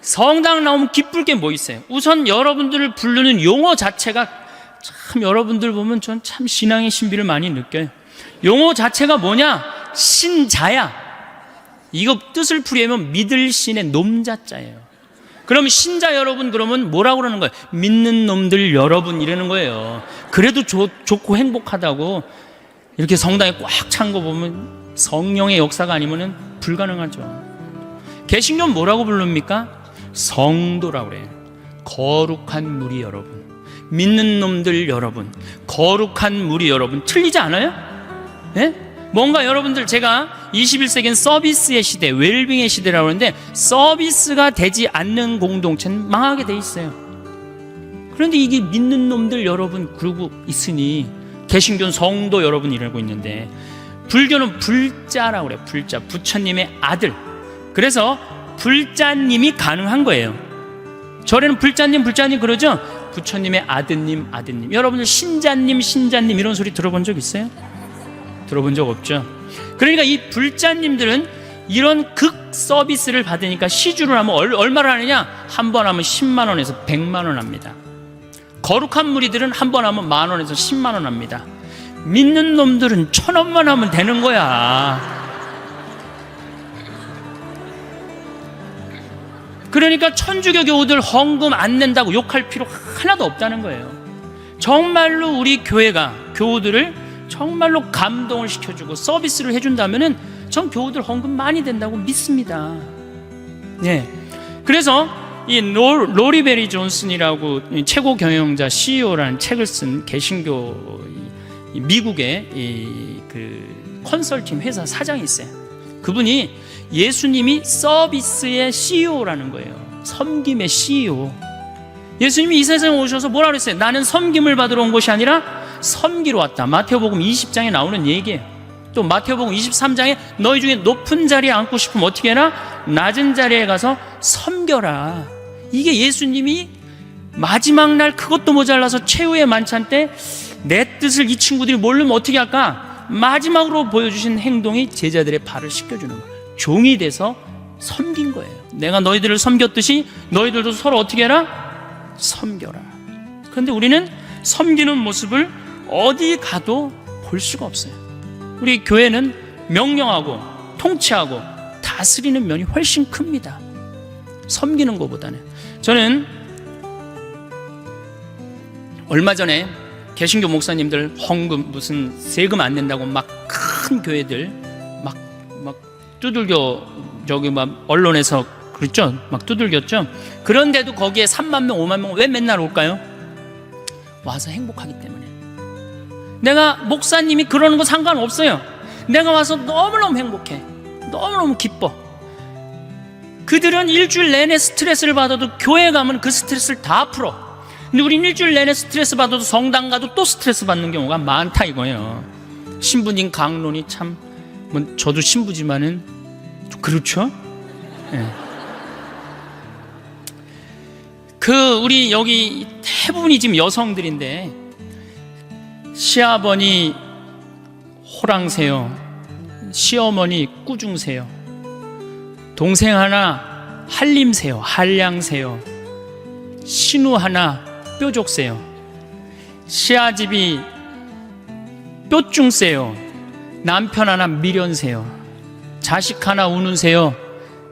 성당 나오면 기쁠 게 뭐 있어요? 우선 여러분들을 부르는 용어 자체가 참, 여러분들 보면 전 참 신앙의 신비를 많이 느껴요. 용어 자체가 뭐냐? 신자야. 이거 뜻을 풀이하면 믿을 신의 놈자자예요. 그러면 신자 여러분, 그러면 뭐라고 그러는 거예요? 믿는 놈들 여러분 이러는 거예요. 그래도 좋고 행복하다고. 이렇게 성당에 꽉 찬 거 보면 성령의 역사가 아니면 불가능하죠. 개신교는 뭐라고 부릅니까? 성도라고 그래요. 거룩한 무리 여러분, 믿는 놈들 여러분, 거룩한 무리 여러분. 틀리지 않아요? 예? 뭔가 여러분들, 제가 21세기는 서비스의 시대, 웰빙의 시대라고 하는데 서비스가 되지 않는 공동체는 망하게 돼 있어요. 그런데 이게 믿는 놈들 여러분 그러고 있으니 개신교는 성도 여러분 이러고 있는데, 불교는 불자라고 그래요. 불자, 부처님의 아들. 그래서 불자님이 가능한 거예요. 절에는 불자님 그러죠? 부처님의 아드님. 여러분들 신자님 이런 소리 들어본 적 있어요? 들어본 적 없죠? 그러니까 이 불자님들은 이런 극 서비스를 받으니까 시주를 하면 얼마를 하느냐? 한 번 하면 10만 원에서 100만 원 합니다. 거룩한 무리들은 한 번 하면 10,000원에서 10만 원 합니다. 믿는 놈들은 1,000원만 하면 되는 거야. 그러니까 천주교 교우들 헌금 안 낸다고 욕할 필요 하나도 없다는 거예요. 정말로 우리 교회가 교우들을 정말로 감동을 시켜주고 서비스를 해준다면은 전 교우들 헌금 많이 된다고 믿습니다. 네. 그래서 이 로리 베리 존슨이라고 최고 경영자 CEO라는 책을 쓴 개신교 미국의 그 컨설팅 회사 사장이 있어요. 그분이 예수님이 서비스의 CEO라는 거예요. 섬김의 CEO. 예수님이 이 세상에 오셔서 뭐라 그랬어요? 나는 섬김을 받으러 온 것이 아니라 섬기러 왔다. 마태복음 20장에 나오는 얘기예요. 또 마태복음 23장에 너희 중에 높은 자리에 앉고 싶으면 어떻게 해라? 낮은 자리에 가서 섬겨라. 이게 예수님이 마지막 날 그것도 모자라서 최후의 만찬 때 내 뜻을 이 친구들이 모르면 어떻게 할까? 마지막으로 보여주신 행동이 제자들의 발을 씻겨주는 거예요. 종이 돼서 섬긴 거예요. 내가 너희들을 섬겼듯이 너희들도 서로 어떻게 해라? 섬겨라. 그런데 우리는 섬기는 모습을 어디 가도 볼 수가 없어요. 우리 교회는 명령하고 통치하고 다스리는 면이 훨씬 큽니다. 섬기는 것보다는. 저는 얼마 전에 개신교 목사님들 헌금 무슨 세금 안 낸다고 막 큰 교회들 막 두들겨 저기 막 언론에서 그랬죠. 막 두들겼죠. 그런데도 거기에 3만 명, 5만 명 왜 맨날 올까요? 와서 행복하기 때문에. 내가 목사님이 그러는 거 상관없어요. 내가 와서 너무너무 행복해. 너무너무 기뻐. 그들은 일주일 내내 스트레스를 받아도 교회 가면 그 스트레스를 다 풀어. 근데 우린 일주일 내내 스트레스 받아도 성당 가도 또 스트레스 받는 경우가 많다 이거예요. 신부님 강론이 참, 뭐 저도 신부지만은 좀 그렇죠? 네. 우리 여기 대부분이 지금 여성들인데 시아버니 호랑새요, 시어머니 꾸중새요, 동생 하나 한림새요, 한량새요, 신우 하나 뾰족새요, 시아집이 뾰중새요, 남편 하나 미련새요, 자식 하나 우는새요,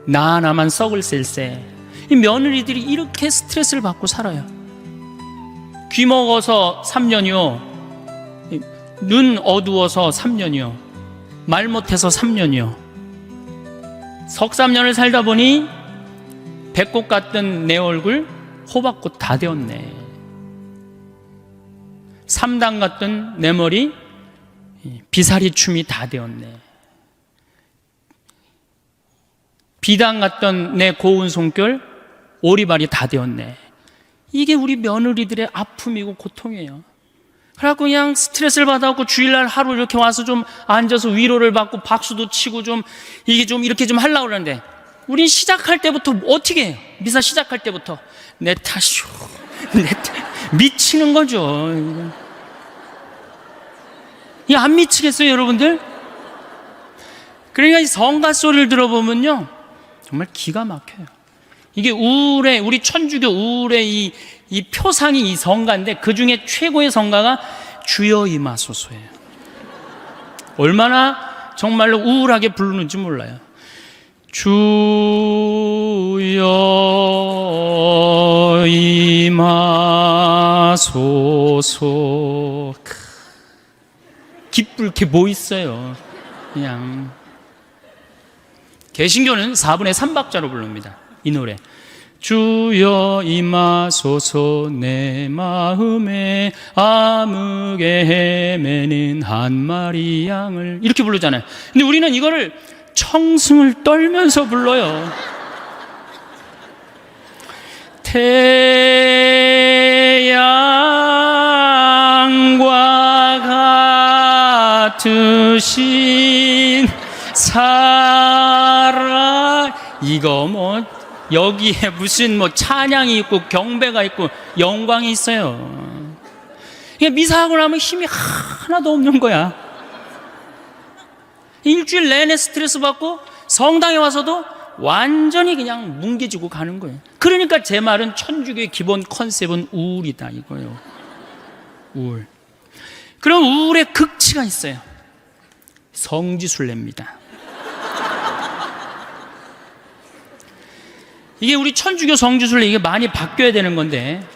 나 하나만 썩을 셀새. 이 며느리들이 이렇게 스트레스를 받고 살아요. 귀 먹어서 3년이요, 눈 어두워서 3년이요, 말 못해서 3년이요. 석삼년을 살다 보니 배꼽 같던 내 얼굴 호박꽃 다 되었네. 3단 같던 내 머리 비사리 춤이 다 되었네. 비단 같던 내 고운 손결 오리발이 다 되었네. 이게 우리 며느리들의 아픔이고 고통이에요. 그래갖고 그냥 스트레스를 받아갖고 주일날 하루 이렇게 와서 좀 앉아서 위로를 받고 박수도 치고 좀 이게 좀 이렇게 좀 하려고 그러는데 우린 시작할 때부터 어떻게 해요? 미사 시작할 때부터 내 탓이요, 내 탓. 미치는 거죠. 이게 안 미치겠어요, 여러분들? 그러니까 이 성가 소리를 들어보면요, 정말 기가 막혀요. 이게 우울의, 우리 천주교 우울의 이 표상이 이 성가인데 그 중에 최고의 성가가 주여 임하소서예요. 얼마나 정말로 우울하게 부르는지 몰라요. 주여 임하소서. 기쁠 게 뭐 있어요. 그냥 개신교는 4분의 3박자로 부릅니다. 이 노래. 주여 임하소서 내 마음에 아무게 헤매는 한 마리 양을, 이렇게 부르잖아요. 근데 우리는 이거를 청승을 떨면서 불러요. 태양과 같으신 사랑, 이거 뭐 여기에 무슨 뭐 찬양이 있고 경배가 있고 영광이 있어요. 미사하고 나면 힘이 하나도 없는 거야. 일주일 내내 스트레스 받고 성당에 와서도 완전히 그냥 뭉개지고 가는 거예요. 그러니까 제 말은 천주교의 기본 컨셉은 우울이다 이거예요. 우울. 그런 우울의 극치가 있어요. 성지순례입니다. 이게 우리 천주교 성지순례 이게 많이 바뀌어야 되는 건데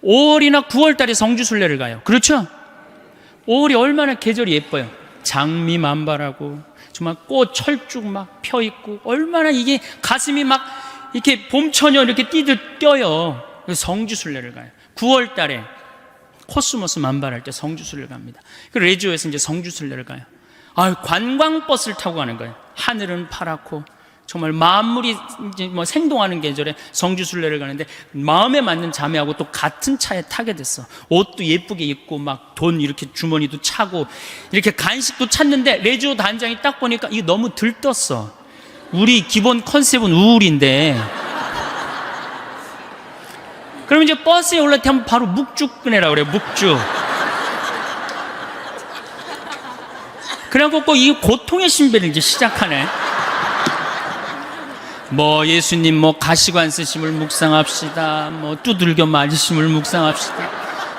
5월이나 9월 달에 성지순례를 가요. 그렇죠? 5월이 얼마나 계절이 예뻐요. 장미 만발하고 정말 꽃 철쭉 막 펴 있고 얼마나 이게 가슴이 막 이렇게 봄처녀 이렇게 뛰어요. 그래서 성지순례를 가요. 9월 달에 코스모스 만발할 때 성지순례를 갑니다. 그 레지오에서 이제 성지순례를 가요. 관광버스를 타고 가는 거예요. 하늘은 파랗고 정말 만물이 이제 뭐 생동하는 계절에 성지순례를 가는데 마음에 맞는 자매하고 또 같은 차에 타게 됐어. 옷도 예쁘게 입고 막 돈 이렇게 주머니도 차고 이렇게 간식도 찾는데 레지오 단장이 딱 보니까 이게 너무 들떴어. 우리 기본 컨셉은 우울인데. 그럼 이제 버스에 올라올 때 하면 바로 묵죽 꺼내라 그래. 묵죽. 그래갖고 꼭 이 고통의 신비를 이제 시작하네. 뭐 예수님 뭐 가시관 쓰심을 묵상합시다. 뭐 두들겨 맞으심을 묵상합시다.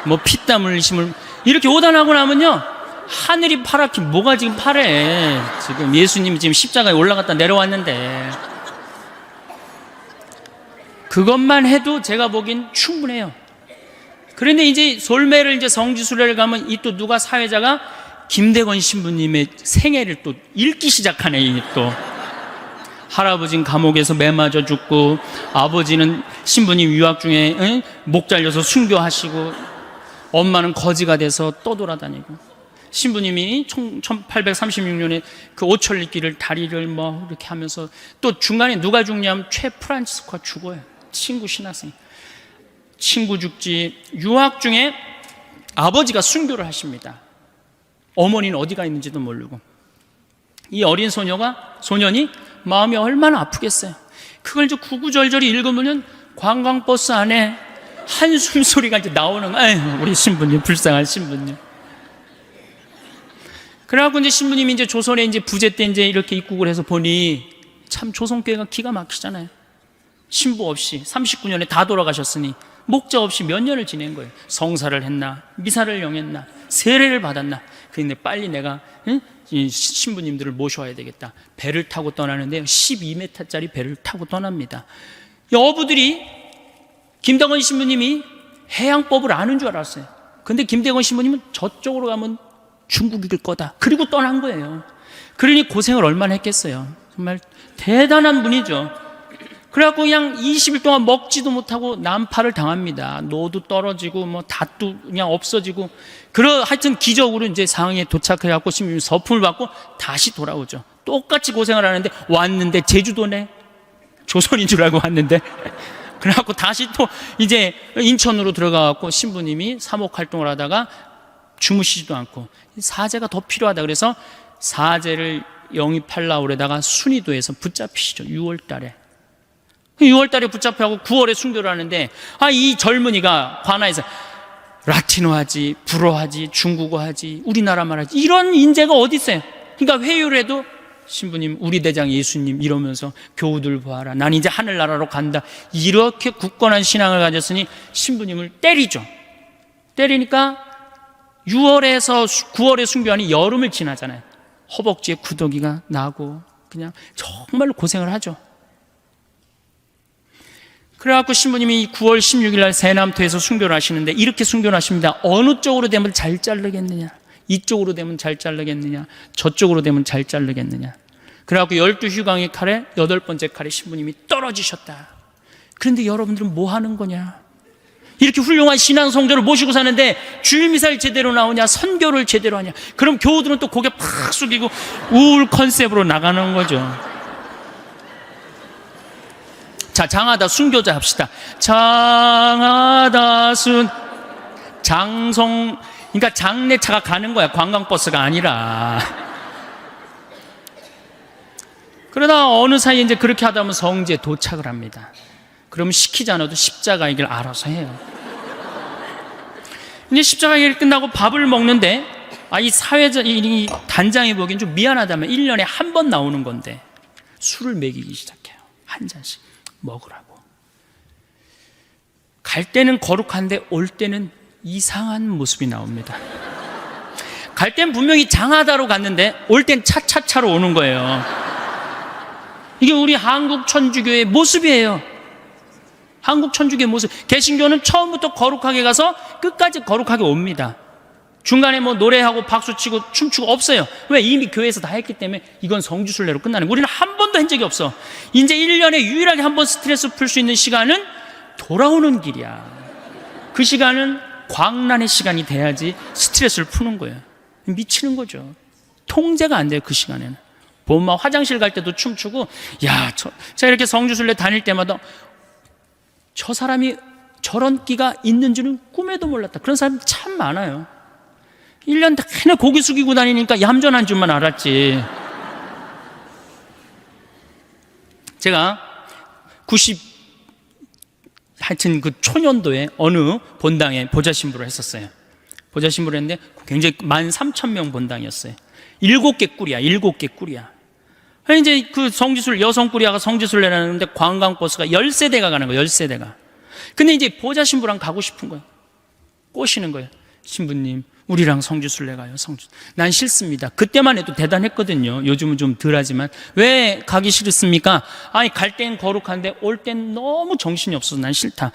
뭐 피땀 흘리심을 이렇게 오단하고 나면요 하늘이 파랗게 뭐가 지금 파래. 지금 예수님이 지금 십자가에 올라갔다 내려왔는데 그것만 해도 제가 보기엔 충분해요. 그런데 이제 솔매를 이제 성지순례를 가면 이 또 누가 사회자가 김대건 신부님의 생애를 또 읽기 시작하네. 이 또 할아버지는 감옥에서 매 맞아 죽고 아버지는 신부님 유학 중에 목 잘려서 순교하시고 엄마는 거지가 돼서 떠돌아다니고 신부님이 1836년에 그 오천리길을 다리를 뭐 이렇게 하면서 또 중간에 누가 죽냐면 최 프란치스코가 죽어요. 친구 신학생 친구 죽지. 유학 중에 아버지가 순교를 하십니다. 어머니는 어디가 있는지도 모르고 이 어린 소년이 마음이 얼마나 아프겠어요. 그걸 이제 구구절절히 읽으면 관광버스 안에 한숨 소리가 이제 나오는 거예요. 아유, 우리 신부님, 불쌍한 신부님. 그래갖고 이제 신부님이 이제 조선에 이제 부재 때 이제 이렇게 입국을 해서 보니 참 조선교회가 기가 막히잖아요. 신부 없이 39년에 다 돌아가셨으니 목자 없이 몇 년을 지낸 거예요. 성사를 했나, 미사를 영했나, 세례를 받았나. 그런데 빨리 내가 이 신부님들을 모셔와야 되겠다. 배를 타고 떠나는데 12m짜리 배를 타고 떠납니다. 이 어부들이 김대건 신부님이 해양법을 아는 줄 알았어요. 근데 김대건 신부님은 저쪽으로 가면 중국일 거다. 그리고 떠난 거예요. 그러니 고생을 얼마나 했겠어요. 정말 대단한 분이죠. 그래갖고 그냥 20일 동안 먹지도 못하고 난파를 당합니다. 노도 떨어지고 뭐 닷도 그냥 없어지고 하여튼 기적으로 이제 상황에 도착해갖고 신부님 서품을 받고 다시 돌아오죠. 똑같이 고생을 하는데 왔는데 제주도네. 조선인 줄 알고 왔는데 그래갖고 다시 또 이제 인천으로 들어가갖고 신부님이 사목 활동을 하다가 주무시지도 않고 사제가 더 필요하다 그래서 사제를 영입하려고 그러다가 순위도에서 붙잡히시죠. 6월 달에 6월 달에 붙잡혀하고 9월에 순교를 하는데 이 젊은이가 관아에서 라틴어 하지, 불어 하지, 중국어 하지, 우리나라 말 하지 이런 인재가 어디 있어요. 그러니까 회유를 해도 신부님 우리 대장 예수님 이러면서 교우들 보아라 난 이제 하늘나라로 간다 이렇게 굳건한 신앙을 가졌으니 신부님을 때리죠. 때리니까 6월에서 9월에 순교하니 여름을 지나잖아요. 허벅지에 구더기가 나고 그냥 정말로 고생을 하죠. 그래갖고 신부님이 9월 16일 날 세남토에서 순교를 하시는데 이렇게 순교를 하십니다. 어느 쪽으로 되면 잘 자르겠느냐, 이쪽으로 되면 잘 자르겠느냐, 저쪽으로 되면 잘 자르겠느냐. 그래갖고 12휴강의 칼에 8번째 칼에 신부님이 떨어지셨다. 그런데 여러분들은 뭐 하는 거냐? 이렇게 훌륭한 신앙 성도를 모시고 사는데 주일미사를 제대로 나오냐, 선교를 제대로 하냐. 그럼 교우들은 또 고개 팍 숙이고 우울 컨셉으로 나가는 거죠. 자, 장하다 순교자 합시다. 장하다 장송, 그러니까 장례차가 가는 거야. 관광버스가 아니라. 그러다 어느 사이에 이제 그렇게 하다 보면 성지에 도착을 합니다. 그러면 시키지 않아도 십자가 얘기를 알아서 해요. 이제 십자가 얘기를 끝나고 밥을 먹는데, 이 사회자, 이 단장이 보기엔 좀 미안하다면 1년에 한 번 나오는 건데, 술을 먹이기 시작해요. 한 잔씩. 먹으라고. 갈 때는 거룩한데 올 때는 이상한 모습이 나옵니다. 갈 땐 분명히 장하다로 갔는데 올 땐 차차차로 오는 거예요. 이게 우리 한국 천주교의 모습이에요. 한국 천주교의 모습. 개신교는 처음부터 거룩하게 가서 끝까지 거룩하게 옵니다. 중간에 뭐 노래하고 박수치고 춤추고 없어요. 왜? 이미 교회에서 다 했기 때문에 이건 성주순례로 끝나는 거예요. 우리는 한 번도 한 적이 없어. 이제 1년에 유일하게 한 번 스트레스 풀 수 있는 시간은 돌아오는 길이야. 그 시간은 광란의 시간이 돼야지 스트레스를 푸는 거예요. 미치는 거죠. 통제가 안 돼요. 그 시간에는. 보면 화장실 갈 때도 춤추고, 야, 제가 이렇게 성주순례 다닐 때마다 저 사람이 저런 끼가 있는 줄은 꿈에도 몰랐다. 그런 사람이 참 많아요. 1년 내내 고개 숙이고 다니니까 얌전한 줄만 알았지. 제가 하여튼 그 초년도에 어느 본당에 보좌신부를 했었어요. 보좌신부를 했는데 굉장히 13,000명 본당이었어요. 7개 꿀이야. 이제 그 성지순례, 여성 꾸리아가 성지순례를 하는데 관광버스가 10세대가 가는 거예요. 10세대가. 근데 이제 보좌신부랑 가고 싶은 거예요. 꼬시는 거예요. 신부님, 우리랑 성지순례 가요. 난 싫습니다. 그때만 해도 대단했거든요. 요즘은 좀 덜하지만. 왜 가기 싫습니까? 아니, 갈 땐 거룩한데 올 땐 너무 정신이 없어서 난 싫다.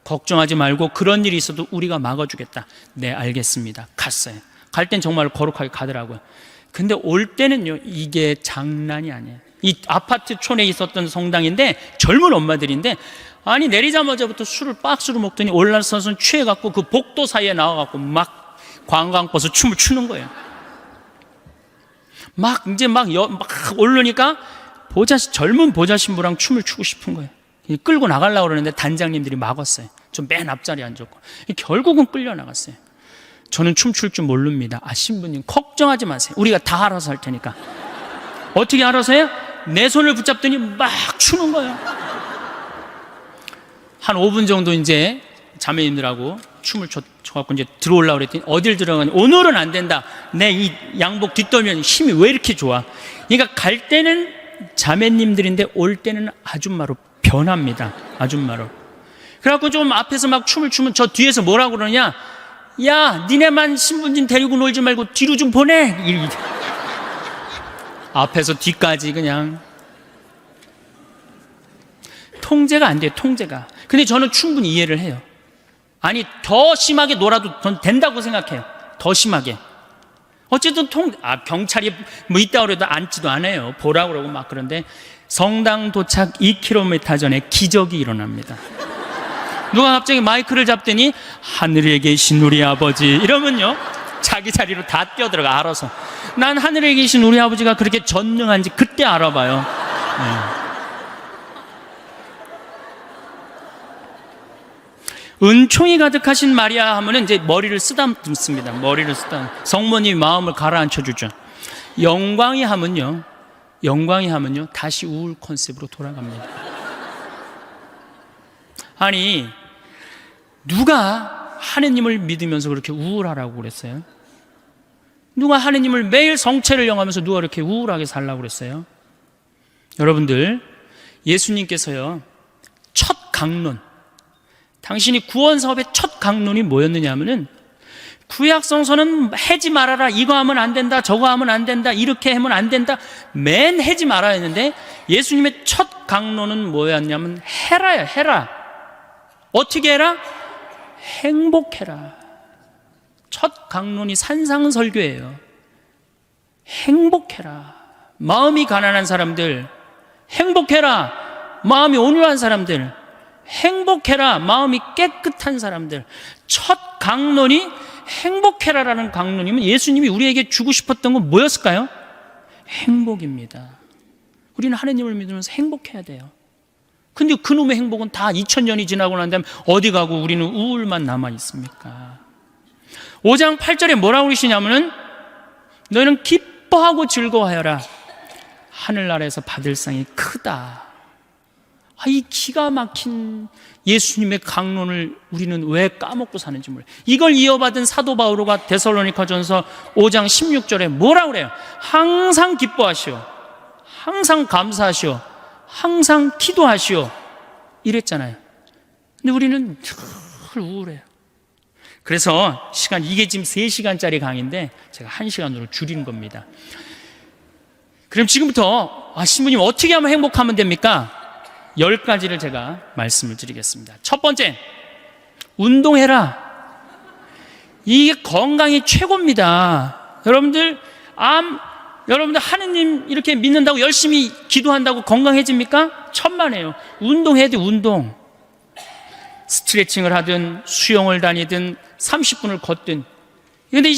걱정하지 말고 그런 일이 있어도 우리가 막아주겠다. 네, 알겠습니다. 갔어요. 갈 땐 정말 거룩하게 가더라고요. 근데 올 때는요, 이게 장난이 아니에요. 이 아파트 촌에 있었던 성당인데 젊은 엄마들인데, 아니 내리자마자부터 술을 박스로 먹더니 올라서서 취해갖고 그 복도 사이에 나와갖고 막 관광버스 춤을 추는 거예요. 막 오르니까 젊은 보좌신부랑 춤을 추고 싶은 거예요. 끌고 나가려고 그러는데 단장님들이 막았어요. 좀 맨 앞자리에 앉았고. 결국은 끌려 나갔어요. 저는 춤출 줄 모릅니다. 신부님 걱정하지 마세요. 우리가 다 알아서 할 테니까. 어떻게 알아서 해요? 내 손을 붙잡더니 막 추는 거예요. 한 5분 정도 이제 자매님들하고 춤을 춰갖고 이제 들어오려고 그랬더니 어딜 들어가니 오늘은 안 된다. 내 이 양복 뒷덜면 힘이 왜 이렇게 좋아? 그러니까 갈 때는 자매님들인데 올 때는 아줌마로 변합니다. 아줌마로. 그래갖고 좀 앞에서 막 춤을 추면 저 뒤에서 뭐라고 그러냐? 야, 니네만 신부님 데리고 놀지 말고 뒤로 좀 보내. 앞에서 뒤까지 그냥 통제가 안 돼요. 통제가. 근데 저는 충분히 이해를 해요. 아니, 더 심하게 놀아도 전 된다고 생각해요. 더 심하게. 어쨌든 경찰이 뭐 있다고 그래도 앉지도 않아요. 보라고 그러고 막. 그런데 성당 도착 2km 전에 기적이 일어납니다. 누가 갑자기 마이크를 잡더니 하늘에 계신 우리 아버지 이러면요, 자기 자리로 다 뛰어들어가. 알아서. 난 하늘에 계신 우리 아버지가 그렇게 전능한지 그때 알아봐요. 네. 은총이 가득하신 마리아 하면은 이제 머리를 쓰다듬습니다. 머리를 성모님 마음을 가라앉혀 주죠. 영광이 하면요 다시 우울 컨셉으로 돌아갑니다. 아니, 누가 하느님을 믿으면서 그렇게 우울하라고 그랬어요? 누가 하느님을 매일 성체를 영하면서 누가 그렇게 우울하게 살라고 그랬어요? 여러분들, 예수님께서요, 첫 강론, 당신이 구원 사업의 첫 강론이 뭐였느냐 하면은, 구약성서는 해지 말아라, 이거 하면 안 된다, 저거 하면 안 된다, 이렇게 하면 안 된다, 맨 해지 말아야 했는데, 예수님의 첫 강론은 뭐였냐면 해라야. 해라. 어떻게 해라? 행복해라. 첫 강론이 산상설교예요. 행복해라. 마음이 가난한 사람들 행복해라. 마음이 온유한 사람들 행복해라. 마음이 깨끗한 사람들. 첫 강론이 행복해라라는 강론이면 예수님이 우리에게 주고 싶었던 건 뭐였을까요? 행복입니다. 우리는 하나님을 믿으면서 행복해야 돼요. 근데 그놈의 행복은 다 2000년이 지나고 난 다음에 어디 가고 우리는 우울만 남아 있습니까? 5장 8절에 뭐라고 그러시냐면은, 너희는 기뻐하고 즐거워하여라. 하늘나라에서 받을 상이 크다. 이 기가 막힌 예수님의 강론을 우리는 왜 까먹고 사는지 몰라요. 이걸 이어받은 사도 바오로가 데살로니가전서 5장 16절에 뭐라고 그래요? 항상 기뻐하시오, 항상 감사하시오, 항상 기도하시오, 이랬잖아요. 근데 우리는 늘 우울해요. 그래서 이게 지금 3시간짜리 강의인데 제가 1시간으로 줄인 겁니다. 그럼 지금부터 신부님 어떻게 하면 행복하면 됩니까? 10가지를 제가 말씀을 드리겠습니다. 첫 번째, 운동해라. 이게 건강이 최고입니다. 여러분들 하느님 이렇게 믿는다고 열심히 기도한다고 건강해집니까? 천만에요. 운동해야 돼, 운동. 스트레칭을 하든 수영을 다니든 30분을 걷든. 근데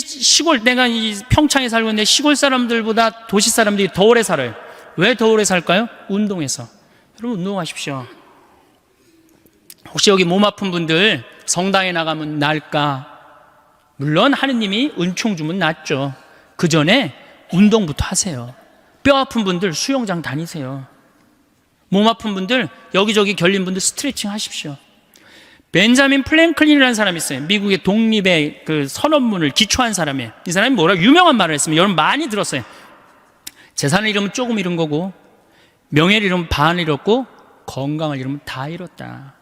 내가 이 평창에 살고 있는데 시골 사람들보다 도시 사람들이 더 오래 살아요. 왜 더 오래 살까요? 운동해서. 여러분, 운동하십시오. 혹시 여기 몸 아픈 분들 성당에 나가면 나을까? 물론 하느님이 은총 주면 낫죠. 그 전에 운동부터 하세요. 뼈 아픈 분들 수영장 다니세요. 몸 아픈 분들 여기저기 결린 분들 스트레칭 하십시오. 벤자민 플랭클린이라는 사람이 있어요. 미국의 독립의 그 선언문을 기초한 사람이에요. 이 사람이 뭐라 유명한 말을 했습니다. 여러분 많이 들었어요. 재산을 잃으면 조금 잃은 거고, 명예를 잃으면 반 잃었고, 건강을 잃으면 다 잃었다.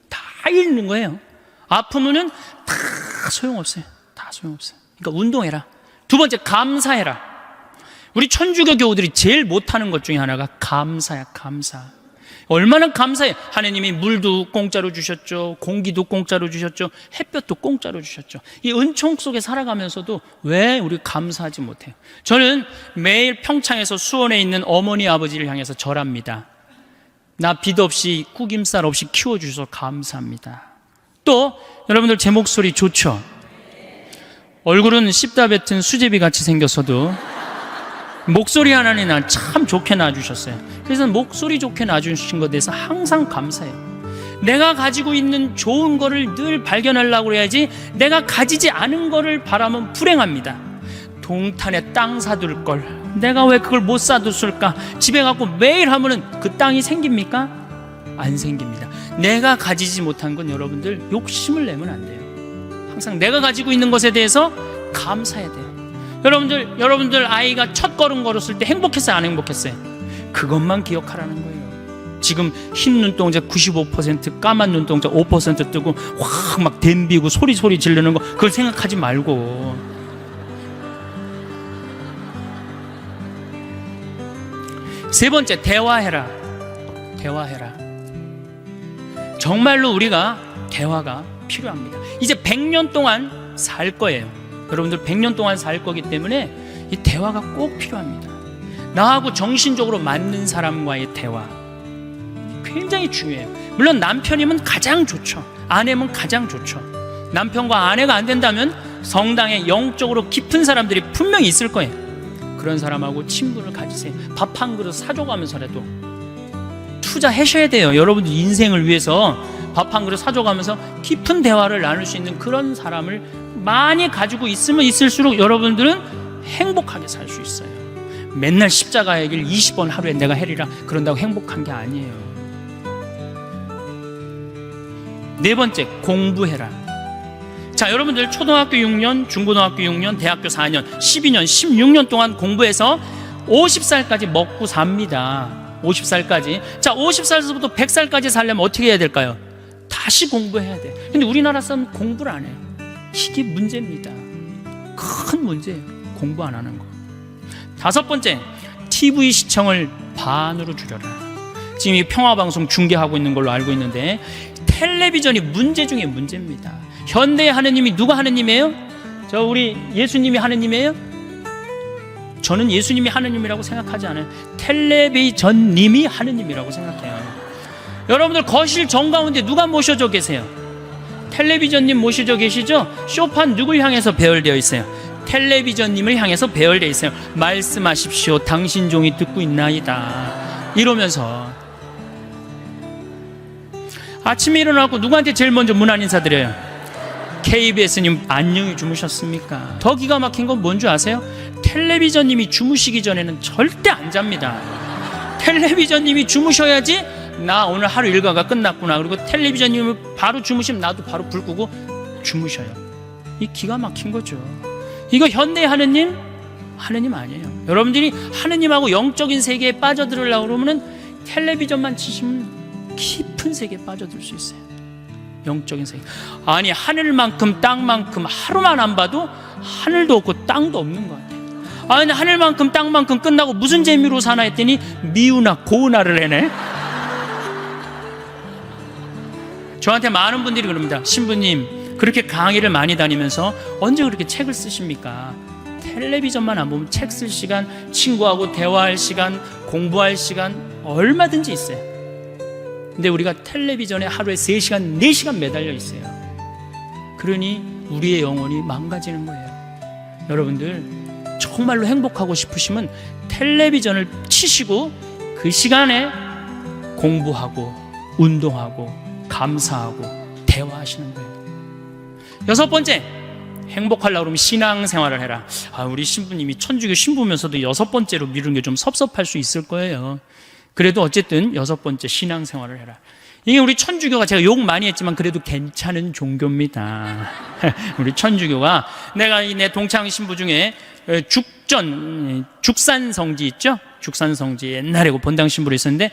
다 잃는 거예요. 아프면은 다 소용없어요. 다 소용없어요. 그러니까 운동해라. 두 번째, 감사해라. 우리 천주교 교우들이 제일 못하는 것 중에 하나가 감사야, 감사. 얼마나 감사해. 하나님이 물도 공짜로 주셨죠. 공기도 공짜로 주셨죠. 햇볕도 공짜로 주셨죠. 이 은총 속에 살아가면서도 왜 우리 감사하지 못해요? 저는 매일 평창에서 수원에 있는 어머니 아버지를 향해서 절합니다. 나 빚 없이 구김살 없이 키워주셔서 감사합니다. 또 여러분들 제 목소리 좋죠? 얼굴은 씹다 뱉은 수제비 같이 생겼어도 목소리 하나는 난 참 좋게 낳아주셨어요. 그래서 목소리 좋게 낳아주신 것에 대해서 항상 감사해요. 내가 가지고 있는 좋은 거를 늘 발견하려고 해야지, 내가 가지지 않은 거를 바라면 불행합니다. 동탄에 땅 사둘 걸 내가 왜 그걸 못 사뒀을까? 집에 갖고 매일 하면은 그 땅이 생깁니까? 안 생깁니다. 내가 가지지 못한 건 여러분들 욕심을 내면 안 돼요. 항상 내가 가지고 있는 것에 대해서 감사해야 돼요. 여러분들 아이가 첫 걸음 걸었을 때 행복했어요, 안 행복했어요? 그것만 기억하라는 거예요. 지금 흰 눈동자 95%, 까만 눈동자 5% 뜨고 확 막 댐비고 소리 지르는 거, 그걸 생각하지 말고. 세 번째, 대화해라. 대화해라. 정말로 우리가 대화가 필요합니다. 이제 100년 동안 살 거예요. 여러분들 100년 동안 살 거기 때문에 이 대화가 꼭 필요합니다. 나하고 정신적으로 맞는 사람과의 대화 굉장히 중요해요. 물론 남편이면 가장 좋죠. 아내면 가장 좋죠. 남편과 아내가 안 된다면 성당에 영적으로 깊은 사람들이 분명히 있을 거예요. 그런 사람하고 친분을 가지세요. 밥 한 그릇 사줘가면서라도 투자하셔야 돼요. 여러분들 인생을 위해서 밥 한 그릇 사줘가면서 깊은 대화를 나눌 수 있는 그런 사람을 많이 가지고 있으면 있을수록 여러분들은 행복하게 살 수 있어요. 맨날 십자가의 길 20번 하루에 내가 해리라 그런다고 행복한 게 아니에요. 네 번째, 공부해라. 자, 여러분들 초등학교 6년, 중고등학교 6년, 대학교 4년, 12년, 16년 동안 공부해서 50살까지 먹고 삽니다. 50살까지. 자, 50살부터 100살까지 살려면 어떻게 해야 될까요? 다시 공부해야 돼. 근데 우리나라 사람은 공부를 안 해요. 이게 문제입니다. 큰 문제예요. 공부 안 하는 거. 다섯 번째, TV 시청을 반으로 줄여라. 지금 이 평화방송 중계하고 있는 걸로 알고 있는데 텔레비전이 문제 중에 문제입니다. 현대의 하느님이 누가 하느님이에요? 우리 예수님이 하느님이에요? 저는 예수님이 하느님이라고 생각하지 않아요. 텔레비전님이 하느님이라고 생각해요. 여러분들 거실 정가운데 누가 모셔져 계세요? 텔레비전님 모셔져 계시죠? 쇼판 누굴 향해서 배열되어 있어요? 텔레비전님을 향해서 배열되어 있어요. 말씀하십시오. 당신 종이 듣고 있나이다. 이러면서 아침에 일어나고 누구한테 제일 먼저 문안 인사드려요? KBS님 안녕히 주무셨습니까? 더 기가 막힌 건 뭔 줄 아세요? 텔레비전님이 주무시기 전에는 절대 안 잡니다. 텔레비전님이 주무셔야지 나 오늘 하루 일과가 끝났구나. 그리고 텔레비전님을 바로 주무시면 나도 바로 불 끄고 주무셔요. 이 기가 막힌 거죠. 이거 현대의 하느님? 하느님 아니에요. 여러분들이 하느님하고 영적인 세계에 빠져들으려고 그러면 텔레비전만 치시면 깊은 세계에 빠져들 수 있어요. 영적인 세계. 아니, 하늘만큼 땅만큼 하루만 안 봐도 하늘도 없고 땅도 없는 것 같아요. 아니, 하늘만큼 땅만큼 끝나고 무슨 재미로 사나 했더니 미우나 고우나를 해네. 저한테 많은 분들이 그럽니다. 신부님, 그렇게 강의를 많이 다니면서 언제 그렇게 책을 쓰십니까? 텔레비전만 안 보면 책 쓸 시간, 친구하고 대화할 시간, 공부할 시간 얼마든지 있어요. 근데 우리가 텔레비전에 하루에 3시간, 4시간 매달려 있어요. 그러니 우리의 영혼이 망가지는 거예요. 여러분들, 정말로 행복하고 싶으시면 텔레비전을 치시고 그 시간에 공부하고 운동하고 감사하고 대화하시는 거예요. 6번째, 행복하려고 그러면 신앙생활을 해라. 우리 신부님이 천주교 신부면서도 6번째로 미루는 게 좀 섭섭할 수 있을 거예요. 그래도 어쨌든 6번째, 신앙생활을 해라. 이게 우리 천주교가, 제가 욕 많이 했지만 그래도 괜찮은 종교입니다. 우리 천주교가, 내가 내 동창 신부 중에 죽산성지 있죠? 죽산성지 옛날에 본당 신부로 있었는데,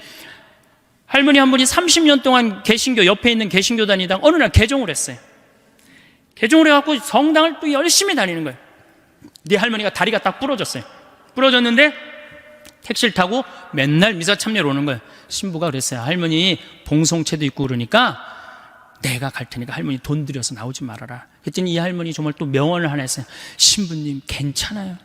할머니 한 분이 30년 동안 개신교, 옆에 있는 개신교 다니다가 어느 날 개종을 했어요. 개종을 해갖고 성당을 또 열심히 다니는 거예요. 네 할머니가 다리가 딱 부러졌어요. 부러졌는데 택시를 타고 맨날 미사 참여로 오는 거예요. 신부가 그랬어요. 할머니 봉송체도 있고 그러니까 내가 갈 테니까 할머니 돈 들여서 나오지 말아라. 그랬더니 이 할머니 정말 또 명언을 하나 했어요. 신부님, 괜찮아요.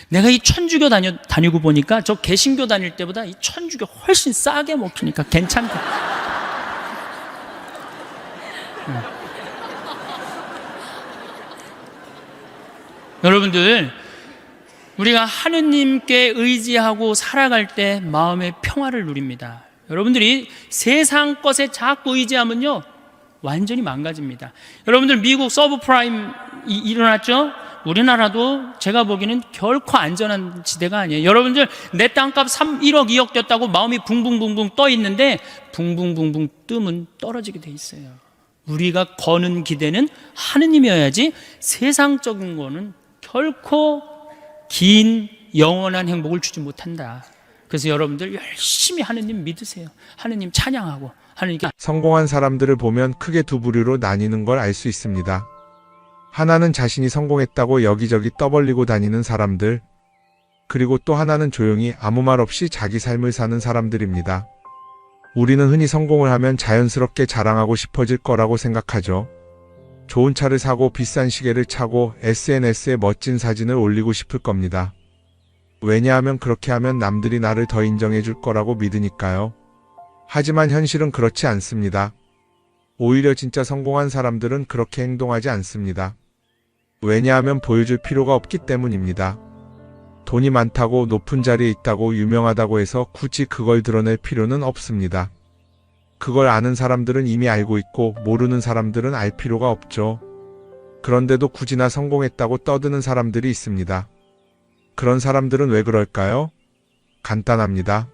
내가 이 천주교 다니고 보니까 저 개신교 다닐 때보다 이 천주교 훨씬 싸게 먹히니까 괜찮다. 여러분들, 우리가 하느님께 의지하고 살아갈 때 마음의 평화를 누립니다. 여러분들이 세상 것에 자꾸 의지하면요, 완전히 망가집니다. 여러분들, 미국 서브프라임 일어났죠? 우리나라도 제가 보기에는 결코 안전한 지대가 아니에요. 여러분들, 내 땅값 1억 2억 됐다고 마음이 붕붕붕붕 떠 있는데 붕붕붕붕 뜨면 떨어지게 돼 있어요. 우리가 거는 기대는 하느님이어야지 세상적인 거는 결코 긴 영원한 행복을 주지 못한다. 그래서 여러분들 열심히 하느님 믿으세요. 하느님 찬양하고 하느님께. 성공한 사람들을 보면 크게 두 부류로 나뉘는 걸 알 수 있습니다. 하나는 자신이 성공했다고 여기저기 떠벌리고 다니는 사람들, 그리고 또 하나는 조용히 아무 말 없이 자기 삶을 사는 사람들입니다. 우리는 흔히 성공을 하면 자연스럽게 자랑하고 싶어질 거라고 생각하죠. 좋은 차를 사고 비싼 시계를 차고 SNS에 멋진 사진을 올리고 싶을 겁니다. 왜냐하면 그렇게 하면 남들이 나를 더 인정해 줄 거라고 믿으니까요. 하지만 현실은 그렇지 않습니다. 오히려 진짜 성공한 사람들은 그렇게 행동하지 않습니다. 왜냐하면 보여줄 필요가 없기 때문입니다. 돈이 많다고, 높은 자리에 있다고, 유명하다고 해서 굳이 그걸 드러낼 필요는 없습니다. 그걸 아는 사람들은 이미 알고 있고 모르는 사람들은 알 필요가 없죠. 그런데도 굳이나 성공했다고 떠드는 사람들이 있습니다. 그런 사람들은 왜 그럴까요? 간단합니다.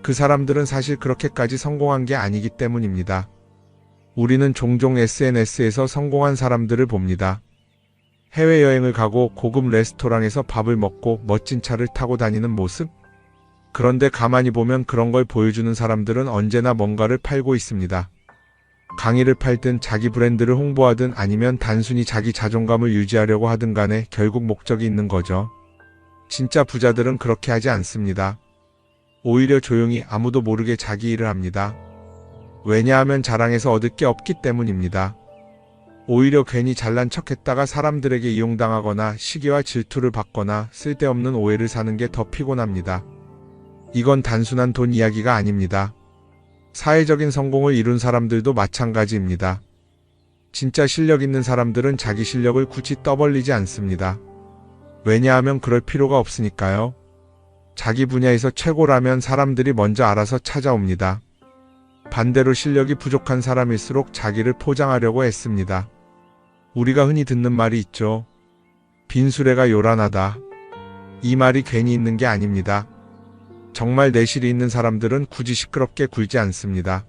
그 사람들은 사실 그렇게까지 성공한 게 아니기 때문입니다. 우리는 종종 SNS에서 성공한 사람들을 봅니다. 해외여행을 가고 고급 레스토랑에서 밥을 먹고 멋진 차를 타고 다니는 모습? 그런데 가만히 보면 그런 걸 보여주는 사람들은 언제나 뭔가를 팔고 있습니다. 강의를 팔든 자기 브랜드를 홍보하든 아니면 단순히 자기 자존감을 유지하려고 하든 간에 결국 목적이 있는 거죠. 진짜 부자들은 그렇게 하지 않습니다. 오히려 조용히 아무도 모르게 자기 일을 합니다. 왜냐하면 자랑해서 얻을 게 없기 때문입니다. 오히려 괜히 잘난 척했다가 사람들에게 이용당하거나 시기와 질투를 받거나 쓸데없는 오해를 사는 게 더 피곤합니다. 이건 단순한 돈 이야기가 아닙니다. 사회적인 성공을 이룬 사람들도 마찬가지입니다. 진짜 실력 있는 사람들은 자기 실력을 굳이 떠벌리지 않습니다. 왜냐하면 그럴 필요가 없으니까요. 자기 분야에서 최고라면 사람들이 먼저 알아서 찾아옵니다. 반대로 실력이 부족한 사람일수록 자기를 포장하려고 애씁니다. 우리가 흔히 듣는 말이 있죠. 빈수레가 요란하다. 이 말이 괜히 있는 게 아닙니다. 정말 내실이 있는 사람들은 굳이 시끄럽게 굴지 않습니다.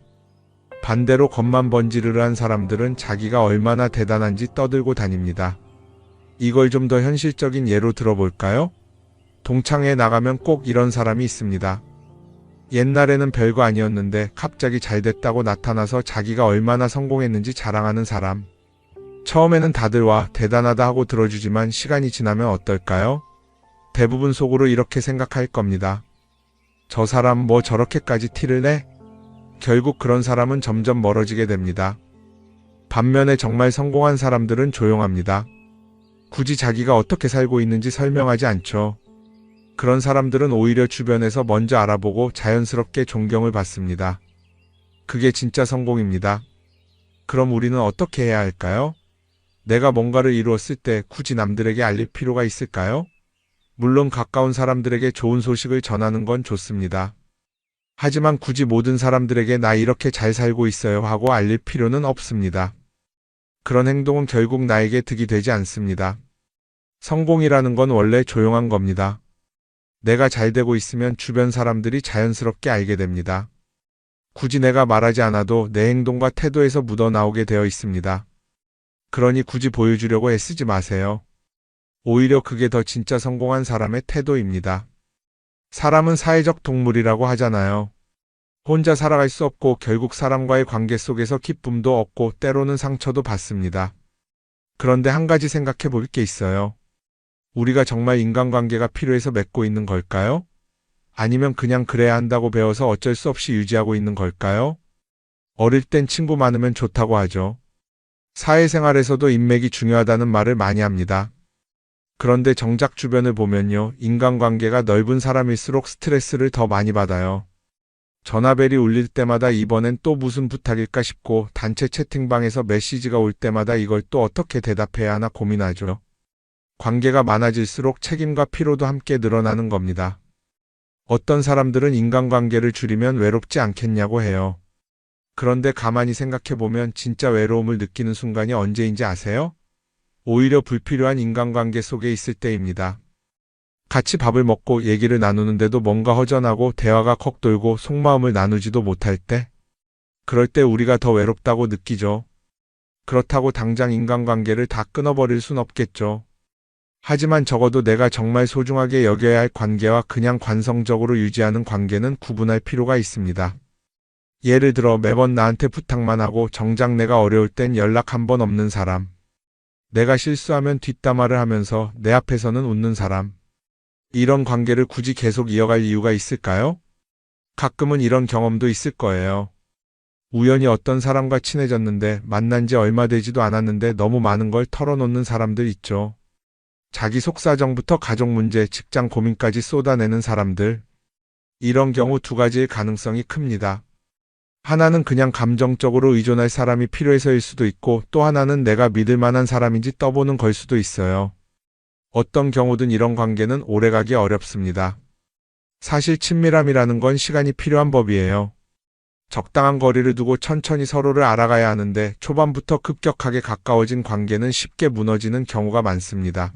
반대로 겉만 번지르르한 사람들은 자기가 얼마나 대단한지 떠들고 다닙니다. 이걸 좀 더 현실적인 예로 들어볼까요? 동창회에 나가면 꼭 이런 사람이 있습니다. 옛날에는 별거 아니었는데 갑자기 잘 됐다고 나타나서 자기가 얼마나 성공했는지 자랑하는 사람. 처음에는 다들 와, 대단하다 하고 들어주지만 시간이 지나면 어떨까요? 대부분 속으로 이렇게 생각할 겁니다. 저 사람 뭐 저렇게까지 티를 내? 결국 그런 사람은 점점 멀어지게 됩니다. 반면에 정말 성공한 사람들은 조용합니다. 굳이 자기가 어떻게 살고 있는지 설명하지 않죠. 그런 사람들은 오히려 주변에서 먼저 알아보고 자연스럽게 존경을 받습니다. 그게 진짜 성공입니다. 그럼 우리는 어떻게 해야 할까요? 내가 뭔가를 이루었을 때 굳이 남들에게 알릴 필요가 있을까요? 물론 가까운 사람들에게 좋은 소식을 전하는 건 좋습니다. 하지만 굳이 모든 사람들에게 나 이렇게 잘 살고 있어요 하고 알릴 필요는 없습니다. 그런 행동은 결국 나에게 득이 되지 않습니다. 성공이라는 건 원래 조용한 겁니다. 내가 잘 되고 있으면 주변 사람들이 자연스럽게 알게 됩니다. 굳이 내가 말하지 않아도 내 행동과 태도에서 묻어나오게 되어 있습니다. 그러니 굳이 보여주려고 애쓰지 마세요. 오히려 그게 더 진짜 성공한 사람의 태도입니다. 사람은 사회적 동물이라고 하잖아요. 혼자 살아갈 수 없고 결국 사람과의 관계 속에서 기쁨도 얻고 때로는 상처도 받습니다. 그런데 한 가지 생각해 볼 게 있어요. 우리가 정말 인간관계가 필요해서 맺고 있는 걸까요? 아니면 그냥 그래야 한다고 배워서 어쩔 수 없이 유지하고 있는 걸까요? 어릴 땐 친구 많으면 좋다고 하죠. 사회생활에서도 인맥이 중요하다는 말을 많이 합니다. 그런데 정작 주변을 보면요, 인간관계가 넓은 사람일수록 스트레스를 더 많이 받아요. 전화벨이 울릴 때마다 이번엔 또 무슨 부탁일까 싶고 단체 채팅방에서 메시지가 올 때마다 이걸 또 어떻게 대답해야 하나 고민하죠. 관계가 많아질수록 책임과 피로도 함께 늘어나는 겁니다. 어떤 사람들은 인간관계를 줄이면 외롭지 않겠냐고 해요. 그런데 가만히 생각해보면 진짜 외로움을 느끼는 순간이 언제인지 아세요? 오히려 불필요한 인간관계 속에 있을 때입니다. 같이 밥을 먹고 얘기를 나누는데도 뭔가 허전하고 대화가 컥 돌고 속마음을 나누지도 못할 때, 그럴 때 우리가 더 외롭다고 느끼죠. 그렇다고 당장 인간관계를 다 끊어버릴 순 없겠죠. 하지만 적어도 내가 정말 소중하게 여겨야 할 관계와 그냥 관성적으로 유지하는 관계는 구분할 필요가 있습니다. 예를 들어 매번 나한테 부탁만 하고 정작 내가 어려울 땐 연락 한 번 없는 사람. 내가 실수하면 뒷담화를 하면서 내 앞에서는 웃는 사람. 이런 관계를 굳이 계속 이어갈 이유가 있을까요? 가끔은 이런 경험도 있을 거예요. 우연히 어떤 사람과 친해졌는데 만난 지 얼마 되지도 않았는데 너무 많은 걸 털어놓는 사람들 있죠. 자기 속사정부터 가족 문제, 직장 고민까지 쏟아내는 사람들. 이런 경우 두 가지의 가능성이 큽니다. 하나는 그냥 감정적으로 의존할 사람이 필요해서일 수도 있고 또 하나는 내가 믿을 만한 사람인지 떠보는 걸 수도 있어요. 어떤 경우든 이런 관계는 오래가기 어렵습니다. 사실 친밀함이라는 건 시간이 필요한 법이에요. 적당한 거리를 두고 천천히 서로를 알아가야 하는데 초반부터 급격하게 가까워진 관계는 쉽게 무너지는 경우가 많습니다.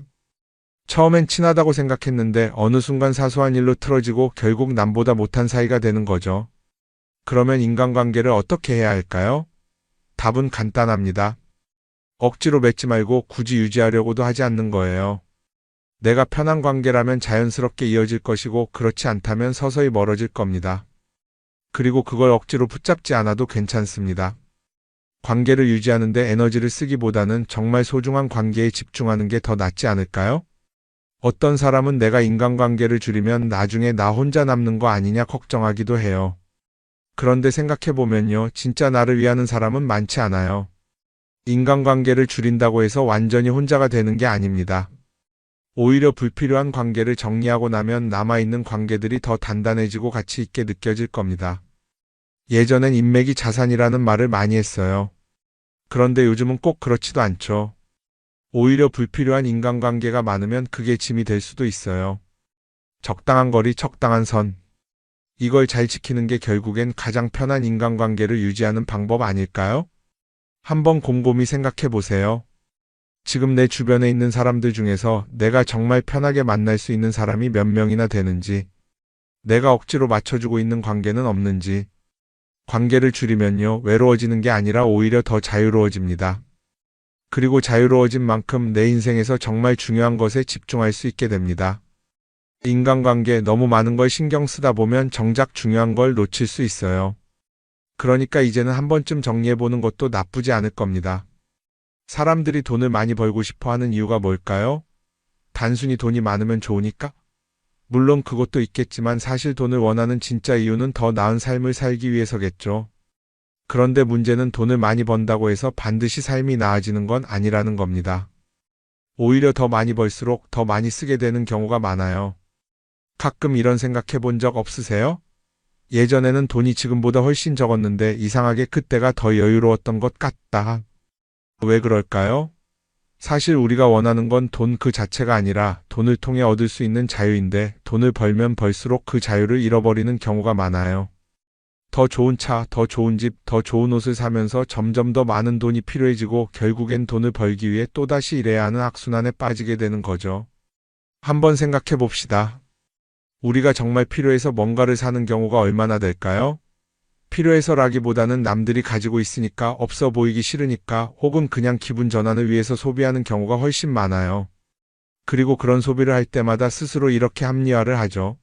처음엔 친하다고 생각했는데 어느 순간 사소한 일로 틀어지고 결국 남보다 못한 사이가 되는 거죠. 그러면 인간관계를 어떻게 해야 할까요? 답은 간단합니다. 억지로 맺지 말고 굳이 유지하려고도 하지 않는 거예요. 내가 편한 관계라면 자연스럽게 이어질 것이고 그렇지 않다면 서서히 멀어질 겁니다. 그리고 그걸 억지로 붙잡지 않아도 괜찮습니다. 관계를 유지하는데 에너지를 쓰기보다는 정말 소중한 관계에 집중하는 게 더 낫지 않을까요? 어떤 사람은 내가 인간관계를 줄이면 나중에 나 혼자 남는 거 아니냐 걱정하기도 해요. 그런데 생각해보면요, 진짜 나를 위하는 사람은 많지 않아요. 인간관계를 줄인다고 해서 완전히 혼자가 되는 게 아닙니다. 오히려 불필요한 관계를 정리하고 나면 남아있는 관계들이 더 단단해지고 가치 있게 느껴질 겁니다. 예전엔 인맥이 자산이라는 말을 많이 했어요. 그런데 요즘은 꼭 그렇지도 않죠. 오히려 불필요한 인간관계가 많으면 그게 짐이 될 수도 있어요. 적당한 거리, 적당한 선. 이걸 잘 지키는 게 결국엔 가장 편한 인간관계를 유지하는 방법 아닐까요? 한번 곰곰이 생각해 보세요. 지금 내 주변에 있는 사람들 중에서 내가 정말 편하게 만날 수 있는 사람이 몇 명이나 되는지, 내가 억지로 맞춰주고 있는 관계는 없는지. 관계를 줄이면요, 외로워지는 게 아니라 오히려 더 자유로워집니다. 그리고 자유로워진 만큼 내 인생에서 정말 중요한 것에 집중할 수 있게 됩니다. 인간관계 너무 많은 걸 신경 쓰다 보면 정작 중요한 걸 놓칠 수 있어요. 그러니까 이제는 한 번쯤 정리해보는 것도 나쁘지 않을 겁니다. 사람들이 돈을 많이 벌고 싶어 하는 이유가 뭘까요? 단순히 돈이 많으면 좋으니까? 물론 그것도 있겠지만 사실 돈을 원하는 진짜 이유는 더 나은 삶을 살기 위해서겠죠. 그런데 문제는 돈을 많이 번다고 해서 반드시 삶이 나아지는 건 아니라는 겁니다. 오히려 더 많이 벌수록 더 많이 쓰게 되는 경우가 많아요. 가끔 이런 생각해 본 적 없으세요? 예전에는 돈이 지금보다 훨씬 적었는데 이상하게 그때가 더 여유로웠던 것 같다. 왜 그럴까요? 사실 우리가 원하는 건 돈 그 자체가 아니라 돈을 통해 얻을 수 있는 자유인데 돈을 벌면 벌수록 그 자유를 잃어버리는 경우가 많아요. 더 좋은 차, 더 좋은 집, 더 좋은 옷을 사면서 점점 더 많은 돈이 필요해지고 결국엔 돈을 벌기 위해 또다시 일해야 하는 악순환에 빠지게 되는 거죠. 한번 생각해 봅시다. 우리가 정말 필요해서 뭔가를 사는 경우가 얼마나 될까요? 필요해서라기보다는 남들이 가지고 있으니까 없어 보이기 싫으니까 혹은 그냥 기분 전환을 위해서 소비하는 경우가 훨씬 많아요. 그리고 그런 소비를 할 때마다 스스로 이렇게 합리화를 하죠.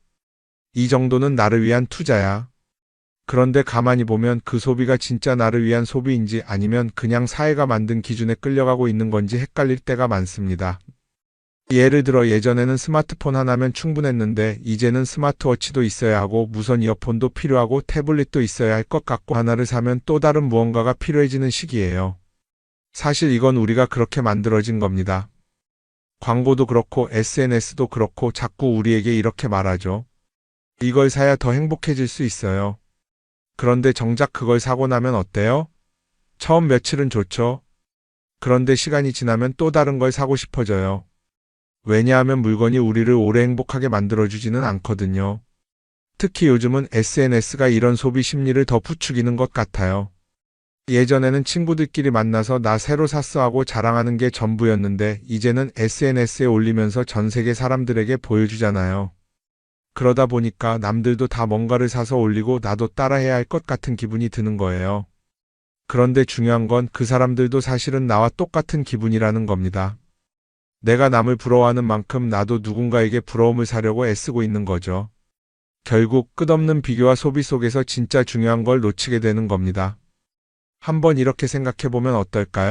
이 정도는 나를 위한 투자야. 그런데 가만히 보면 그 소비가 진짜 나를 위한 소비인지 아니면 그냥 사회가 만든 기준에 끌려가고 있는 건지 헷갈릴 때가 많습니다. 예를 들어 예전에는 스마트폰 하나면 충분했는데 이제는 스마트워치도 있어야 하고 무선 이어폰도 필요하고 태블릿도 있어야 할 것 같고 하나를 사면 또 다른 무언가가 필요해지는 시기예요. 사실 이건 우리가 그렇게 만들어진 겁니다. 광고도 그렇고 SNS도 그렇고 자꾸 우리에게 이렇게 말하죠. 이걸 사야 더 행복해질 수 있어요. 그런데 정작 그걸 사고 나면 어때요? 처음 며칠은 좋죠. 그런데 시간이 지나면 또 다른 걸 사고 싶어져요. 왜냐하면 물건이 우리를 오래 행복하게 만들어주지는 않거든요. 특히 요즘은 SNS가 이런 소비 심리를 더 부추기는 것 같아요. 예전에는 친구들끼리 만나서 나 새로 샀어 하고 자랑하는 게 전부였는데 이제는 SNS에 올리면서 전 세계 사람들에게 보여주잖아요. 그러다 보니까 남들도 다 뭔가를 사서 올리고 나도 따라해야 할 것 같은 기분이 드는 거예요. 그런데 중요한 건 그 사람들도 사실은 나와 똑같은 기분이라는 겁니다. 내가 남을 부러워하는 만큼 나도 누군가에게 부러움을 사려고 애쓰고 있는 거죠. 결국 끝없는 비교와 소비 속에서 진짜 중요한 걸 놓치게 되는 겁니다. 한번 이렇게 생각해 보면 어떨까요?